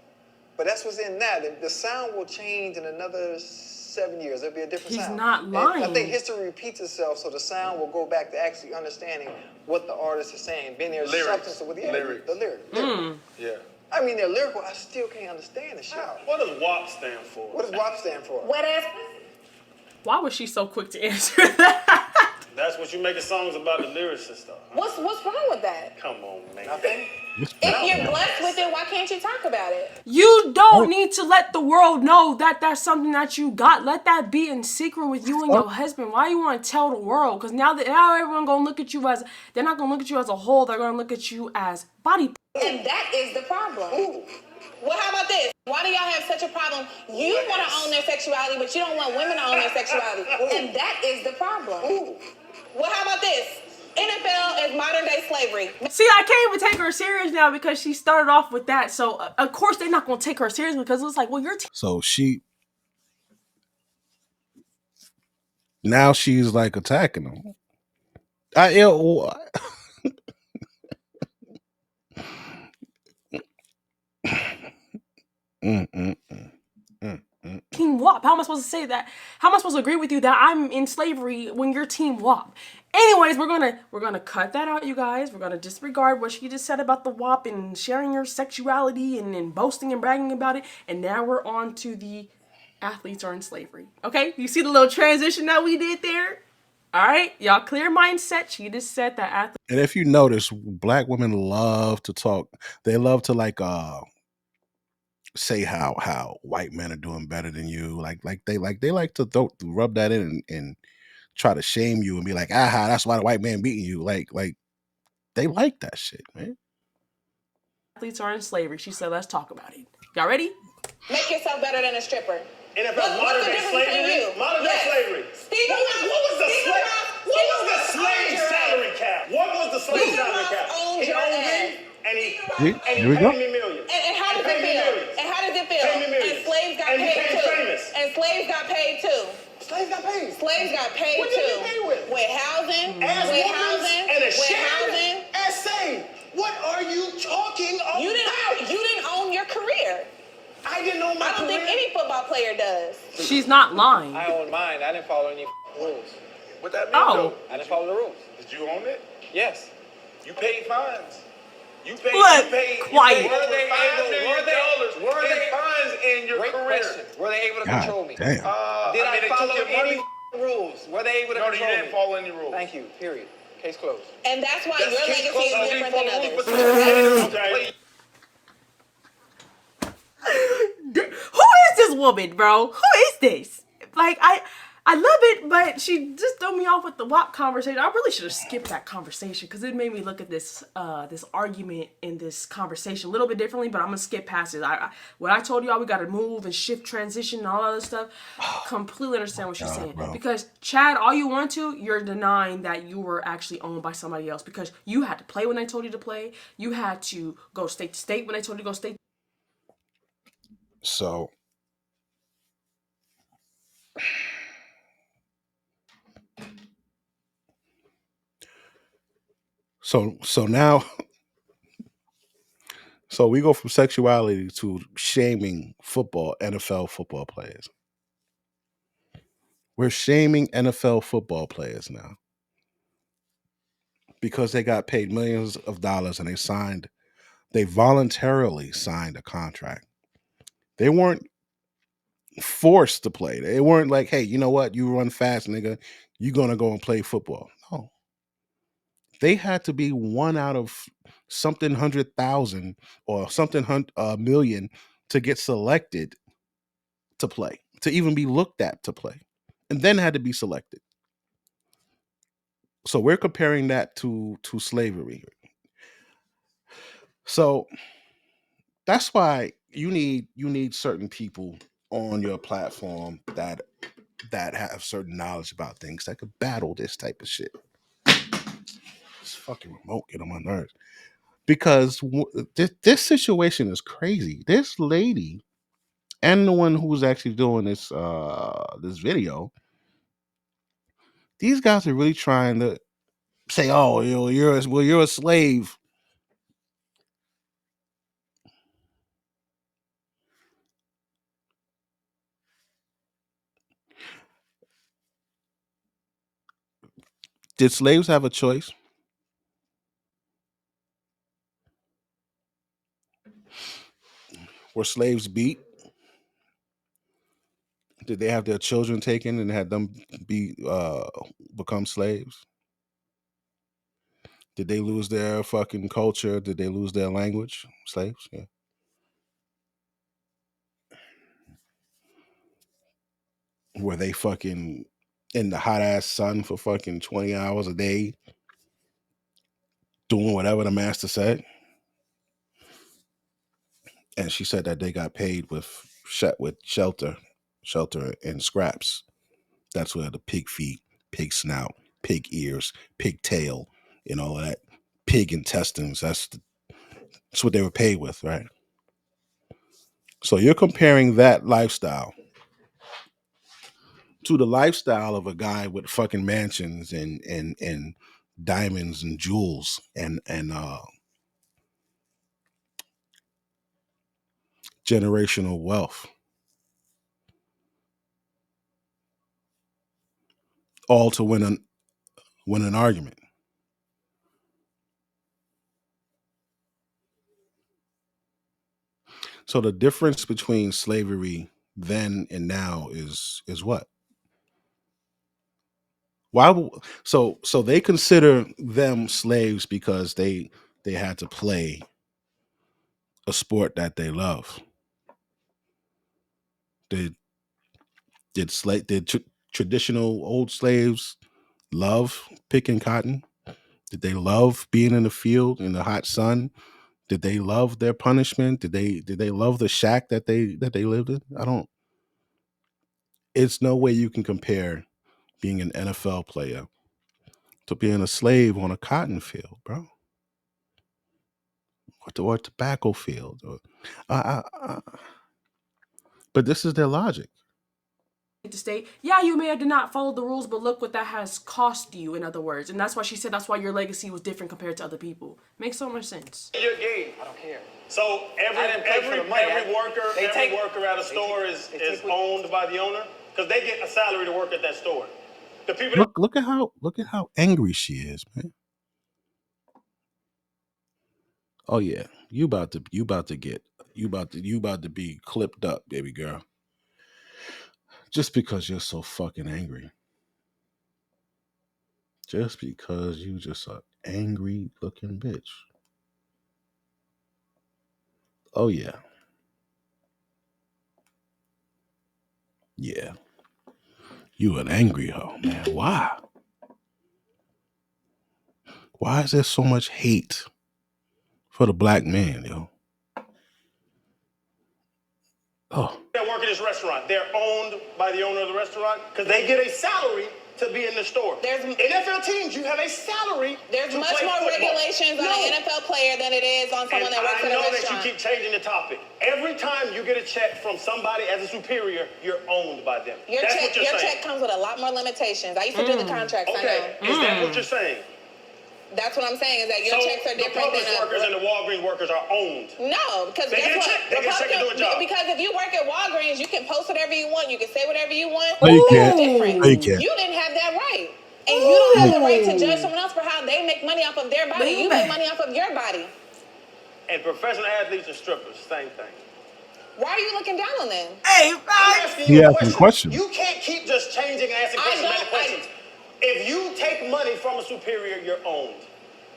[SPEAKER 26] but that's what's in that. The sound will change in another 7 years. It'll be a different sound.
[SPEAKER 25] He's not lying.
[SPEAKER 26] And I think history repeats itself, so the sound will go back to actually understanding what the artist is saying. Being there's substance with the lyric.
[SPEAKER 8] Yeah.
[SPEAKER 26] I mean, they're lyrical. I still can't understand the shit.
[SPEAKER 8] What does WAP stand for?
[SPEAKER 26] What does WAP stand for?
[SPEAKER 12] Wet ass.
[SPEAKER 25] why was she so quick to answer that?
[SPEAKER 8] That's what you making songs about the lyrics and stuff.
[SPEAKER 12] What's wrong with that?
[SPEAKER 8] Come on, man.
[SPEAKER 12] If you're blessed with it, why can't you talk about it?
[SPEAKER 25] You don't need to let the world know that that's something that you got. Let that be in secret with you and your husband. Why you want to tell the world? Because now everyone gonna look at you as, they're not gonna look at you as a whole. They're gonna look at you as body.
[SPEAKER 12] And that is the problem. Well, how about this? Why do y'all have such a problem? You want to own their sexuality, but you don't want women to own their sexuality. And that is the problem. Well, how about this? NFL is modern day slavery.
[SPEAKER 25] See, I can't even take her serious now because she started off with that. So, of course, they're not going to take her seriously because it's like, well, you're...
[SPEAKER 1] So now she's like attacking them.
[SPEAKER 25] Team WAP. How am I supposed to say that? How am I supposed to agree with you that I'm in slavery when you're Team WAP? Anyways, we're gonna cut that out, you guys. We're gonna disregard what she just said about the WAP and sharing your sexuality and boasting and bragging about it. And now we're on to the athletes are in slavery. Okay, you see the little transition that we did there? All right, y'all clear mindset. She just said that athletes.
[SPEAKER 1] And if you notice, black women love to talk. They love to say how white men are doing better than you. They like to rub that in and try to shame you and be like, aha, that's why the white man beating you. Like they like that shit, man.
[SPEAKER 25] Athletes are in slavery. She said, let's talk about it. Y'all ready?
[SPEAKER 12] Make yourself better than a stripper.
[SPEAKER 8] NFL modern day slavery. Modern day slavery. What was the slave salary cap? What was the slave salary cap? He owned me and he paid me millions.
[SPEAKER 12] And how does it feel? And how does it feel? And slaves got paid too. And slaves got paid too.
[SPEAKER 26] Slaves got paid.
[SPEAKER 12] Slaves got paid
[SPEAKER 26] What
[SPEAKER 12] too.
[SPEAKER 26] did they pay with?
[SPEAKER 12] With housing.
[SPEAKER 26] As
[SPEAKER 12] with
[SPEAKER 26] women
[SPEAKER 12] housing.
[SPEAKER 26] and a
[SPEAKER 12] with
[SPEAKER 26] shed.
[SPEAKER 12] housing.
[SPEAKER 26] As saying, what are you talking about?
[SPEAKER 12] You didn't own your career.
[SPEAKER 26] I didn't own my career.
[SPEAKER 12] I don't think any football player does.
[SPEAKER 25] She's not lying.
[SPEAKER 26] I owned mine. I didn't follow any rules.
[SPEAKER 8] What that mean,
[SPEAKER 25] though?
[SPEAKER 26] I didn't follow the rules.
[SPEAKER 8] Did you own it?
[SPEAKER 26] Yes.
[SPEAKER 8] You paid fines. You paid.
[SPEAKER 25] Quiet.
[SPEAKER 8] Were they fines in your
[SPEAKER 26] Great
[SPEAKER 8] career?
[SPEAKER 26] question. Were they able to control me?
[SPEAKER 1] Damn.
[SPEAKER 26] Did I follow any rules? Were they able to control me?
[SPEAKER 8] No, you didn't follow any rules.
[SPEAKER 26] Thank you. Period. Case closed.
[SPEAKER 12] And that's why your legacy is different than others.
[SPEAKER 25] Who is this woman, bro? Who is this? Like, I I love it, but she just threw me off with the WAP conversation. I really should have skipped that conversation because it made me look at this this argument in this conversation a little bit differently. But I'm gonna skip past it. What I told y'all, we got to move and shift, transition, and all that other stuff. Completely understand what she's saying.
[SPEAKER 1] bro.
[SPEAKER 25] Because Chad, all you want to, you're denying that you were actually owned by somebody else because you had to play when they told you to play. You had to go state to state when they told you to go state.
[SPEAKER 1] So now so we go from sexuality to shaming NFL football players. We're shaming NFL football players now because they got paid millions of dollars and they voluntarily signed a contract. They weren't forced to play. They weren't like, hey, you know what? You run fast, nigga. You're going to go and play football. No. They had to be one out of something 100,000 or something million to get selected to play, to even be looked at to play, and then had to be selected. So we're comparing that to slavery. So that's why you need certain people on your platform that have certain knowledge about things that could battle this type of shit. This fucking remote get on my nerves because this situation is crazy. This lady and the one who's actually doing this this video, these guys are really trying to say, "Oh, you're a slave." Did slaves have a choice? Were slaves beat? Did they have their children taken and had them become slaves? Did they lose their fucking culture? Did they lose their language? Slaves, yeah. Were they fucking in the hot ass sun for fucking 20 hours a day doing whatever the master said? And she said that they got paid with shelter and scraps. That's where the pig feet, pig snout, pig ears, pig tail, and all of that, pig intestines. That's what they were paid with, right? So you're comparing that lifestyle to the lifestyle of a guy with fucking mansions and diamonds and jewels and generational wealth, all to win an argument. So the difference between slavery then and now is what? So they consider them slaves because they had to play a sport that they love. Did traditional old slaves love picking cotton? Did they love being in the field in the hot sun? Did they love their punishment? Did they love the shack that they lived in? I don't. It's no way you can compare being an NFL player to being a slave on a cotton field, bro, or a tobacco field. But this is their logic.
[SPEAKER 25] To state, yeah, you may have did not follow the rules, but look what that has cost you, in other words. And that's why she said that's why your legacy was different compared to other people. Makes so much sense.
[SPEAKER 8] Your game. I don't care. So every worker at a store is owned by the owner because they get a salary to work at that store. The people
[SPEAKER 1] look at how angry she is, man. Oh yeah, you about to be clipped up, baby girl. Just because you're so fucking angry. Just because you just an angry looking bitch. Oh yeah. Yeah. You an angry hoe, man. Why? Why is there so much hate for the black man, yo? Oh.
[SPEAKER 8] That work in this restaurant, they're owned by the owner of the restaurant because they get a salary to be in the store.
[SPEAKER 12] There's
[SPEAKER 8] NFL teams, you have a salary.
[SPEAKER 12] There's
[SPEAKER 8] to
[SPEAKER 12] much
[SPEAKER 8] play
[SPEAKER 12] more
[SPEAKER 8] football.
[SPEAKER 12] regulations on an NFL player than it is on someone that works in a
[SPEAKER 8] I know that
[SPEAKER 12] restaurant.
[SPEAKER 8] you keep changing the topic. Every time you get a check from somebody as a superior, you're owned by them. That's what you're
[SPEAKER 12] Your
[SPEAKER 8] saying.
[SPEAKER 12] check comes with a lot more limitations. I used to do the contracts.
[SPEAKER 8] Okay,
[SPEAKER 12] I know.
[SPEAKER 8] is that what you're saying?
[SPEAKER 12] That's what I'm saying, is that your checks are different
[SPEAKER 8] the
[SPEAKER 12] than
[SPEAKER 8] Publix workers and the Walgreens workers are owned.
[SPEAKER 12] No, because
[SPEAKER 8] They
[SPEAKER 12] guess
[SPEAKER 8] get a
[SPEAKER 12] what?
[SPEAKER 8] check. They get a check to do a job.
[SPEAKER 12] Because if you work at Walgreens, you can post whatever you want. You can say whatever you want.
[SPEAKER 1] No, you
[SPEAKER 12] That's
[SPEAKER 1] can't.
[SPEAKER 12] different.
[SPEAKER 1] No, you can't.
[SPEAKER 12] You didn't have that right. And you don't have the right to judge someone else for how they make money off of their body. You make money off of your body.
[SPEAKER 8] And professional athletes and strippers, same thing.
[SPEAKER 12] Why are you looking down on them?
[SPEAKER 5] Hey,
[SPEAKER 8] I'm asking
[SPEAKER 1] He
[SPEAKER 8] you a
[SPEAKER 1] asking
[SPEAKER 8] question.
[SPEAKER 1] questions.
[SPEAKER 8] You can't keep just changing and asking questions. If you take money from a superior, you're owned.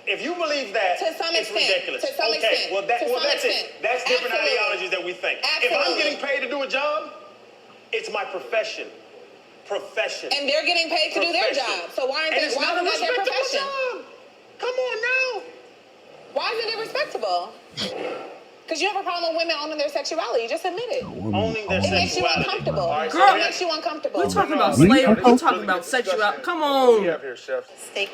[SPEAKER 8] If you believe that,
[SPEAKER 12] To some
[SPEAKER 8] it's
[SPEAKER 12] extent.
[SPEAKER 8] ridiculous.
[SPEAKER 12] To some extent.
[SPEAKER 8] Well,
[SPEAKER 12] To some
[SPEAKER 8] that's
[SPEAKER 12] extent.
[SPEAKER 8] it. That's different
[SPEAKER 12] Absolutely.
[SPEAKER 8] ideologies that we think. If I'm
[SPEAKER 12] Absolutely.
[SPEAKER 8] getting paid to do a job, it's my profession. Profession.
[SPEAKER 12] And they're getting paid to do their
[SPEAKER 8] Profession.
[SPEAKER 12] job. So why
[SPEAKER 8] And
[SPEAKER 12] isn't
[SPEAKER 8] it's
[SPEAKER 12] that
[SPEAKER 8] not a
[SPEAKER 12] their
[SPEAKER 8] respectable
[SPEAKER 12] profession?
[SPEAKER 8] job. Come on now.
[SPEAKER 12] Why isn't it respectable? Because you have a problem with women owning their sexuality. Just admit it.
[SPEAKER 8] Owning their
[SPEAKER 12] It makes you
[SPEAKER 8] sexuality.
[SPEAKER 12] uncomfortable.
[SPEAKER 8] All right, so
[SPEAKER 12] Girl, it
[SPEAKER 8] we
[SPEAKER 12] makes you uncomfortable.
[SPEAKER 25] We're talking about
[SPEAKER 1] We-
[SPEAKER 25] slavery.
[SPEAKER 1] we-
[SPEAKER 25] We're talking about sexuality. Come
[SPEAKER 8] What do we
[SPEAKER 25] on.
[SPEAKER 8] have here, Chef?
[SPEAKER 2] Steak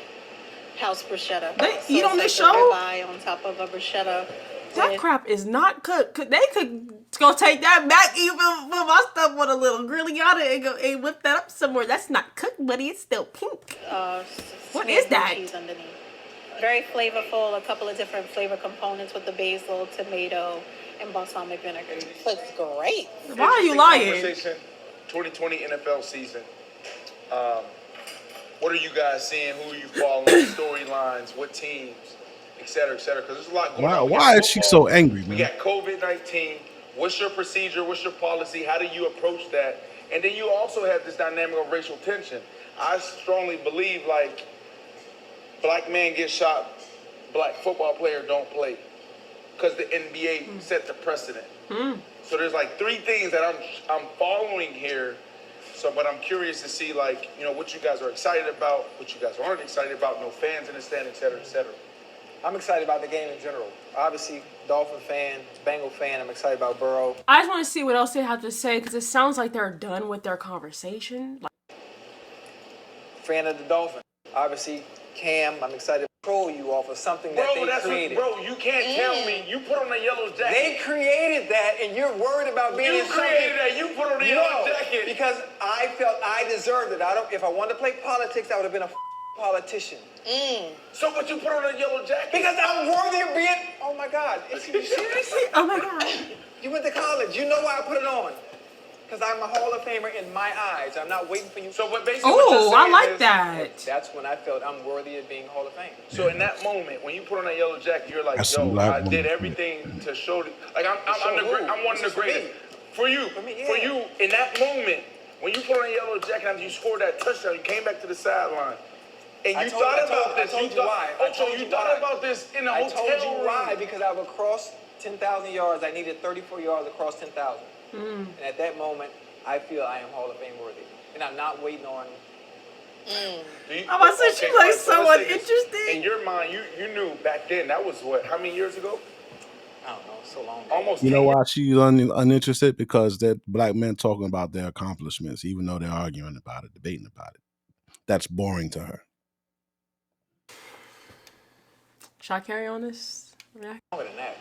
[SPEAKER 2] house bruschetta.
[SPEAKER 25] They eat on this
[SPEAKER 2] it's like a
[SPEAKER 25] show?
[SPEAKER 2] ribeye on top of a bruschetta.
[SPEAKER 25] That
[SPEAKER 2] with-
[SPEAKER 25] crap is not cooked. They could go take that back, even put my stuff with a little grillada and go and whip that up somewhere. That's not cooked, buddy. It's still pink. What
[SPEAKER 2] smeared
[SPEAKER 25] is that?
[SPEAKER 2] Cheese underneath. Very flavorful. A couple of different flavor components with the basil, tomato, and balsamic vinegar.
[SPEAKER 12] Looks great.
[SPEAKER 25] Why are you lying?
[SPEAKER 3] Conversation, 2020 NFL season. What are you guys seeing? Who are you following? Storylines? What teams? Et cetera, et cetera. Because there's a lot going on. We
[SPEAKER 1] Why
[SPEAKER 3] got
[SPEAKER 1] is she
[SPEAKER 3] football.
[SPEAKER 1] so angry,
[SPEAKER 3] We
[SPEAKER 1] man?
[SPEAKER 3] got COVID-19. What's your procedure? What's your policy? How do you approach that? And then you also have this dynamic of racial tension. I strongly believe, like, black man gets shot, black football player don't play. Because the NBA set the precedent. So there's like three things that I'm following here. So, but I'm curious to see, like, you know, what you guys are excited about, what you guys aren't excited about, no fans in the stand, et cetera, et cetera.
[SPEAKER 26] I'm excited about the game in general. Obviously, Dolphin fan, Bengal fan. I'm excited about Burrow.
[SPEAKER 25] I just want to see what else they have to say because it sounds like they're done with their conversation.
[SPEAKER 26] Fan of the Dolphins. Obviously, Cam. I'm excited to troll you off of something that they created.
[SPEAKER 3] Bro, you can't tell me. You put on a yellow jacket.
[SPEAKER 26] They created that, and you're worried about being
[SPEAKER 3] You
[SPEAKER 26] in something.
[SPEAKER 3] created that. You put on a yellow jacket.
[SPEAKER 26] Because I felt I deserved it. If I wanted to play politics, I would have been a politician.
[SPEAKER 3] So, but you put on a yellow jacket.
[SPEAKER 26] Because I'm worthy of being. Oh my God! You seriously?
[SPEAKER 25] Oh my God!
[SPEAKER 26] You went to college. You know why I put it on? Because I'm a Hall of Famer in my eyes. I'm not waiting for you.
[SPEAKER 3] So, but basically,
[SPEAKER 25] Oh, I like that.
[SPEAKER 26] That's when I felt I'm worthy of being Hall of Fame.
[SPEAKER 3] So in that moment, when you put on that yellow jacket, you're like,
[SPEAKER 1] That's
[SPEAKER 3] yo,
[SPEAKER 1] some black
[SPEAKER 3] I
[SPEAKER 1] woman
[SPEAKER 3] did
[SPEAKER 1] shit.
[SPEAKER 3] everything to show. Like I'm one of the
[SPEAKER 26] This is for
[SPEAKER 3] greatest.
[SPEAKER 26] me.
[SPEAKER 3] For you, for you, in that moment, when you put on a yellow jacket after you scored that touchdown, you came back to the sideline. And you thought about this.
[SPEAKER 26] I told you why.
[SPEAKER 3] Oh, so you thought about this in a hotel room.
[SPEAKER 26] I told you why, because I've across 10,000 yards. I needed 34 yards across 10,000. And at that moment, I feel I am Hall of Fame worthy. And I'm not waiting on...
[SPEAKER 25] I'm about to say she like someone interesting.
[SPEAKER 3] In your mind, you knew back then, that was what, how many years ago?
[SPEAKER 26] I don't know, so long ago.
[SPEAKER 3] Almost
[SPEAKER 1] You know
[SPEAKER 3] 10 years.
[SPEAKER 1] why she's uninterested? Because they're black men talking about their accomplishments, even though they're arguing about it, debating about it. That's boring to her.
[SPEAKER 25] Should I carry on this?
[SPEAKER 26] Longer than that.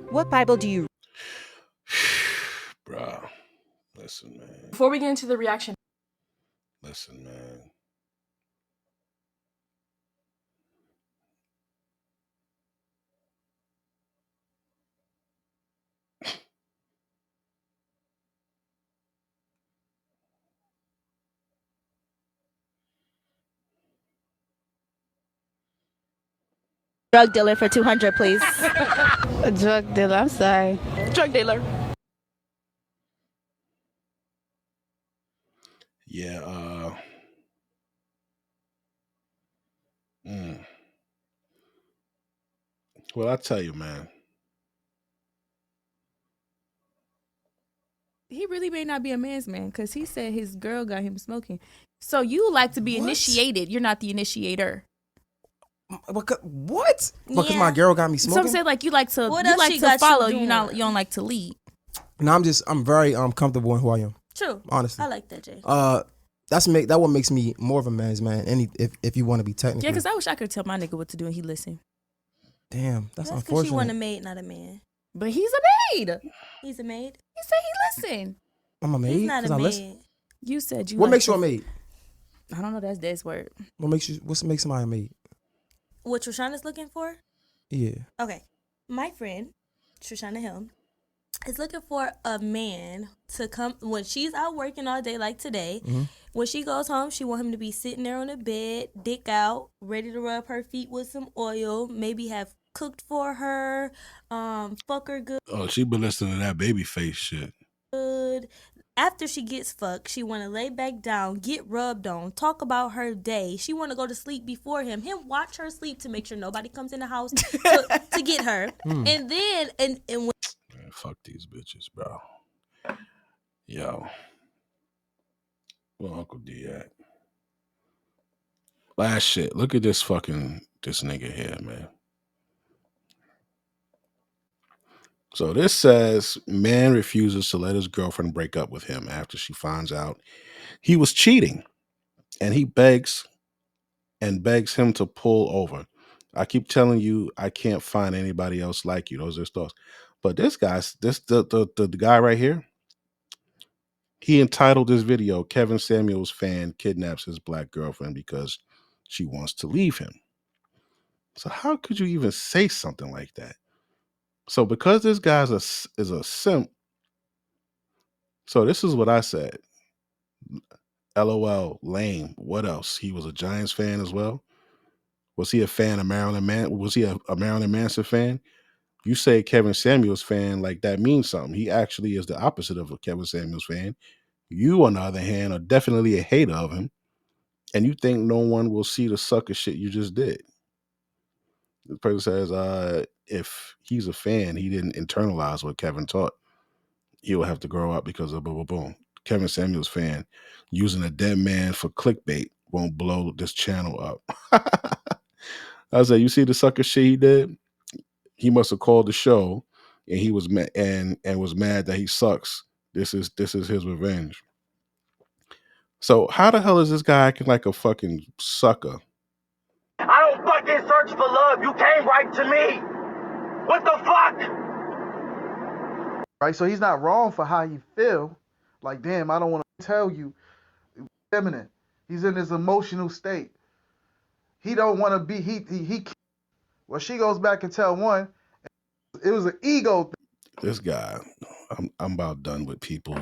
[SPEAKER 9] What Bible do you
[SPEAKER 1] Bruh, listen, man.
[SPEAKER 25] Before we get into the reaction,
[SPEAKER 1] Listen, man.
[SPEAKER 15] Drug dealer for 200, please.
[SPEAKER 16] A drug dealer, I'm sorry.
[SPEAKER 25] Drug dealer.
[SPEAKER 1] Yeah, Well, I tell you, man.
[SPEAKER 6] he really may not be a man's man because he said his girl got him smoking. So you like to be initiated. You're not the initiator.
[SPEAKER 7] What? Because my girl got me
[SPEAKER 6] So
[SPEAKER 7] smoking.
[SPEAKER 6] I'm saying like you like to
[SPEAKER 15] What else she got
[SPEAKER 6] follow.
[SPEAKER 15] you
[SPEAKER 6] You
[SPEAKER 15] doing?
[SPEAKER 6] don't like to lead.
[SPEAKER 7] No, I'm very comfortable in who I am.
[SPEAKER 15] True.
[SPEAKER 7] Honestly.
[SPEAKER 15] I like that, Jay.
[SPEAKER 7] That what makes me more of a man's man. If you want to be technical.
[SPEAKER 6] Yeah, because I wish I could tell my nigga what to do and he listen.
[SPEAKER 7] Damn, that's
[SPEAKER 15] because
[SPEAKER 7] unfortunate.
[SPEAKER 15] you want a maid, not a man.
[SPEAKER 6] But he's a maid.
[SPEAKER 15] He's a maid.
[SPEAKER 6] He said he listen.
[SPEAKER 7] I'm a maid.
[SPEAKER 15] He's not
[SPEAKER 7] 'cause
[SPEAKER 15] a
[SPEAKER 7] I
[SPEAKER 15] maid.
[SPEAKER 7] listen?
[SPEAKER 6] You said you.
[SPEAKER 7] What
[SPEAKER 6] like
[SPEAKER 7] makes you
[SPEAKER 6] to-
[SPEAKER 7] a maid?
[SPEAKER 6] I don't know. That's Dad's word.
[SPEAKER 7] What makes somebody a maid?
[SPEAKER 15] What Trishana's looking for?
[SPEAKER 7] Yeah.
[SPEAKER 15] Okay. My friend, Trishana Hill, is looking for a man to come when she's out working all day like today.
[SPEAKER 7] Mm-hmm.
[SPEAKER 15] When she goes home, she want him to be sitting there on the bed, dick out, ready to rub her feet with some oil, maybe have cooked for her, fuck her good.
[SPEAKER 1] Oh, she been listening to that baby face shit.
[SPEAKER 15] After she gets fucked, she want to lay back down, get rubbed on, talk about her day. She want to go to sleep before him watch her sleep to make sure nobody comes in the house to get her. And then, and when
[SPEAKER 1] Man, fuck these bitches, bro. Yo. Where Uncle D at? Last shit. Look at this nigga here, man. So this says man refuses to let his girlfriend break up with him after she finds out he was cheating, and he begs him to pull over. I keep telling you I can't find anybody else like you. Those are his thoughts. But this guy's the guy right here. He entitled this video Kevin Samuels fan kidnaps his black girlfriend because she wants to leave him. So how could you even say something like that? So because this guy's is a simp, so this is what I said. LOL, lame. What else? He was a Giants fan as well. Was he a fan of Marilyn Manson? Was he a Marilyn Manson fan? You say Kevin Samuels fan, like that means something. He actually is the opposite of a Kevin Samuels fan. You, on the other hand, are definitely a hater of him, and you think no one will see the sucker shit you just did. The person says, if he's a fan, he didn't internalize what Kevin taught. He'll have to grow up because of boom, boom, boom. Kevin Samuels fan using a dead man for clickbait won't blow this channel up. I said, you see the sucker shit he did? He must have called the show, and he was mad and was mad that he sucks. This is his revenge. So how the hell is this guy acting like a fucking sucker?
[SPEAKER 24] I don't fucking search for love. You came right to me. What the fuck?
[SPEAKER 10] Right, so he's not wrong for how he feel. Like, damn, I don't want to tell you. Feminine. He's in his emotional state. He don't want to be. He. Well, she goes back and tell one. It was an ego thing.
[SPEAKER 1] This guy, I'm about done with people.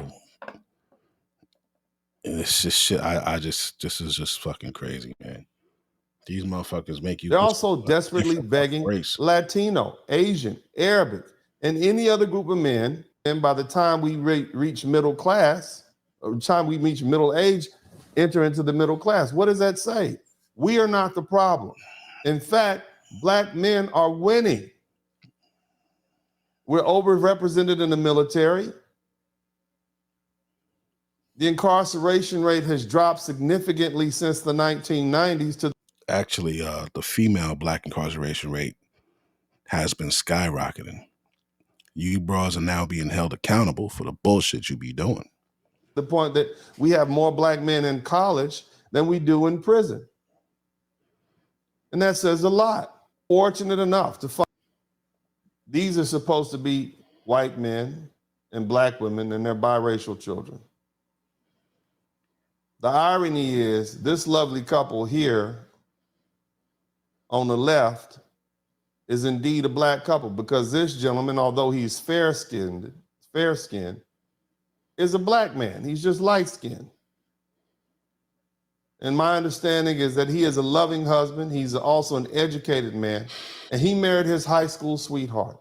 [SPEAKER 1] And it's just shit. This is just fucking crazy, man. These motherfuckers make you.
[SPEAKER 11] They're also desperately begging Latino, Asian, Arabic, and any other group of men. And by the time we reach middle class, or the time we reach middle age, enter into the middle class. What does that say? We are not the problem. In fact, black men are winning. We're overrepresented in the military. The incarceration rate has dropped significantly since the 1990s to
[SPEAKER 1] Actually, the female black incarceration rate has been skyrocketing. You bras are now being held accountable for the bullshit you be doing.
[SPEAKER 11] the point that we have more black men in college than we do in prison. And that says a lot. Fortunate enough to find these are supposed to be white men and black women and their biracial children. The irony is this lovely couple here on the left is indeed a black couple because this gentleman, although he's fair-skinned, is a black man. He's just light-skinned. And my understanding is that he is a loving husband. He's also an educated man, and he married his high school sweetheart.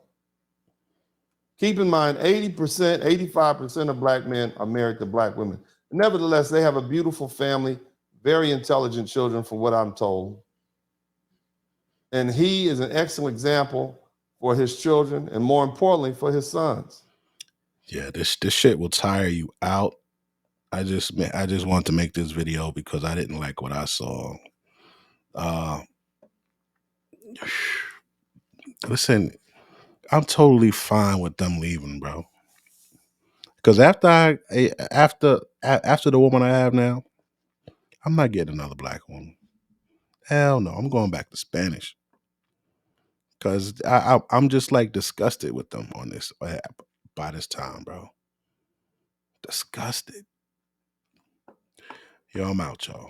[SPEAKER 11] Keep in mind, 80%, 85% of black men are married to black women. Nevertheless, they have a beautiful family, very intelligent children from what I'm told. And he is an excellent example for his children and more importantly, for his sons.
[SPEAKER 1] Yeah, this shit will tire you out. I just wanted to make this video because I didn't like what I saw. Listen, I'm totally fine with them leaving, bro. Because after the woman I have now, I'm not getting another black woman. Hell no, I'm going back to Spanish. Because I'm just like disgusted with them on this by this time, bro. Disgusted. Yo, I'm out, y'all.